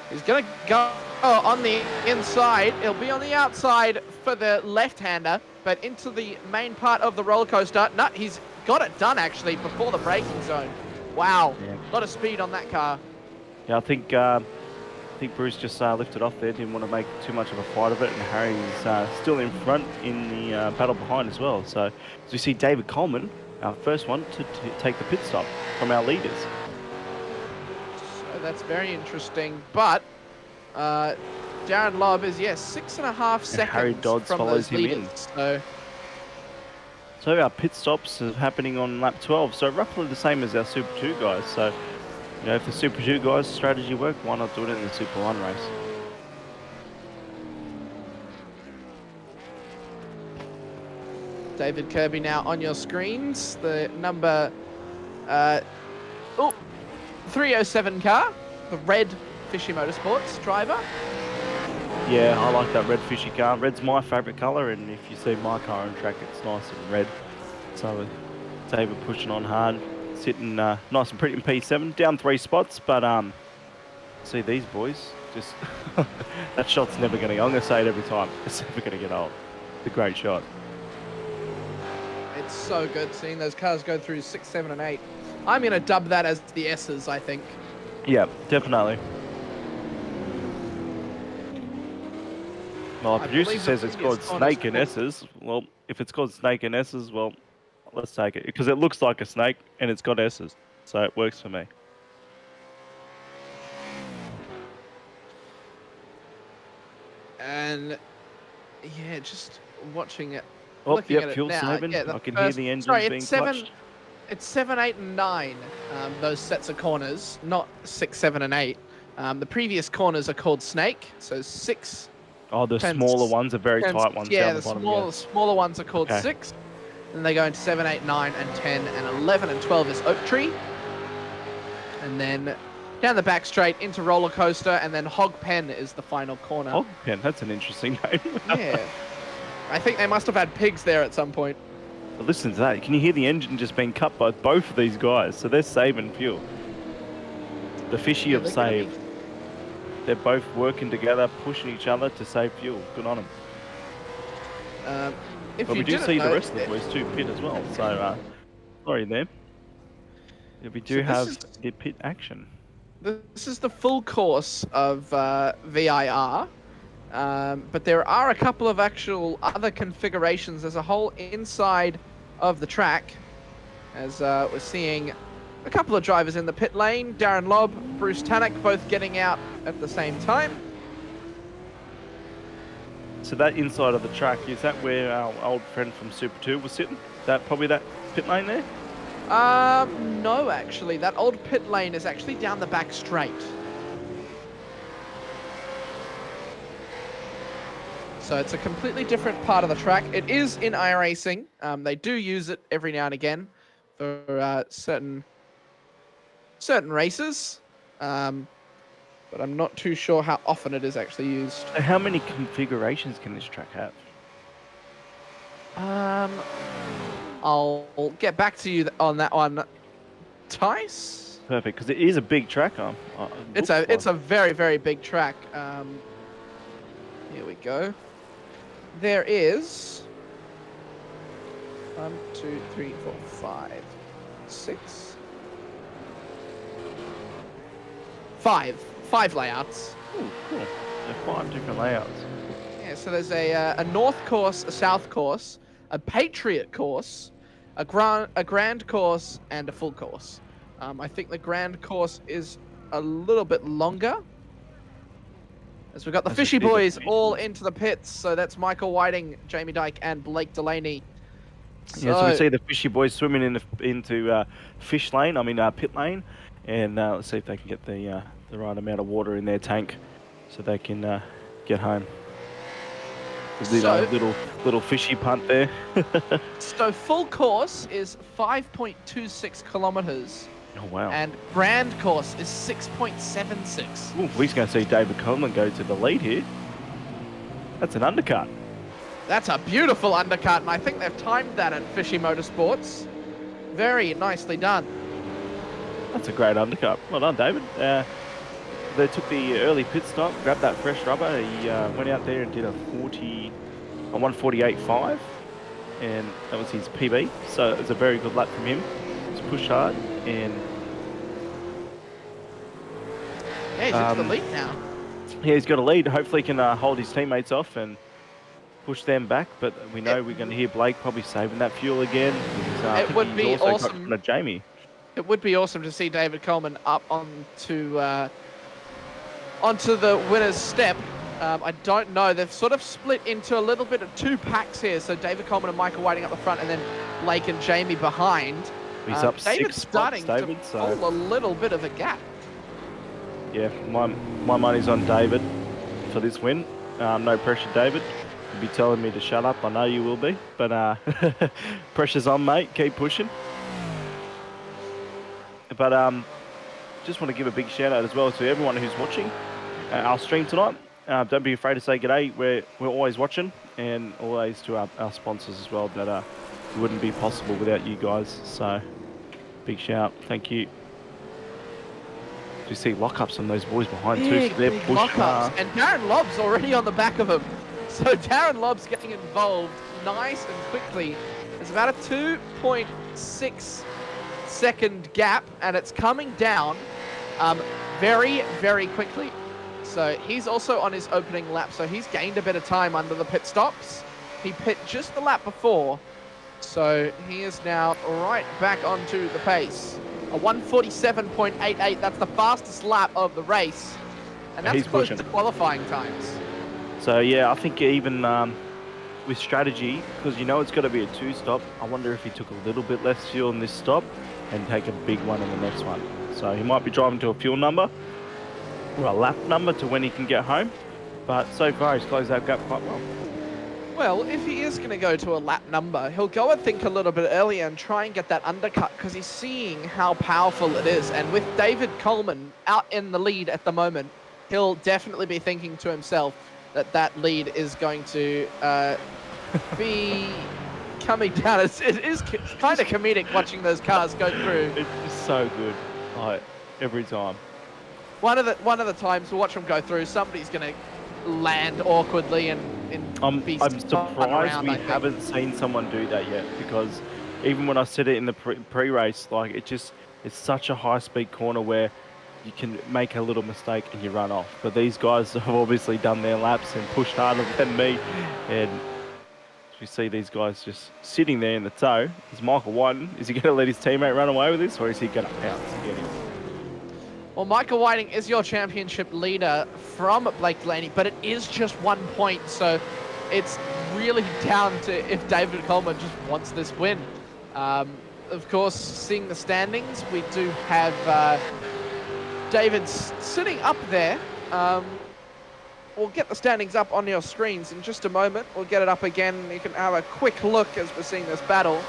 He's going to go on the inside. He'll be on the outside for the left-hander, but into the main part of the roller coaster. No, he's got it done, actually, before the braking zone. Wow, Yeah. a lot of speed on that car. Yeah, I think Bruce just lifted off there, didn't want to make too much of a fight of it, and Harry's still in front in the battle behind as well. So as we see David Coleman, our first one to take the pit stop from our leaders. So that's very interesting, but Darren Lobb is, yes, 6.5 seconds Harry Dodds from follows those him leaders. in. So So our pit stops are happening on lap 12, so roughly the same as our Super 2 guys. So, you know, if the Super 2 guys' strategy worked, why not do it in the Super 1 race? David Kirby now on your screens. The number 307 car, the red Fishy Motorsports driver. Yeah, I like that red fishy car. Red's my favourite colour, and if you see my car on track, it's nice and red. So David pushing on hard, sitting nice and pretty in P7, down 3 spots, but see these boys, just that shot's never going to, I'm going to say it every time, it's never going to get old. It's a great shot. It's so good seeing those cars go through 6, 7, and 8. I'm going to dub that as the S's, I think. Yeah, definitely. Well, the producer says it's called Snake and S's. Well, if it's called Snake and S's, well, let's take it. Because it looks like a snake and it's got S's. So it works for me. And, yeah, just watching it. Oh, looking at yep, it fuel now, saving. yeah, I can first- hear the engines sorry, being it's clutched. It's 7, 8, and 9, those sets of corners, not 6, 7, and 8. The previous corners are called Snake, so 6... Oh, the smaller ones are very tight ones Yeah, down the bottom. smaller ones are called Okay. 6. And they go into 7, 8, 9, and 10, and 11 and 12 is Oak Tree. And then down the back straight into Roller Coaster, and then Hog Pen is the final corner. Hog Pen, that's an interesting name. Yeah. I think they must have had pigs there at some point. But listen to that. Can you hear the engine just being cut by both of these guys? So they're saving fuel. The fishy Yeah, have they're gonna be- saved. They're both working together, pushing each other to save fuel. Good on them. If But you we do didn't see the know, rest of the boys too pit as well. So, sorry there. Yeah, we do So this have is- the pit action. This is the full course of VIR, but there are a couple of actual other configurations. There's a whole inside of the track, as we're seeing a couple of drivers in the pit lane. Darren Lobb, Bruce Tannock, both getting out at the same time. So that inside of the track, is that where our old friend from Super 2 was sitting? Probably that pit lane there? No, actually, that old pit lane is actually down the back straight. So it's a completely different part of the track. It is in iRacing. They do use it every now and again for certain races, but I'm not too sure how often it is actually used. So how many configurations can this track have? I'll get back to you on that one, Tice. Perfect, because it is a big track. It's a very, very big track. Here we go. There is 1, 2, 3, 4, 5, 6, 5 layouts. Ooh, cool. There are 5 different layouts. Yeah, so there's a north course, a south course, a Patriot course, a grand course, and a full course. I think the grand course is a little bit longer. As we've got the That's a Fishy bigger Boys pit. all into the pits. So that's Michael Whiting, Jamie Dyke, and Blake Delaney. Yeah, so we see the Fishy Boys swimming into fish lane, pit lane. And let's see if they can get the right amount of water in their tank so they can get home. Little fishy punt there. So full course is 5.26 kilometers. Oh, wow. And grand course is 6.76. Ooh, we're going to see David Coleman go to the lead here. That's an undercut. That's a beautiful undercut, and I think they've timed that at Fishy Motorsports. Very nicely done. That's a great undercut. Well done, David. They took the early pit stop, grabbed that fresh rubber. He went out there and did a 148.5, and that was his PB. So it was a very good lap from him. He's pushed hard, and Yeah, he's into the lead now. yeah, he's got a lead. Hopefully, he can hold his teammates off and push them back. But we know we're going to hear Blake probably saving that fuel again. I It think would he's be also got awesome. in front of Jamie. It would be awesome to see David Coleman up onto the winner's step I don't know. They've sort of split into a little bit of two packs here. So David Coleman and Michael Whiting up the front, and then Blake and Jamie behind. He's up David's 6 spots, starting David, to so pull a little bit of a gap. yeah, my money's on David for this win. No pressure, David. You'll be telling me to shut up. I know you will be, but pressure's on, mate. Keep pushing. But just want to give a big shout out as well to everyone who's watching our stream tonight. Don't be afraid to say g'day. We're always watching, and always to our sponsors as well. That it wouldn't be possible without you guys. So big shout. Thank you. Do you see lockups on those boys behind too? So they're Big pushing lockups. And Darren Lobb's already on the back of him. So Darren Lobb's getting involved nice and quickly. It's about a 2.6 second gap, and it's coming down very, very quickly. So he's also on his opening lap, so he's gained a bit of time under the pit stops. He pit just the lap before, so he is now right back onto the pace. A 1:47.88, that's the fastest lap of the race, and that's He's close pushing. to qualifying times. So yeah, I think even with strategy, because you know it's got to be a 2-stop, I wonder if he took a little bit less fuel in this stop and take a big one in the next one. So he might be driving to a fuel number or a lap number to when he can get home, but so far he's closed that gap quite well. Well, if he is going to go to a lap number, he'll go and think a little bit earlier and try and get that undercut, because he's seeing how powerful it is. And with David Coleman out in the lead at the moment, he'll definitely be thinking to himself that that lead is going to be coming down. It is kind of comedic watching those cars go through. It's just so good, like every time. One of the times we'll watch them go through, somebody's going to land awkwardly and I'm be surprised around, we haven't seen someone do that yet, because even when I said it in the pre-race, like it's such a high-speed corner where you can make a little mistake and you run off. But these guys have obviously done their laps and pushed harder than me, and you see these guys just sitting there in the tow. Is Michael Whiting, is he going to let his teammate run away with this, or is he going to pounce and get him? Well, Michael Whiting is your championship leader from Blake Delaney, but it is just 1 point, so it's really down to if David Coleman just wants this win. Of course, seeing the standings, we do have David sitting up there. We'll get the standings up on your screens in just a moment. We'll get it up again. You can have a quick look as we're seeing this battle.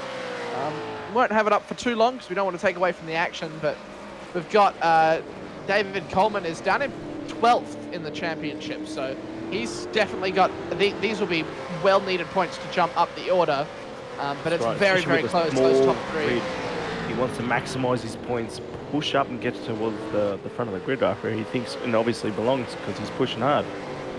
We won't have it up for too long because we don't want to take away from the action, but we've got David Coleman is down in 12th in the championship, so he's definitely got, these will be well-needed points to jump up the order, but it's Right, very, especially very with a close, small those top three. grid. He wants to maximise his points, push up and get towards the front of the grid where he thinks and obviously belongs, because he's pushing hard.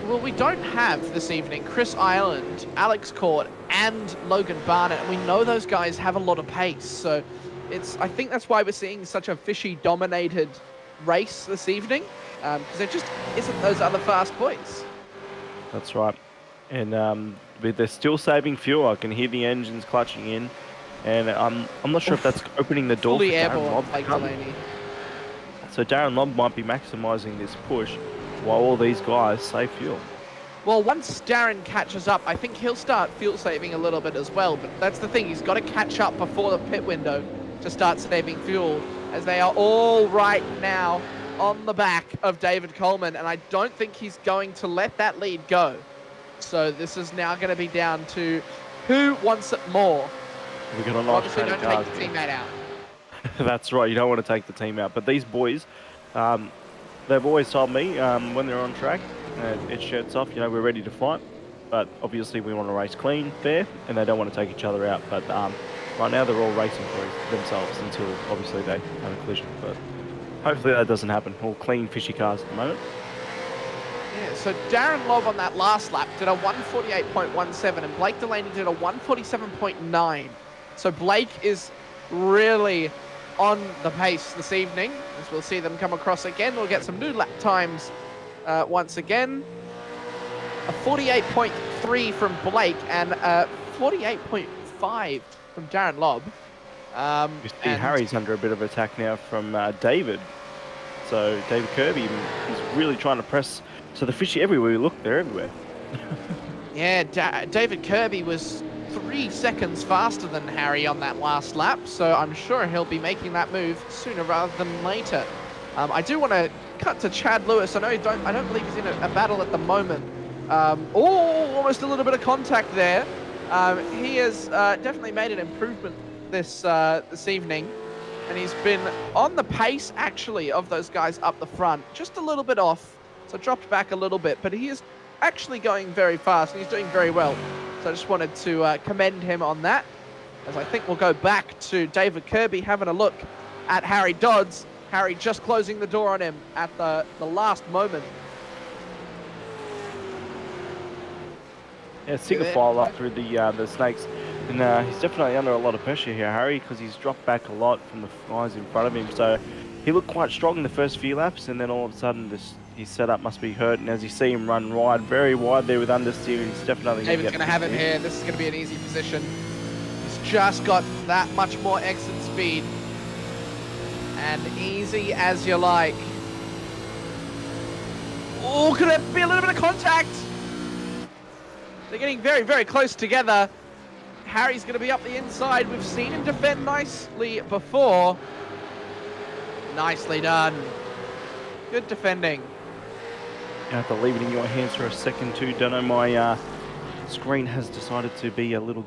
Well, we don't have this evening Chris Ireland, Alex Court, and Logan Barnett, and we know those guys have a lot of pace, so I think that's why we're seeing such a fishy-dominated race this evening, because there just isn't those other fast boys. That's right. And but they're still saving fuel. I can hear the engines clutching in, and I'm not sure if that's opening the door Fully for Darren airborne, Lobb to Blake come. Delaney. So Darren Lobb might be maximising this push while all these guys save fuel. Well, once Darren catches up, I think he'll start fuel saving a little bit as well, but that's the thing, he's got to catch up before the pit window to start saving fuel, as they are all right now on the back of David Coleman, and I don't think he's going to let that lead go. So this is now going to be down to who wants it more. We've got a nice Obviously, train don't of take cars the here. teammate out. That's right, you don't want to take the team out. But these boys, they've always told me when they're on track, it's shirts off, we're ready to fight. But obviously we want to race clean, fair, and they don't want to take each other out. But right now they're all racing for themselves until obviously they have a collision. But hopefully that doesn't happen. All clean, fishy cars at the moment. Yeah, so Darren Lobb on that last lap did a 148.17 and Blake Delaney did a 147.9. So Blake is really on the pace this evening, as we'll see them come across again. We'll get some new lap times once again. A 48.3 from Blake and a 48.5 from Darren Lobb. You see Harry's under a bit of attack now from David. So David Kirby, he's really trying to press So the fishy everywhere we look, they're everywhere. Yeah, David Kirby was 3 seconds faster than Harry on that last lap, so I'm sure he'll be making that move sooner rather than later. I do want to cut to Chad Lewis. I don't believe he's in a battle at the moment. Almost a little bit of contact there. He has definitely made an improvement this evening, and he's been on the pace actually of those guys up the front, just a little bit off, so dropped back a little bit, but he is actually going very fast and he's doing very well. So I just wanted to commend him on that, as I think we'll go back to David Kirby having a look at Harry Dodds. Harry just closing the door on him at the last moment. Yeah, single file up through the snakes, and he's definitely under a lot of pressure here, Harry, because he's dropped back a lot from the guys in front of him. So he looked quite strong in the first few laps, and then all of a sudden his setup must be hurt. And as you see him run wide, very wide there with understeer, he's definitely David's going to have him here. This is going to be an easy position. He's just got that much more exit speed, and easy as you like. Oh, could there be a little bit of contact? They're getting very, very close together. Harry's going to be up the inside. We've seen him defend nicely before. Nicely done. Good defending. I have to leave it in your hands for a second too. Don't know, my screen has decided to be a little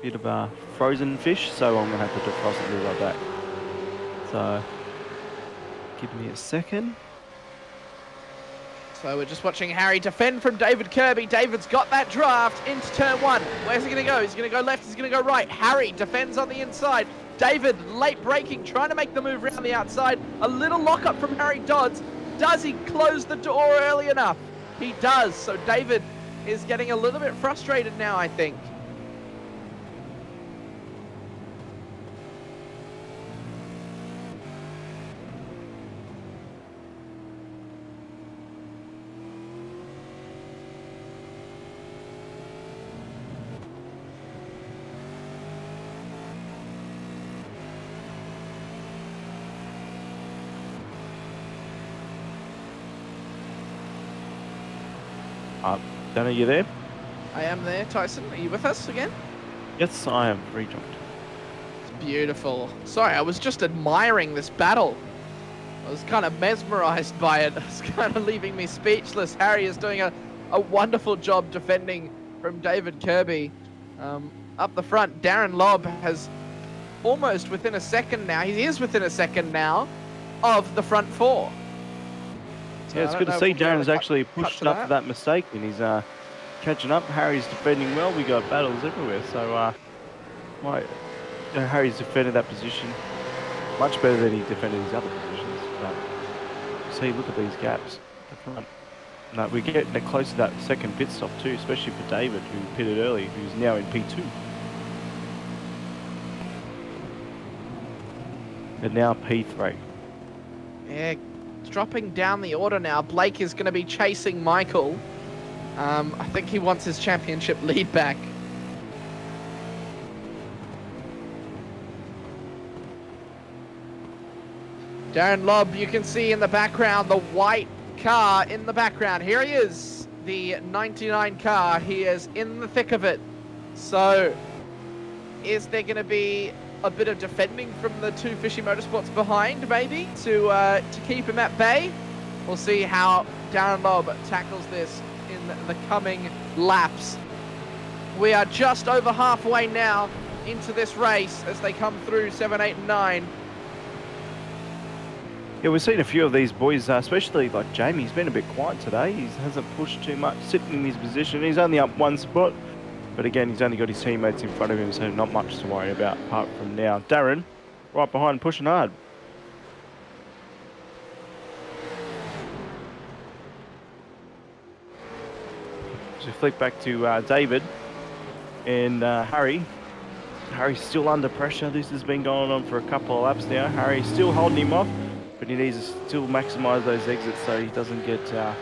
bit of a frozen fish, so I'm going to have to defrost it like that. So, give me a second. So we're just watching Harry defend from David Kirby. David's got that draft into turn 1. Where's he going to go? He's going to go left, he's going to go right. Harry defends on the inside. David late braking, trying to make the move around the outside. A little lockup from Harry Dodds. Does he close the door early enough? He does. So David is getting a little bit frustrated now, I think. Dana, you there? I am there. Tyson, are you with us again? Yes, I am. Rejoined. It's beautiful. Sorry, I was just admiring this battle. I was kind of mesmerized by it. It's kind of leaving me speechless. Harry is doing a wonderful job defending from David Kirby. Up the front, Darren Lobb has almost within a second now. He is within a second now of the front 4. So yeah, it's good to see Darren's actually pushed up for that mistake, and he's catching up. Harry's defending well. We got battles everywhere, so Harry's defended that position much better than he defended his other positions. But see, look at these gaps at the front. No, we're getting close to that second pit stop too, especially for David, who pitted early, who's now in P2. And now P3. Yeah, dropping down the order now. Blake is going to be chasing Michael. I think he wants his championship lead back. Darren Lobb, you can see in the background the white car in the background. Here he is, the 99 car. He is in the thick of it. So, is there going to be a bit of defending from the two Fishy Motorsports behind, maybe, to keep him at bay? We'll see how Darren Lobb tackles this in the coming laps. We are just over halfway now into this race as they come through 7, 8, and 9. Yeah, we've seen a few of these boys, especially like Jamie. He's been a bit quiet today. He hasn't pushed too much, sitting in his position. He's only up one spot. But again, he's only got his teammates in front of him, so not much to worry about apart from now. Darren, right behind, pushing hard. So flick back to David and Harry. Harry's still under pressure. This has been going on for a couple of laps now. Harry's still holding him off, but he needs to still maximise those exits so he doesn't get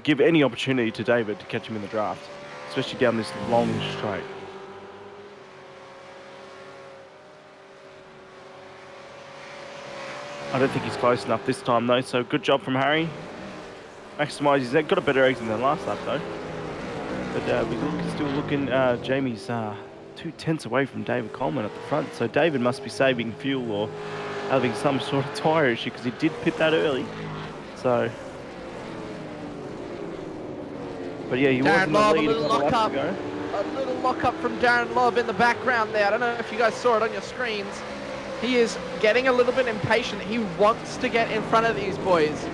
give any opportunity to David to catch him in the draft, especially down this long straight. I don't think he's close enough this time though, so good job from Harry. maximise his egg. Got a better exit than last lap though. But we're still looking. Jamie's 2 tenths away from David Coleman at the front, so David must be saving fuel or having some sort of tyre issue because he did pit that early. So, but yeah, he was in the lead a couple laps ago. A little lock-up from Darren Lobb in the background there. I don't know if you guys saw it on your screens. He is getting a little bit impatient. He wants to get in front of these boys,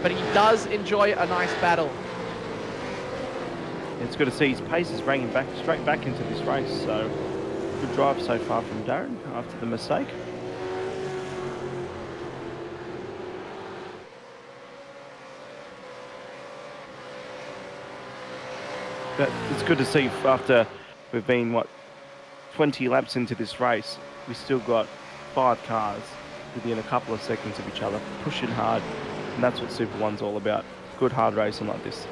but he does enjoy a nice battle. It's good to see his pace is bringing back straight back into this race. So, good drive so far from Darren after the mistake. But it's good to see after we've been, 20 laps into this race, we still got 5 cars within a couple of seconds of each other, pushing hard, and that's what Super 1's all about. Good hard racing like this.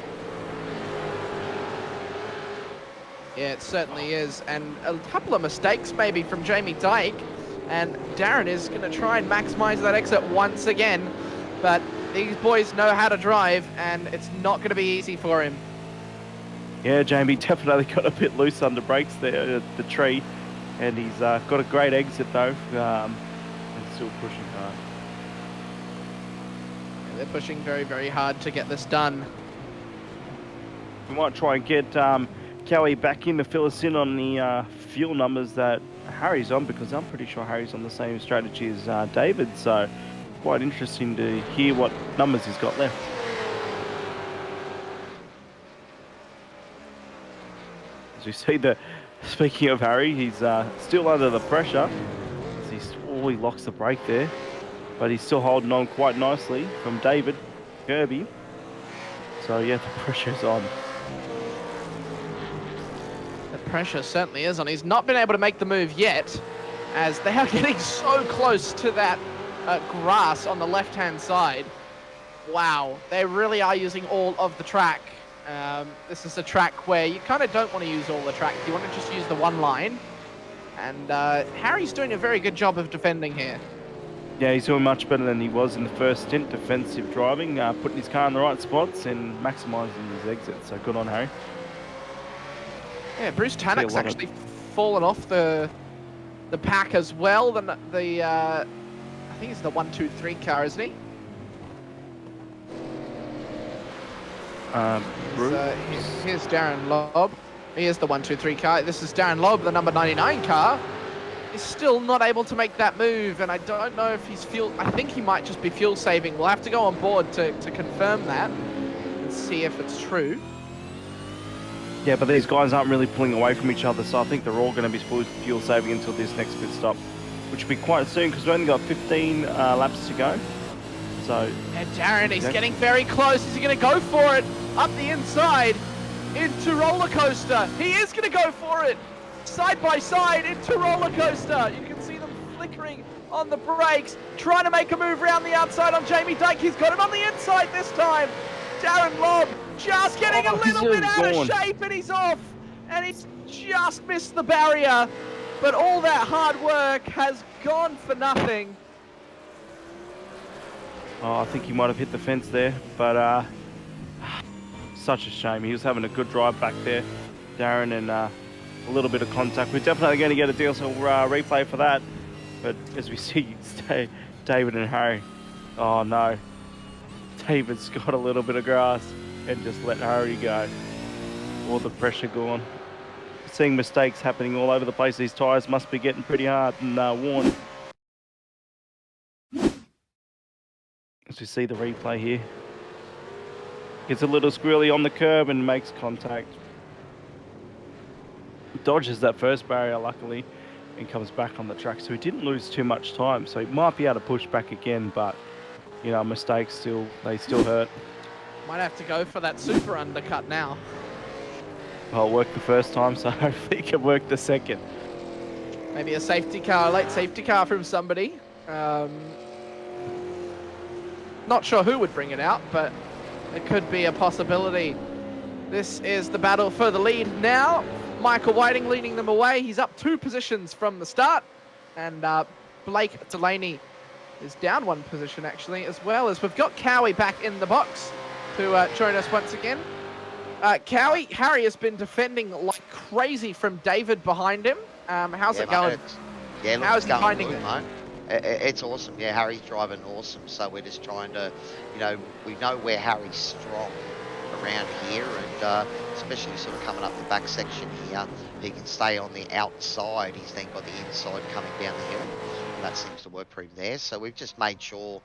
Yeah, it certainly is, and a couple of mistakes maybe from Jamie Dyke, and Darren is going to try and maximise that exit once again, but these boys know how to drive, and it's not going to be easy for him. Yeah, Jamie definitely got a bit loose under brakes there at the tree, and he's got a great exit though, and still pushing hard. Yeah, they're pushing very, very hard to get this done. We might try and get Cowie back in to fill us in on the fuel numbers that Harry's on, because I'm pretty sure Harry's on the same strategy as David, so quite interesting to hear what numbers he's got left. As you see, speaking of Harry, he's still under the pressure. He locks the brake there, but he's still holding on quite nicely from David Kirby. So yeah, the pressure's on. The pressure certainly is on. He's not been able to make the move yet, as they are getting so close to that grass on the left-hand side. Wow, they really are using all of the track. This is a track where you kind of don't want to use all the track. You want to just use the one line. And Harry's doing a very good job of defending here. Yeah, he's doing much better than he was in the first stint, defensive driving, putting his car in the right spots and maximising his exit. So good on Harry. Yeah, Bruce Tannock's actually fallen off the pack as well. I think it's the 1-2-3 car, isn't he? Here's Darren Lobb. He is the 1-2-3 car. This is Darren Lobb, the number 99 car. He's still not able to make that move, and I don't know if he's I think he might just be fuel saving. We'll have to go on board to confirm that and see if it's true. Yeah, but these guys aren't really pulling away from each other, so I think they're all going to be fuel saving until this next pit stop, which will be quite soon because we've only got 15 laps to go. So, and Darren, he's getting very close. Is he going to go for it? Up the inside into roller coaster. He is going to go for it. Side by side into roller coaster. You can see them flickering on the brakes, trying to make a move around the outside on Jamie Dyke. He's got it on the inside this time. Darren Lobb just getting a little bit out of shape, and he's off. And he's just missed the barrier. But all that hard work has gone for nothing. Oh, I think he might have hit the fence there, but such a shame. He was having a good drive back there, Darren, and a little bit of contact. We're definitely going to get a DSL replay for that. But as we see, David and Harry. Oh no, David's got a little bit of grass and just let Harry go. All the pressure gone. Seeing mistakes happening all over the place. These tyres must be getting pretty hard and worn. As we see the replay here. Gets a little squirrely on the curb and makes contact. Dodges that first barrier, luckily, and comes back on the track. So he didn't lose too much time. So he might be able to push back again, but, you know, mistakes they still hurt. Might have to go for that super undercut now. Well, it worked the first time, so hopefully it can work the second. Maybe a safety car, late safety car from somebody. Not sure who would bring it out, but it could be a possibility. This is the battle for the lead now. Michael Whiting leading them away. He's up 2 positions from the start. And Blake Delaney is down 1 position, actually, as well as we've got Cowie back in the box. to join us once again. Cowie, Harry has been defending like crazy from David behind him. How's it going? Yeah, look, How it's is he going finding good, it? mate. It's awesome. Yeah, Harry's driving awesome. So we're just trying to, we know where Harry's strong around here, and especially sort of coming up the back section here, he can stay on the outside. He's then got the inside coming down the hill. And that seems to work for him there. So we've just made sure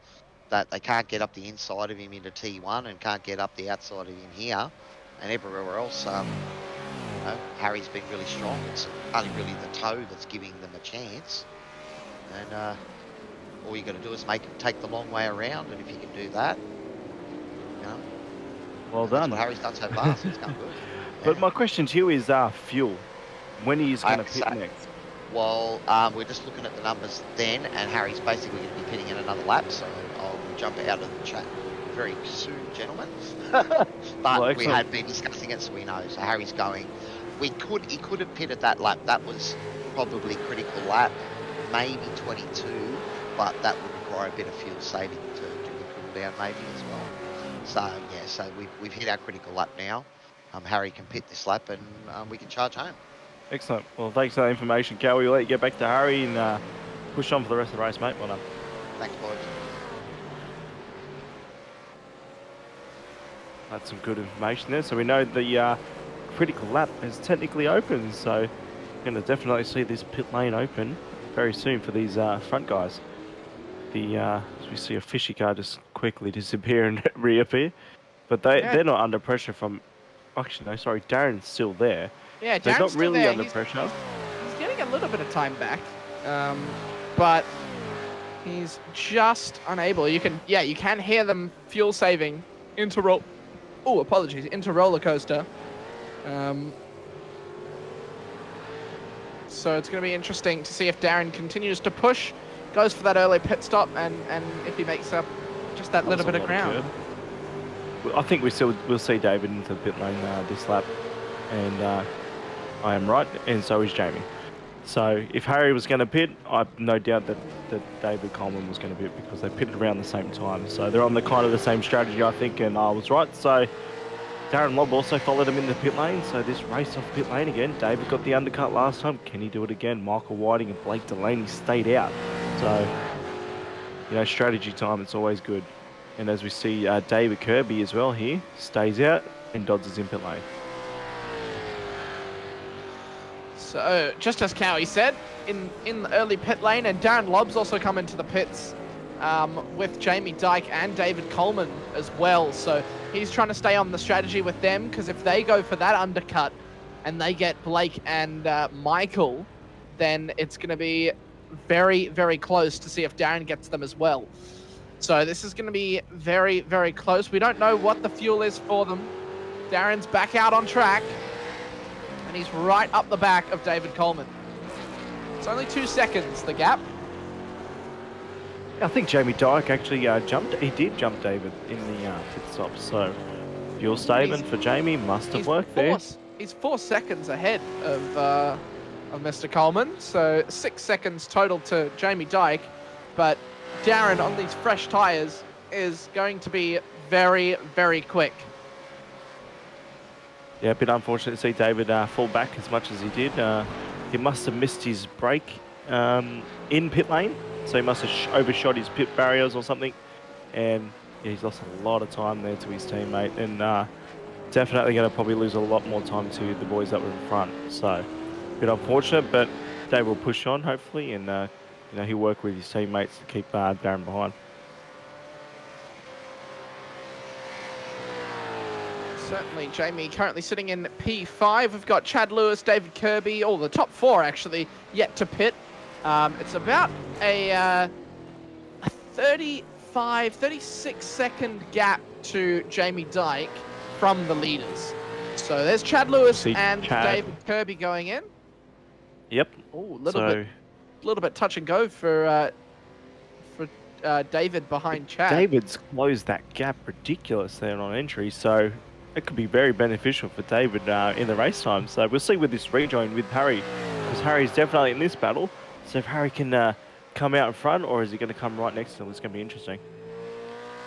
that they can't get up the inside of him into T1 and can't get up the outside of him here and everywhere else. Harry's been really strong. It's only really the toe that's giving them a chance. And all you got to do is make him take the long way around, and if you can do that, Well that's done. what Harry's done so far, so it's going good. But my question to you is fuel. When he's going to pit Exactly. next? Well, we're just looking at the numbers then, and Harry's basically going to be pitting in another lap, so I'll jump out of the chat very soon, gentlemen. But we excellent. had been discussing it, so we know. So Harry's going. He could have pitted that lap. That was probably critical lap, maybe 22, but that would require a bit of fuel saving to do the cool down maybe as well. So yeah, so we've hit our critical lap now. Harry can pit this lap, and we can charge home. Excellent. Well, thanks for that information, Cal. We'll let you get back to Harry and push on for the rest of the race, mate. Well done. Thanks, boys. That's some good information there. So we know the critical lap is technically open, so we're going to definitely see this pit lane open very soon for these front guys. As we see a fishy car just quickly disappear and reappear, but they're not under pressure from. Actually, no, sorry, Darren's still there. Yeah, They're Darren's not still really there. under He's pressure. getting a little bit of time back, but he's just unable. You can hear them fuel saving into roller coaster. So it's going to be interesting to see if Darren continues to push, goes for that early pit stop, and if he makes up just that little bit of ground. I think we'll see David into the pit lane this lap, and I am right, and so is Jamie. So if Harry was going to pit, I've no doubt that David Coleman was going to pit because they pitted around the same time. So they're on the kind of the same strategy, I think, and I was right. So Darren Lobb also followed him in the pit lane. So this race off pit lane again. David got the undercut last time. Can he do it again? Michael Whiting and Blake Delaney stayed out. So, strategy time, it's always good. And as we see, David Kirby as well here stays out and dodges in pit lane. So, just as Cowie said, in the early pit lane, and Darren Lobb's also come into the pits with Jamie Dyke and David Coleman as well. So, he's trying to stay on the strategy with them, because if they go for that undercut and they get Blake and Michael, then it's going to be very, very close to see if Darren gets them as well. So, this is going to be very, very close. We don't know what the fuel is for them. Darren's back out on track. And he's right up the back of David Coleman. It's only 2 seconds, the gap. I think Jamie Dyke actually jumped. He did jump David in the pit stop. So fuel saving for Jamie must have worked there. He's 4 seconds ahead of Mr. Coleman. So 6 seconds total to Jamie Dyke. But Darren on these fresh tyres is going to be very, very quick. Yeah, a bit unfortunate to see David fall back as much as he did. He must have missed his brake in pit lane, so he must have overshot his pit barriers or something. And yeah, he's lost a lot of time there to his teammate, and definitely going to probably lose a lot more time to the boys that were in front. So a bit unfortunate, but Dave will push on hopefully, and he'll work with his teammates to keep Darren behind. Certainly, Jamie currently sitting in P5. We've got Chad Lewis, David Kirby, all the top 4 actually yet to pit. It's about a 36 second gap to Jamie Dyke from the leaders. So there's Chad Lewis and David Kirby going in. Yep. Oh, a little bit touch and go for David behind Chad. David's closed that gap ridiculous there on entry, so it could be very beneficial for David in the race time. So we'll see with this rejoin with Harry, because Harry's definitely in this battle. So if Harry can come out in front, or is he going to come right next to him, it's going to be interesting.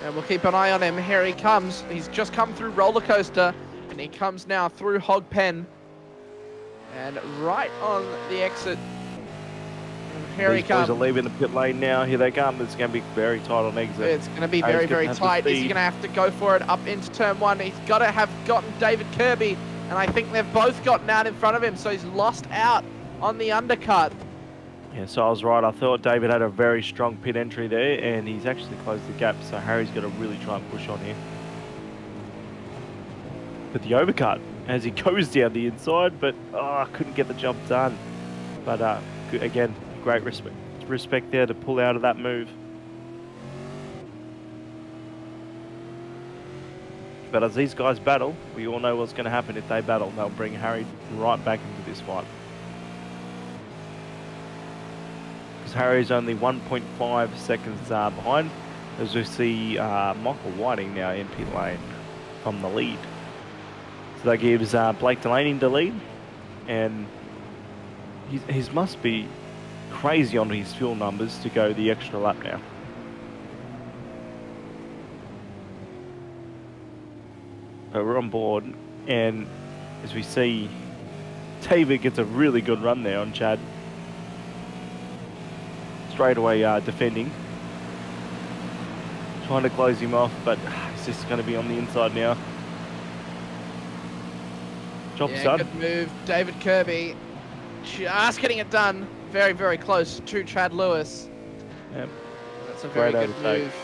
And we'll keep an eye on him. Here he comes. He's just come through Roller Coaster, and he comes now through Hog Pen. And right on the exit. And here he comes. These boys are leaving the pit lane now. Here they come. It's going to be very tight on exit. It's going to be very, very tight. Is he going to have to go for it up into turn one? He's got to have gotten David Kirby, and I think they've both gotten out in front of him, so he's lost out on the undercut. Yeah, so I was right. I thought David had a very strong pit entry there, and he's actually closed the gap, so Harry's got to really try and push on here. But the overcut, as he goes down the inside, but couldn't get the job done. But again, great respect there to pull out of that move. But as these guys battle, we all know what's going to happen if they battle. They'll bring Harry right back into this fight. Because Harry's only 1.5 seconds behind, as we see Michael Whiting now in pit lane from the lead. So that gives Blake Delaney the lead, and he must be crazy on his fuel numbers to go the extra lap now. But we're on board, and as we see, David gets a really good run there on Chad. Straight away defending. Trying to close him off, but he's just going to be on the inside now. Job's done. Good move. David Kirby just getting it done. Very, very close to Chad Lewis. Yep. That's a very good move.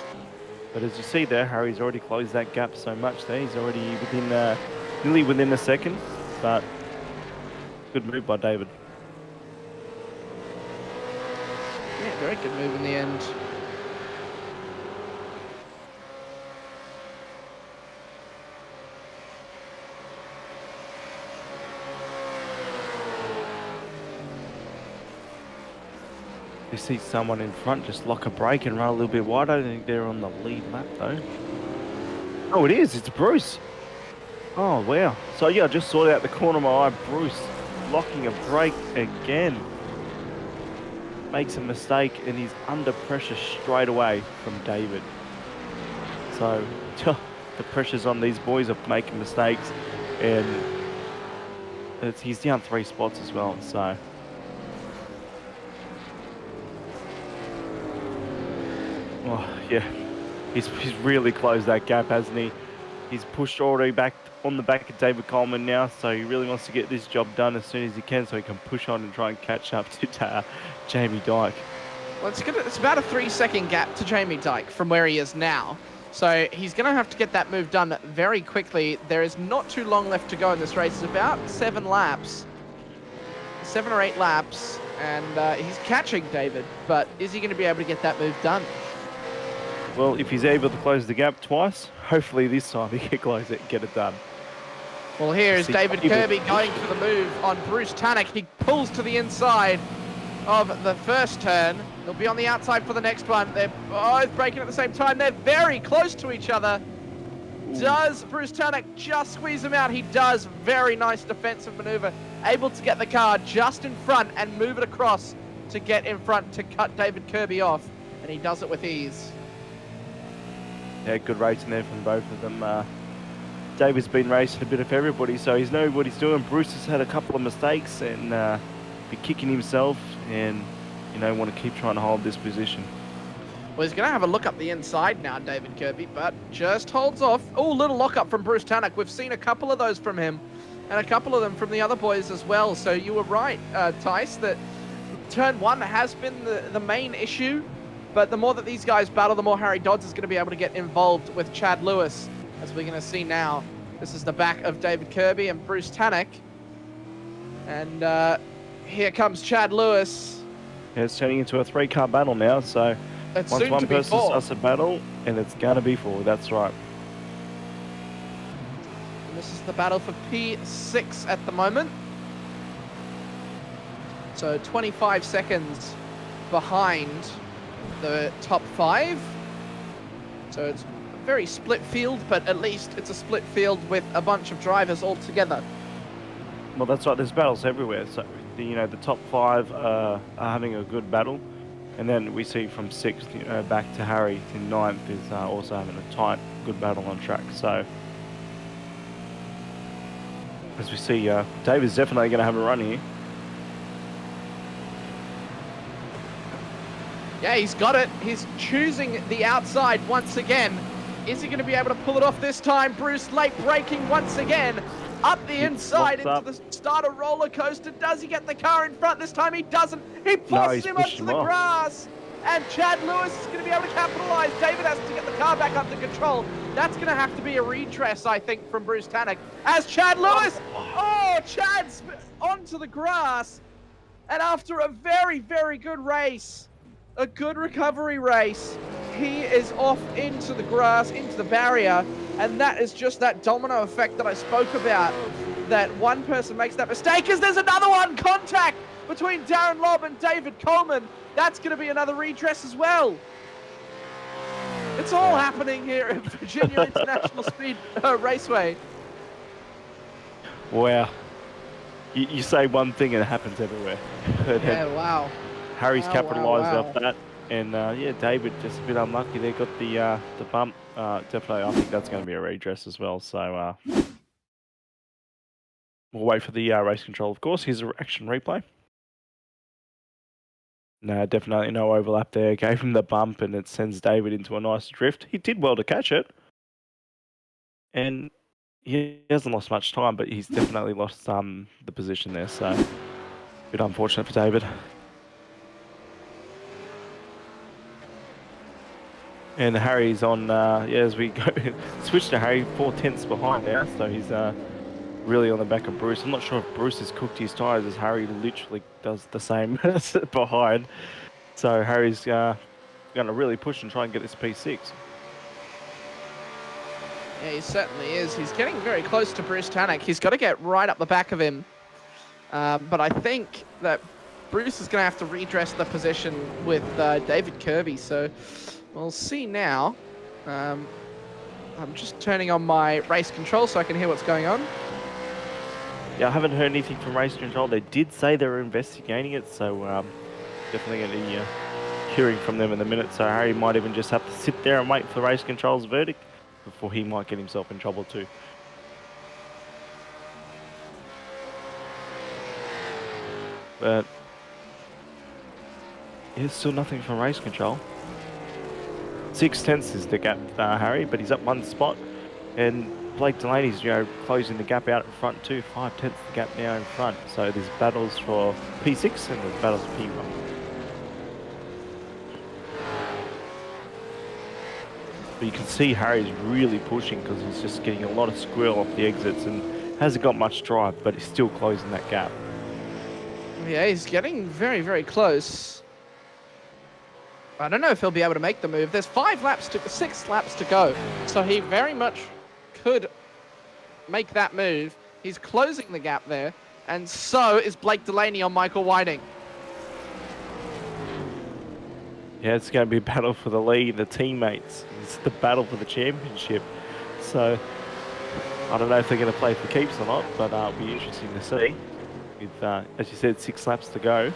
But as you see there, Harry's already closed that gap so much there. He's already within, nearly within a second. But good move by David. Yeah, very good move in the end. You see someone in front just lock a brake and run a little bit wide. I don't think they're on the lead lap though. Oh, it is. It's Bruce. Oh, wow. So yeah, I just saw it out the corner of my eye. Bruce locking a brake again. Makes a mistake and he's under pressure straight away from David. So the pressure's on these boys of making mistakes, and he's down 3 spots as well. So. Oh, yeah, he's really closed that gap, hasn't he? He's pushed already back on the back of David Coleman now, so he really wants to get this job done as soon as he can so he can push on and try and catch up to Jamie Dyke. Well, it's about a 3-second gap to Jamie Dyke from where he is now. So he's going to have to get that move done very quickly. There is not too long left to go in this race. It's about 7 laps. 7 or 8 laps, and he's catching David, but is he going to be able to get that move done? Well, if he's able to close the gap twice, hopefully this time he can close it and get it done. Well, here is David Kirby going for the move on Bruce Tannock. He pulls to the inside of the first turn. He'll be on the outside for the next one. They're both braking at the same time. They're very close to each other. Ooh. Does Bruce Tannock just squeeze him out? He does. Very nice defensive maneuver. Able to get the car just in front and move it across to get in front to cut David Kirby off. And he does it with ease. Yeah, good racing there from both of them. David's been racing a bit of everybody, so he's knows what he's doing. Bruce has had a couple of mistakes and be kicking himself, and want to keep trying to hold this position. Well, he's going to have a look up the inside now, David Kirby, but just holds off. Oh, little lock up from Bruce Tannock. We've seen a couple of those from him, and a couple of them from the other boys as well. So you were right, Tice, that turn 1 has been the main issue. But the more that these guys battle, the more Harry Dodds is going to be able to get involved with Chad Lewis, as we're going to see now. This is the back of David Kirby and Bruce Tannock. And here comes Chad Lewis. Yeah, it's turning into a 3-car battle now, so it's once soon one to be person 4. starts a battle, and it's going to be 4, that's right. And this is the battle for P6 at the moment. So 25 seconds behind the top 5. So it's a very split field, but at least it's a split field with a bunch of drivers all together. Well, that's right, there's battles everywhere. So, the top 5 are having a good battle. And then we see from 6th back to Harry in 9th is also having a tight, good battle on track. So as we see, David's definitely going to have a run here. Yeah, he's got it. He's choosing the outside once again. Is he going to be able to pull it off this time? Bruce late braking once again. Up the inside into the starter roller coaster. Does he get the car in front? This time he doesn't. He forces him onto the grass. And Chad Lewis is going to be able to capitalize. David has to get the car back under control. That's going to have to be a redress, I think, from Bruce Tanak. As Chad Lewis, Chad's onto the grass. And after a very, very good race, a good recovery race, he is off into the grass, into the barrier, and that is just that domino effect that I spoke about, that one person makes that mistake, as there's another one, contact between Darren Lobb and David Coleman. That's going to be another redress as well. It's all happening here at Virginia International Speed Raceway. Wow. You say one thing and it happens everywhere. Yeah, wow. Harry's capitalised off that. And yeah, David just a bit unlucky. They got the bump. Definitely, I think that's going to be a redress as well. So we'll wait for the race control. Of course, here's a action replay. No, definitely no overlap there. Gave him the bump, and it sends David into a nice drift. He did well to catch it, and he hasn't lost much time, but he's definitely lost the position there. So a bit unfortunate for David. And Harry's on, as we go, switch to Harry, 4/10 behind now, so he's really on the back of Bruce. I'm not sure if Bruce has cooked his tyres, as Harry literally does the same behind. So Harry's going to really push and try and get this P6. Yeah, he certainly is. He's getting very close to Bruce Tanak. He's got to get right up the back of him. But I think that Bruce is going to have to redress the position with David Kirby, so we'll see now. I'm just turning on my race control so I can hear what's going on. Yeah, I haven't heard anything from race control. They did say they were investigating it, so definitely going to be hearing from them in a minute. So Harry might even just have to sit there and wait for race control's verdict before he might get himself in trouble too. But there's still nothing from race control. 6/10 is the gap, Harry, but he's up one spot, and Blake Delaney's closing the gap out in front too. 5/10 the gap now in front. So there's battles for P6 and there's battles for P1. But you can see Harry's really pushing because he's just getting a lot of squirrel off the exits and hasn't got much drive, but he's still closing that gap. Yeah, he's getting very, very close. I don't know if he'll be able to make the move. There's 6 laps to go, so he very much could make that move. He's closing the gap there, and so is Blake Delaney on Michael Whiting. Yeah, it's going to be a battle for the lead, the teammates. It's the battle for the championship. So I don't know if they're going to play for keeps or not, but it'll be interesting to see. With, as you said, 6 laps to go.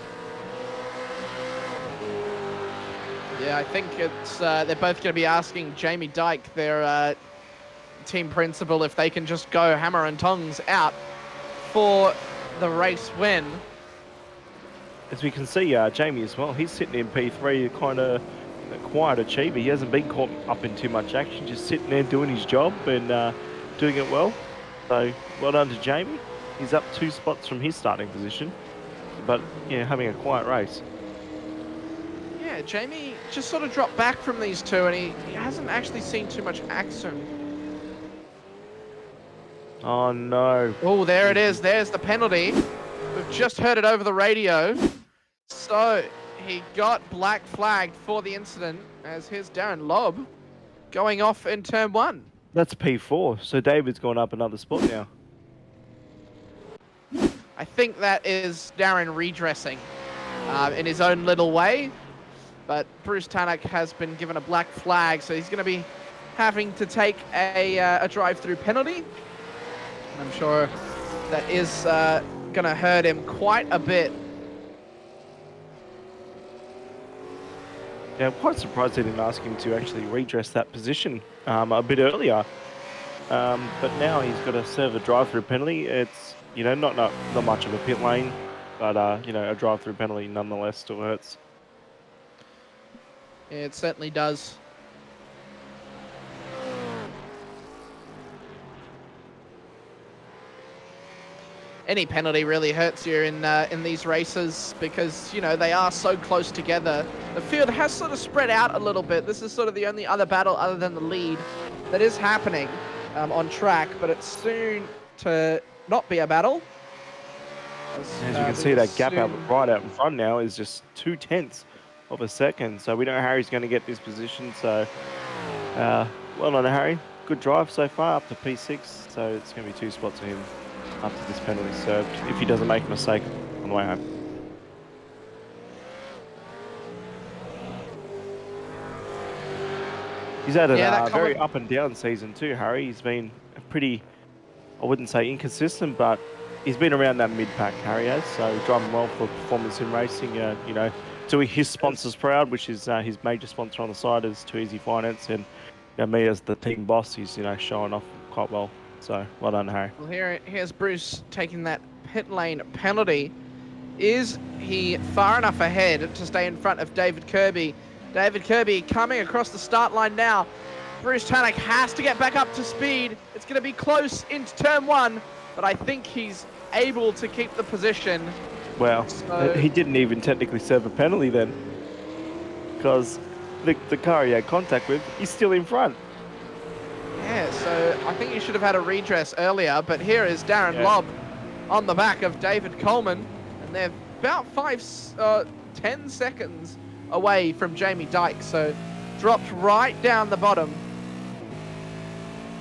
Yeah, I think it's they're both going to be asking Jamie Dyke, their team principal, if they can just go hammer and tongs out for the race win. As we can see, Jamie as well, he's sitting in P3, kind of a quiet achiever. He hasn't been caught up in too much action, just sitting there doing his job and doing it well. So well done to Jamie. He's up 2 spots from his starting position, but yeah, having a quiet race. Yeah, Jamie just sort of dropped back from these two, and he hasn't actually seen too much action. Oh no. Oh, there it is. There's the penalty. We've just heard it over the radio. So he got black flagged for the incident, as here's Darren Lobb going off in turn 1. That's P4, so David's gone up another spot now. I think that is Darren redressing in his own little way. But Bruce Tanak has been given a black flag, so he's going to be having to take a drive-through penalty. I'm sure that is going to hurt him quite a bit. Yeah, I'm quite surprised they didn't ask him to actually redress that position a bit earlier. But now he's got to serve a drive-through penalty. It's, you know, not much of a pit lane, but, you know, a drive-through penalty nonetheless still hurts. Yeah, it certainly does. Any penalty really hurts you in these races because, you know, they are so close together. The field has sort of spread out a little bit. This is sort of the only other battle other than the lead that is happening on track, but it's soon to not be a battle. As you can see, that gap right out in front now is just 0.2 of a second. So we know Harry's going to get this position. So well done, Harry. Good drive so far up to P6. So it's going to be 2 spots for him after this penalty served, if he doesn't make a mistake on the way home. He's had a very up and down season too, Harry. He's been pretty, I wouldn't say inconsistent, but he's been around that mid-pack, Harry has. So driving well for performance in racing, you know, doing his sponsors proud, which is his major sponsor on the side is Too Easy Finance, and you know, me as the team boss, he's, you know, showing off quite well. So, well done, Harry. Well, here's Bruce taking that pit lane penalty. Is he far enough ahead to stay in front of David Kirby? David Kirby coming across the start line now. Bruce Tannock has to get back up to speed. It's going to be close into turn 1, but I think he's able to keep the position. Well, so he didn't even technically serve a penalty then, because the car he had contact with, he's still in front. Yeah, so I think you should have had a redress earlier, but here is Darren Lobb on the back of David Coleman, and they're about 10 seconds away from Jamie Dyke, so dropped right down the bottom.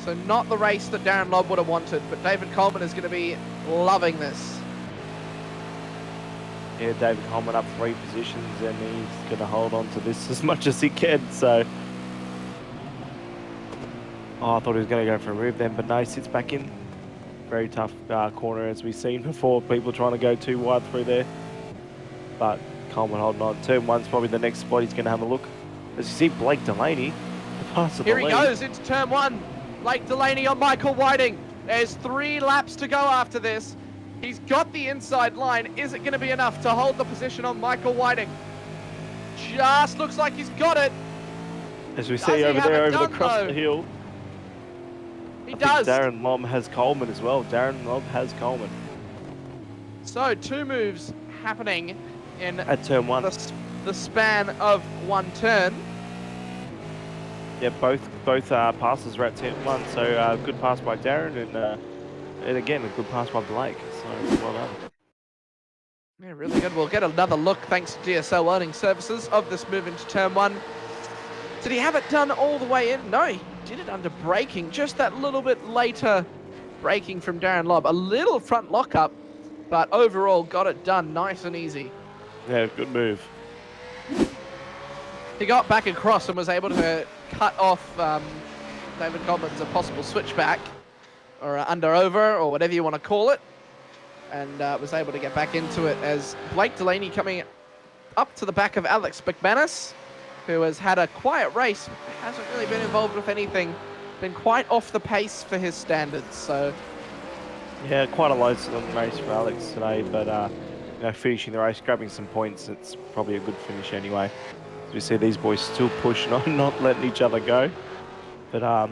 So not the race that Darren Lobb would have wanted, but David Coleman is going to be loving this. Yeah, David Coleman up 3 positions, and he's going to hold on to this as much as he can, so... Oh, I thought he was going to go for a move then, but no, he sits back in. Very tough corner, as we've seen before. People trying to go too wide through there. But Coleman holding on. Turn 1's probably the next spot he's going to have a look. As you see, Blake Delaney, the pass of the lead. Here he goes into turn 1. Blake Delaney on Michael Whiting. There's 3 laps to go after this. He's got the inside line. Is it going to be enough to hold the position on Michael Whiting? Just looks like he's got it. As we see over there, over across the hill. He does. Darren Lobb has Coleman as well. Darren Lobb has Coleman. So 2 moves happening in at turn 1. The span of 1 turn. Yeah, both passes were at turn 1. So good pass by Darren, and again a good pass by Blake. So well done. Yeah, really good. We'll get another look thanks to DSL Welding Services of this move into turn 1. Did he have it done all the way in? No, he did it under braking. Just that little bit later braking from Darren Lobb. A little front lockup, but overall got it done nice and easy. Yeah, good move. He got back across and was able to cut off David Coleman's a possible switchback or under over or whatever you want to call it, and was able to get back into it as Blake Delaney coming up to the back of Alex McManus, who has had a quiet race, hasn't really been involved with anything, been quite off the pace for his standards. So yeah, quite a low-scoring race for Alex today, but you know, finishing the race, grabbing some points, it's probably a good finish anyway. As we see these boys still pushing on, not letting each other go, but I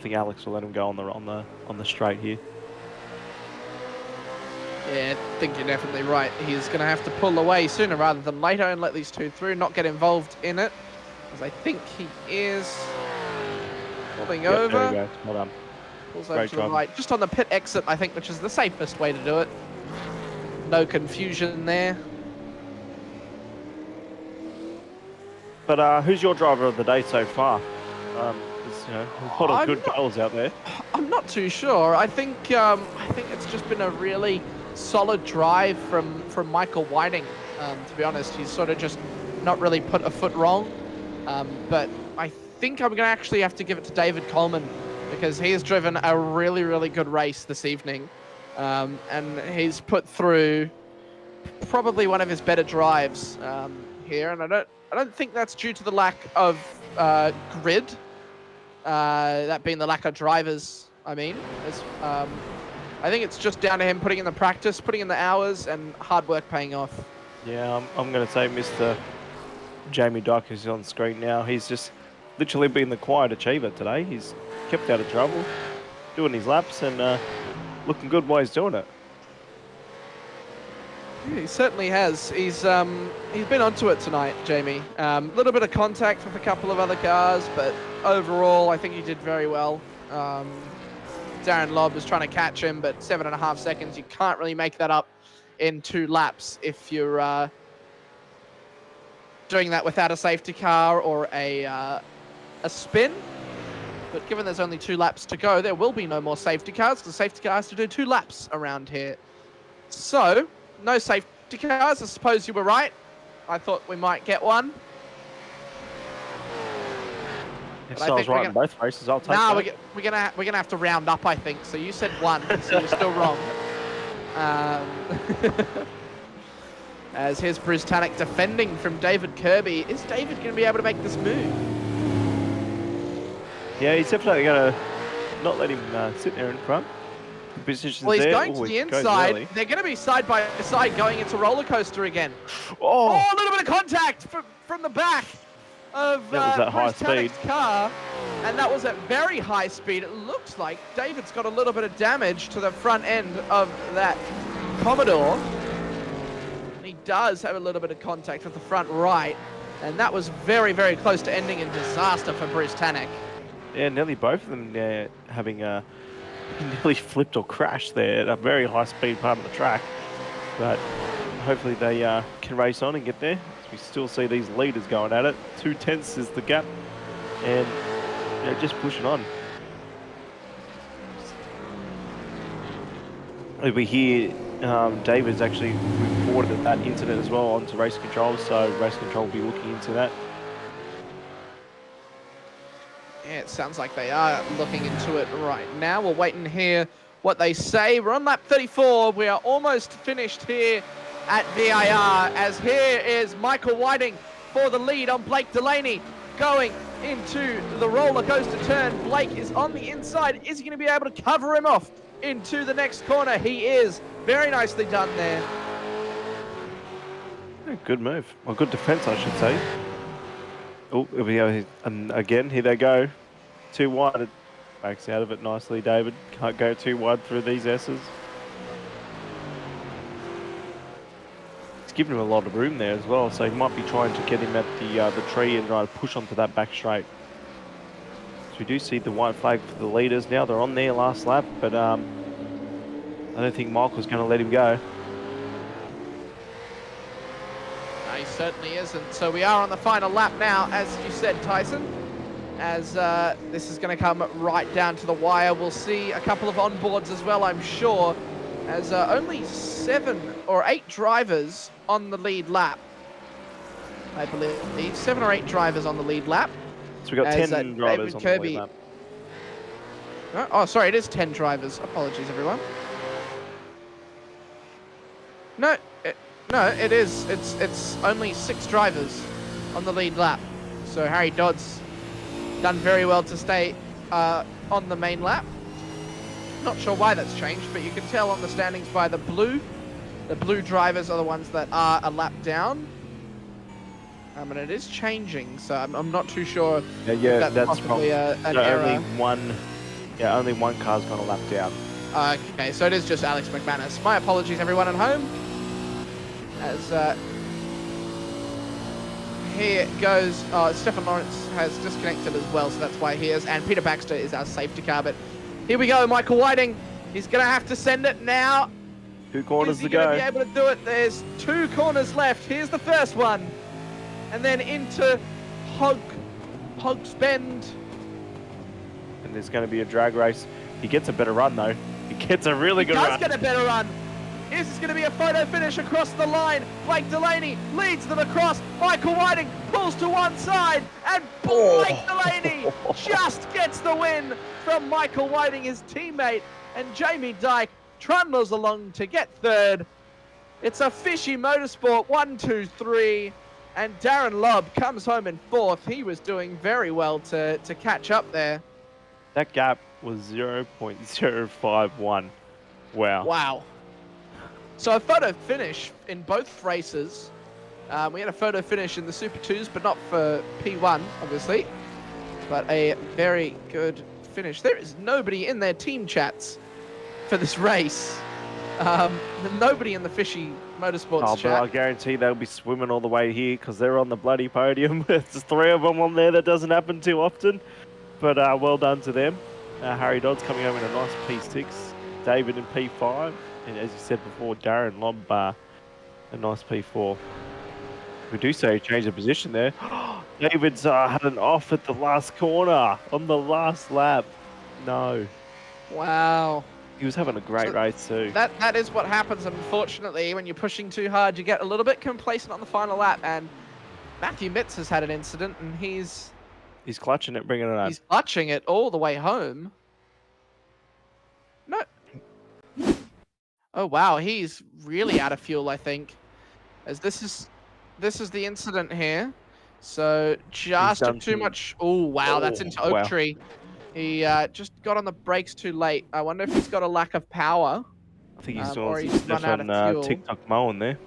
think Alex will let him go on the straight here. Yeah, I think you're definitely right. He's going to have to pull away sooner rather than later and let these 2 through, not get involved in it. As I think he is pulling over. There you go. Well done. Pulls over to the right. Just on the pit exit, I think, which is the safest way to do it. No confusion there. But who's your driver of the day so far? You know, a lot of good battles out there. I'm not too sure. I think it's just been a really solid drive from Michael Whiting. To be honest, he's sort of just not really put a foot wrong. But I think I'm going to actually have to give it to David Coleman because he has driven a really, really good race this evening. And he's put through probably one of his better drives. here, and I don't think that's due to the lack of grid. That being the lack of drivers. I mean, I think it's just down to him putting in the practice, putting in the hours, and hard work paying off. Yeah, I'm going to say Mr. Jamie Dyke is on screen now. He's just literally been the quiet achiever today. He's kept out of trouble, doing his laps, and looking good while he's doing it. Yeah, he certainly has. He's been onto it tonight, Jamie. A little bit of contact with a couple of other cars, but overall, I think he did very well. Darren Lobb was trying to catch him, but 7.5 seconds. You can't really make that up in 2 laps if you're doing that without a safety car or a spin. But given there's only 2 laps to go, there will be no more safety cars. The safety car has to do 2 laps around here. So, no safety cars. I suppose you were right. I thought we might get one. If I was right in both races, I'll take that. Nah, we're gonna have to round up, I think. So you said 1, so you're still wrong. As here's Bruce Tanek defending from David Kirby. Is David going to be able to make this move? Yeah, he's definitely going to not let him sit there in front. The position's well, he's there. going to the inside. They're going to be side by side going into roller coaster again. Oh, a little bit of contact from the back of that was at high speed car, and that was at very high speed. It looks like David's got a little bit of damage to the front end of that Commodore. He does have a little bit of contact with the front right, and that was very, very close to ending in disaster for Bruce Tanek. Yeah, nearly both of them having nearly flipped or crashed there at a very high speed part of the track, but hopefully they can race on and get there. We still see these leaders going at it. 2/10 is the gap, and they're just pushing on. Over here, David's actually reported that incident as well onto race control, so race control will be looking into that. Yeah, it sounds like they are looking into it right now. We'll wait and hear what they say. We're on lap 34. We are almost finished here at VIR, as here is Michael Whiting for the lead on Blake Delaney going into the roller coaster turn. Blake is on the inside. Is he going to be able to cover him off into the next corner? He is. Very nicely done there. Good move. Well, good defense, I should say. Oh, and again, here they go. Too wide. It backs out of it nicely, David. Can't go too wide through these S's. It's given him a lot of room there as well, so he might be trying to get him at the tree and try to push onto that back straight. So we do see the white flag for the leaders now. They're on their last lap, but I don't think Michael's going to let him go. He certainly isn't. So we are on the final lap now, as you said, Tyson. As this is going to come right down to the wire. We'll see a couple of onboards as well, I'm sure, as only 7 or 8 drivers on the lead lap. I believe 7 or 8 drivers on the lead lap. So we've got 10 drivers on the lead lap. Oh, sorry, it is 10 drivers. Apologies, everyone. No, it is. It's only 6 drivers on the lead lap. So Harry Dodd's done very well to stay on the main lap. Not sure why that's changed, but you can tell on the standings by the blue. The blue drivers are the ones that are a lap down. And it is changing, so I'm not too sure. Yeah, that's possibly an error. Only one car's gone a lap down. Okay, so it is just Alex McManus. My apologies, everyone at home. As here goes, Stefan Lawrence has disconnected as well, so that's why he is. And Peter Baxter is our safety car. But here we go, Michael Whiting. He's going to have to send it now. 2 corners to go. Is he going to be able to do it? There's 2 corners left. Here's the first one. And then into Hogs Bend. And there's going to be a drag race. He gets a better run, though. He gets a really good run. He does get a better run. This is going to be a photo finish across the line. Blake Delaney leads them across. Michael Whiting pulls to one side. And Blake Delaney just gets the win from Michael Whiting, his teammate. And Jamie Dyke trundles along to get 3rd. It's a fishy motorsport 1, 2, 3. And Darren Lobb comes home in 4th. He was doing very well to catch up there. That gap was 0.051. Wow. Wow. So a photo finish in both races. We had a photo finish in the Super 2s, but not for P1, obviously. But a very good finish. There is nobody in their team chats for this race. Nobody in the Fishy Motorsports chat. But I guarantee they'll be swimming all the way here because they're on the bloody podium. There's 3 of them on there. That doesn't happen too often. But well done to them. Harry Dodd's coming home in a nice P6. David in P5. And as you said before, Darren Lobb a nice P4. We do say he changed the position there. David's had an off at the last corner on the last lap. No. Wow. He was having a great race too. That is what happens, unfortunately. When you're pushing too hard, you get a little bit complacent on the final lap. And Matthew Mitz has had an incident, and he's clutching it, bringing it up. He's clutching it all the way home. No. Oh, wow. He's really out of fuel, I think. As this is the incident here. So just too much. Oh, wow. That's into Oak Tree. He just got on the brakes too late. I wonder if he's got a lack of power. I think he's doing or he's some run out of fuel. TikTok mowing there.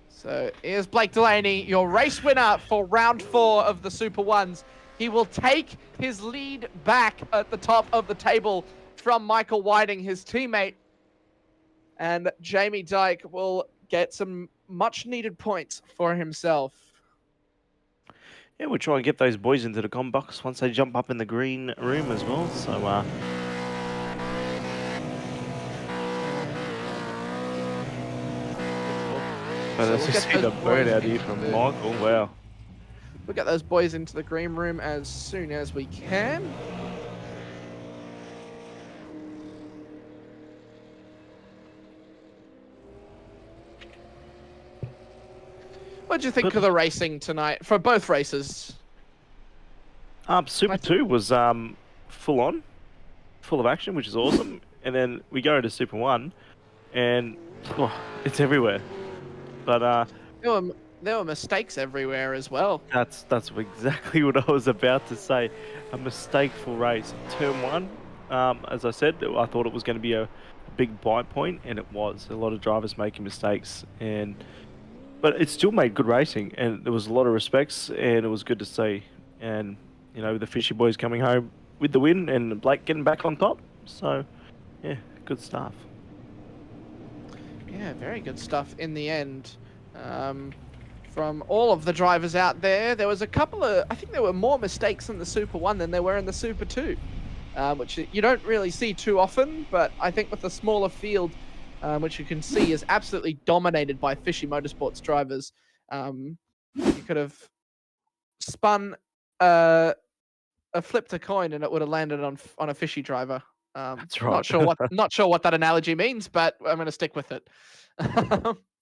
So here's Blake Delaney, your race winner for round 4 of the Super Ones. He will take his lead back at the top of the table from Michael Whiting, his teammate. And Jamie Dyke will get some much needed points for himself. Yeah, we'll try and get those boys into the com box once they jump up in the green room as well. So, let's just see the bird out here from Michael. Wow. We'll get those boys into the green room as soon as we can. What do you think of the racing tonight for both races? Super 2 was full on, full of action, which is awesome. And then we go into Super 1, and it's everywhere. But there were mistakes everywhere as well. That's exactly what I was about to say. A mistakeful race. Turn 1, as I said, I thought it was going to be a big bite point, and it was. A lot of drivers making mistakes, but it still made good racing, and there was a lot of respects, and it was good to see. And you know, the Fishy boys coming home with the win, and Blake getting back on top. So, yeah, good stuff. Yeah, very good stuff in the end. From all of the drivers out there, there was a couple of, I think there were more mistakes in the Super 1 than there were in the Super 2, which you don't really see too often, but I think with the smaller field, which you can see is absolutely dominated by Fishy Motorsports drivers, you could have spun flipped a coin and it would have landed on a Fishy driver. That's right. Not sure what that analogy means, but I'm going to stick with it.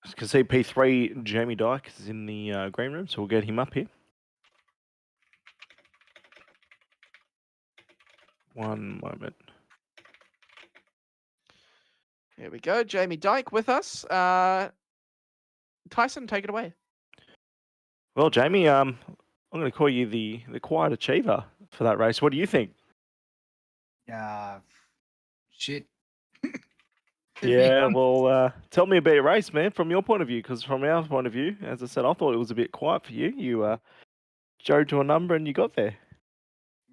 You can see P3 Jamie Dyke is in the green room, so we'll get him up here. One moment. Here we go, Jamie Dyke with us. Tyson, take it away. Well, Jamie, I'm going to call you the quiet achiever for that race. What do you think? Shit. Yeah, well, tell me about your race, man, from your point of view, because from our point of view, as I said, I thought it was a bit quiet for you. You drove to a number and you got there.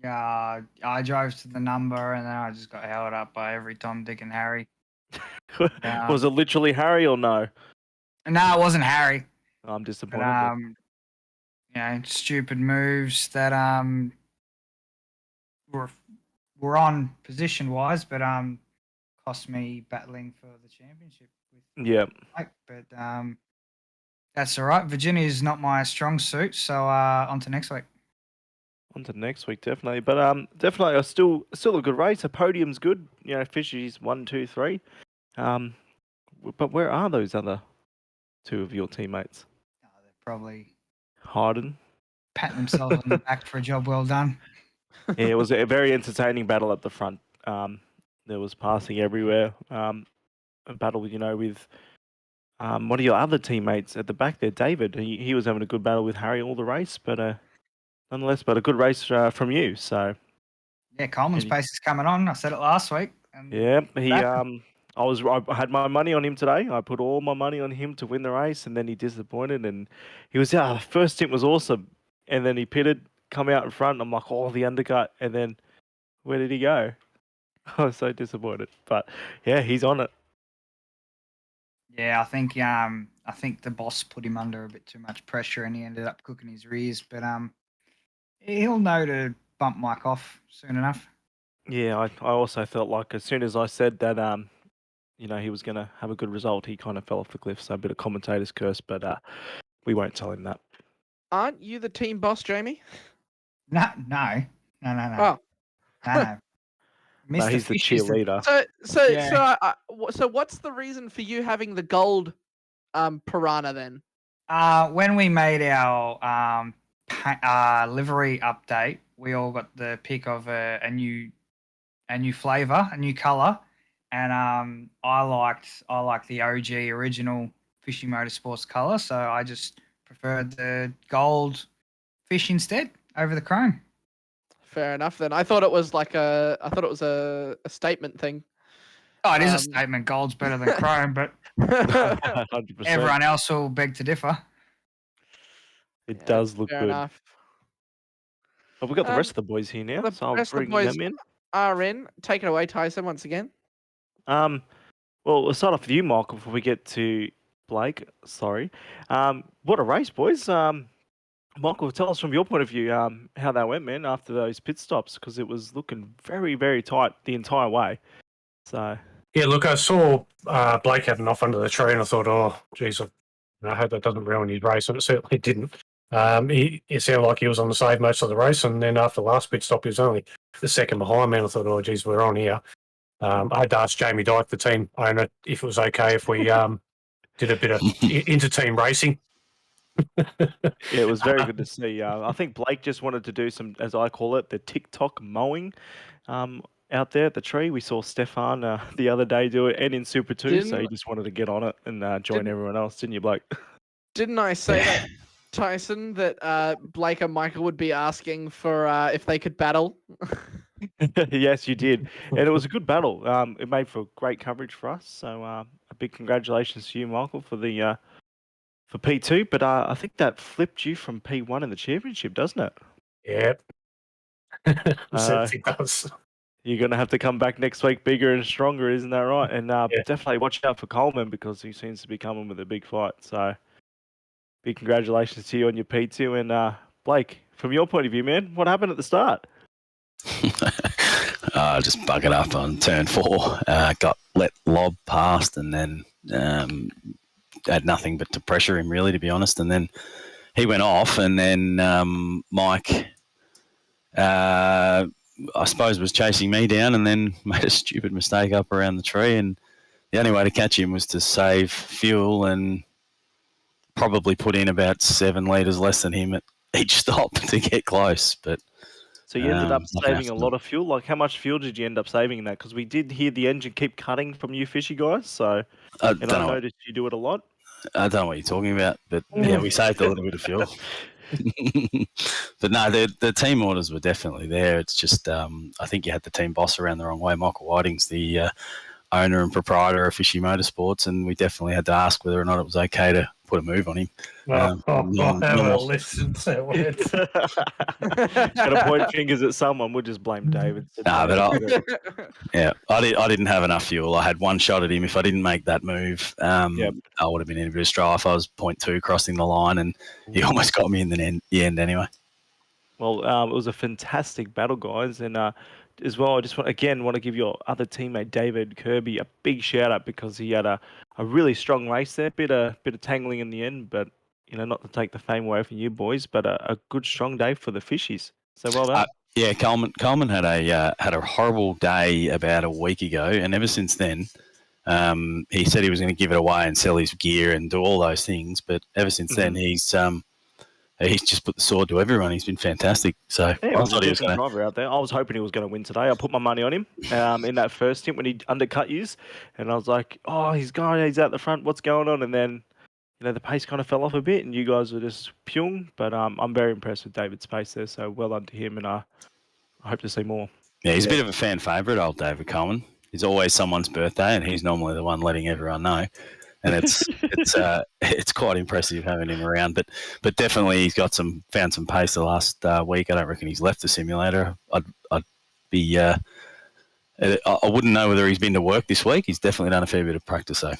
Yeah, I drove to the number and then I just got held up by every Tom, Dick and Harry. Was it literally Harry or no? No, it wasn't Harry. I'm disappointed. But, stupid moves that were on position-wise, but cost me battling for the championship. But that's all right. Virginia is not my strong suit, so on to next week. On to next week, definitely. But definitely, still a good race. A podium's good. You know, Fishy's 1, 2, 3. But where are those other 2 of your teammates? They're probably hiding, patting themselves on the back for a job well done. Yeah, it was a very entertaining battle at the front. There was passing everywhere. A battle, with one of your other teammates at the back there, David. He was having a good battle with Harry all the race, but nonetheless, but a good race from you. So Yeah, Coleman's pace is coming on. I said it last week. And yeah, I had my money on him today. I put all my money on him to win the race, and then he disappointed. And he was first stint was awesome, and then he pitted, come out in front. And I'm like, oh, the undercut, and then where did he go? I was so disappointed, but yeah, he's on it. Yeah, I think the boss put him under a bit too much pressure, and he ended up cooking his rears. But he'll know to bump Mike off soon enough. Yeah, I also felt like as soon as I said that, he was going to have a good result, he kind of fell off the cliff. So a bit of commentator's curse, but we won't tell him that. Aren't you the team boss, Jamie? No. Oh. No. No, he's the cheerleader. So what's the reason for you having the gold piranha then? When we made our livery update, we all got the pick of a new flavor, a new color, and I liked the OG original Fishing Motorsports color, so I just preferred the gold fish instead over the chrome. Fair enough then. I thought it was a statement thing. Oh, it is a statement. Gold's better than chrome, but 100%. everyone else will beg to differ. It does look fair good. Enough. But we've got the rest of the boys here now, so I'll bring them in. Are in. Take it away, Tyson, once again. Well, we'll start off with you, Michael, before we get to Blake. Sorry. What a race, boys. Michael, tell us from your point of view how that went, man, after those pit stops, because it was looking very, very tight the entire way. So yeah, look, I saw Blake heading off under the tree, and I thought, oh, geez, I hope that doesn't ruin his race, and it certainly didn't. It sounded like he was on the save most of the race, and then after the last pit stop, he was only the second behind me, and I thought, oh, geez, we're on here. I'd asked Jamie Dyke, the team owner, if it was okay if we did a bit of inter-team racing. Yeah, it was very good to see. I think Blake just wanted to do some, as I call it, the TikTok mowing out there at the tree. We saw Stefan the other day do it, and in Super 2, so he just wanted to get on it and join everyone else, didn't you, Blake? Didn't I say that, Tyson, that Blake and Michael would be asking for if they could battle? Yes, you did. And it was a good battle. It made for great coverage for us. So a big congratulations to you, Michael, for the for P2. But I think that flipped you from P1 in the championship, doesn't it? Yep. It does. You're going to have to come back next week bigger and stronger, isn't that right? And definitely watch out for Coleman, because he seems to be coming with a big fight. So big congratulations to you on your P2. And Blake, from your point of view, man, what happened at the start? Just buggered up on turn 4. Got let lob past, and then had nothing but to pressure him, really, to be honest. And then he went off, and then Mike, I suppose, was chasing me down, and then made a stupid mistake up around the tree. And the only way to catch him was to save fuel, and probably put in about 7 litres less than him at each stop to get close. But so you ended up saving a lot of fuel. Like, how much fuel did you end up saving in that? Because we did hear the engine keep cutting from you fishy guys. So, I noticed you do it a lot. I don't know what you're talking about, but yeah, we saved a little bit of fuel. But no, the team orders were definitely there. It's just I think you had the team boss around the wrong way. Michael Whiting's the owner and proprietor of Fishy Motorsports, and we definitely had to ask whether or not it was okay to put a move on him. Well, I'll have a listen to it. Gonna point fingers at someone, we'll just blame David. No, but I didn't have enough fuel. I had one shot at him. If I didn't make that move, I would have been in a bit of strife. I was 0.2 crossing the line, and he almost got me in the end anyway. Well, it was a fantastic battle, guys, and as well, I just want to give your other teammate David Kirby a big shout out, because he had a really strong race there. Bit of tangling in the end, but not to take the fame away from you boys, but a good strong day for the fishies. So well done. Yeah, Coleman had a horrible day about a week ago, and ever since then, he said he was going to give it away and sell his gear and do all those things. But ever since then, he's he's just put the sword to everyone. He's been fantastic. So Yeah, I he was a thought he was decent going to. driver out there. I was hoping he was going to win today. I put my money on him in that first stint when he undercut you, and I was like, oh, he's out the front. What's going on? And then, the pace kind of fell off a bit, and you guys were just pyong. But I'm very impressed with David's pace there. So well done to him, and I hope to see more. Yeah, he's a bit of a fan favourite, old David Coleman. He's always someone's birthday, and he's normally the one letting everyone know. And it's quite impressive having him around. But definitely he's found some pace the last week. I don't reckon he's left the simulator. I'd be I wouldn't know whether he's been to work this week. He's definitely done a fair bit of practice though.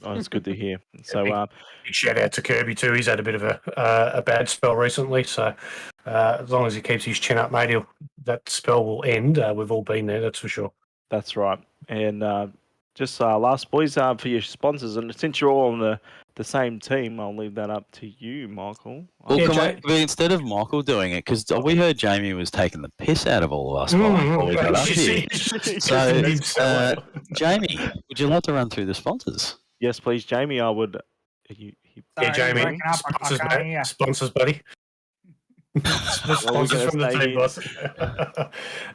Oh, it's good to hear. So big shout out to Kirby too. He's had a bit of a bad spell recently. So as long as he keeps his chin up, mate, that spell will end. We've all been there, that's for sure. That's right. And just last, boys, for your sponsors, and since you're all on the same team, I'll leave that up to you, Michael. Well, instead of Michael doing it, because we heard Jamie was taking the piss out of all of us before we got up here. So, Jamie, would you like to run through the sponsors? Yes, please, Jamie. I would. Yeah, Jamie. Sponsors, buddy. Sponsors from the team, boss.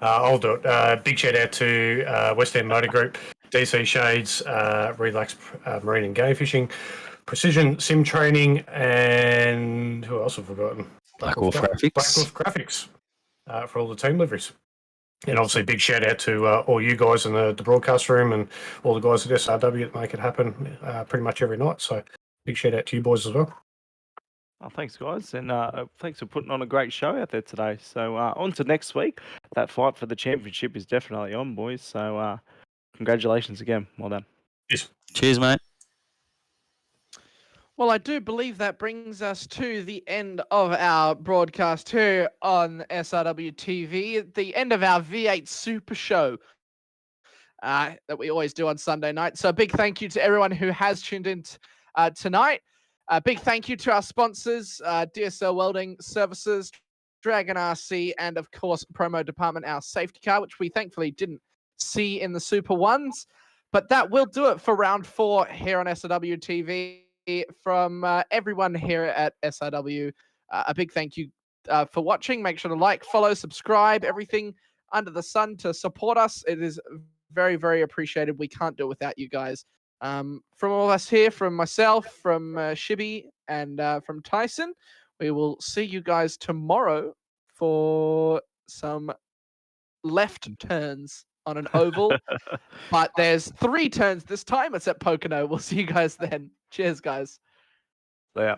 I'll do it. Big shout out to West End Motor Group, DC Shades, Relax Marine and Game Fishing, Precision Sim Training, and who else have I forgotten? Black Wolf Graphics. Black Wolf Graphics for all the team liveries. And obviously, big shout out to all you guys in the broadcast room and all the guys at SRW that make it happen pretty much every night. So, big shout out to you boys as well. Oh, thanks, guys, and thanks for putting on a great show out there today. So, on to next week. That fight for the championship is definitely on, boys. So, congratulations again. Well done. Yes. Cheers, mate. Well, I do believe that brings us to the end of our broadcast here on SRW TV, the end of our V8 Supershow that we always do on Sunday night. So a big thank you to everyone who has tuned in tonight. A big thank you to our sponsors, DSL Welding Services, Dragonrc, and of course, Promo Dept, our safety car, which we thankfully didn't see in the Super Ones. But that will do it for round 4 here on SRW TV. From everyone here at SRW, a big thank you for watching. Make sure to like, follow, subscribe, everything under the sun to support us. It is very, very appreciated. We can't do it without you guys. From all of us here, from myself, from Shibby, and from Tyson, we will see you guys tomorrow for some left turns on an oval. But there's 3 turns this time. It's at Pocono. We'll see you guys then. Cheers, guys. Yeah.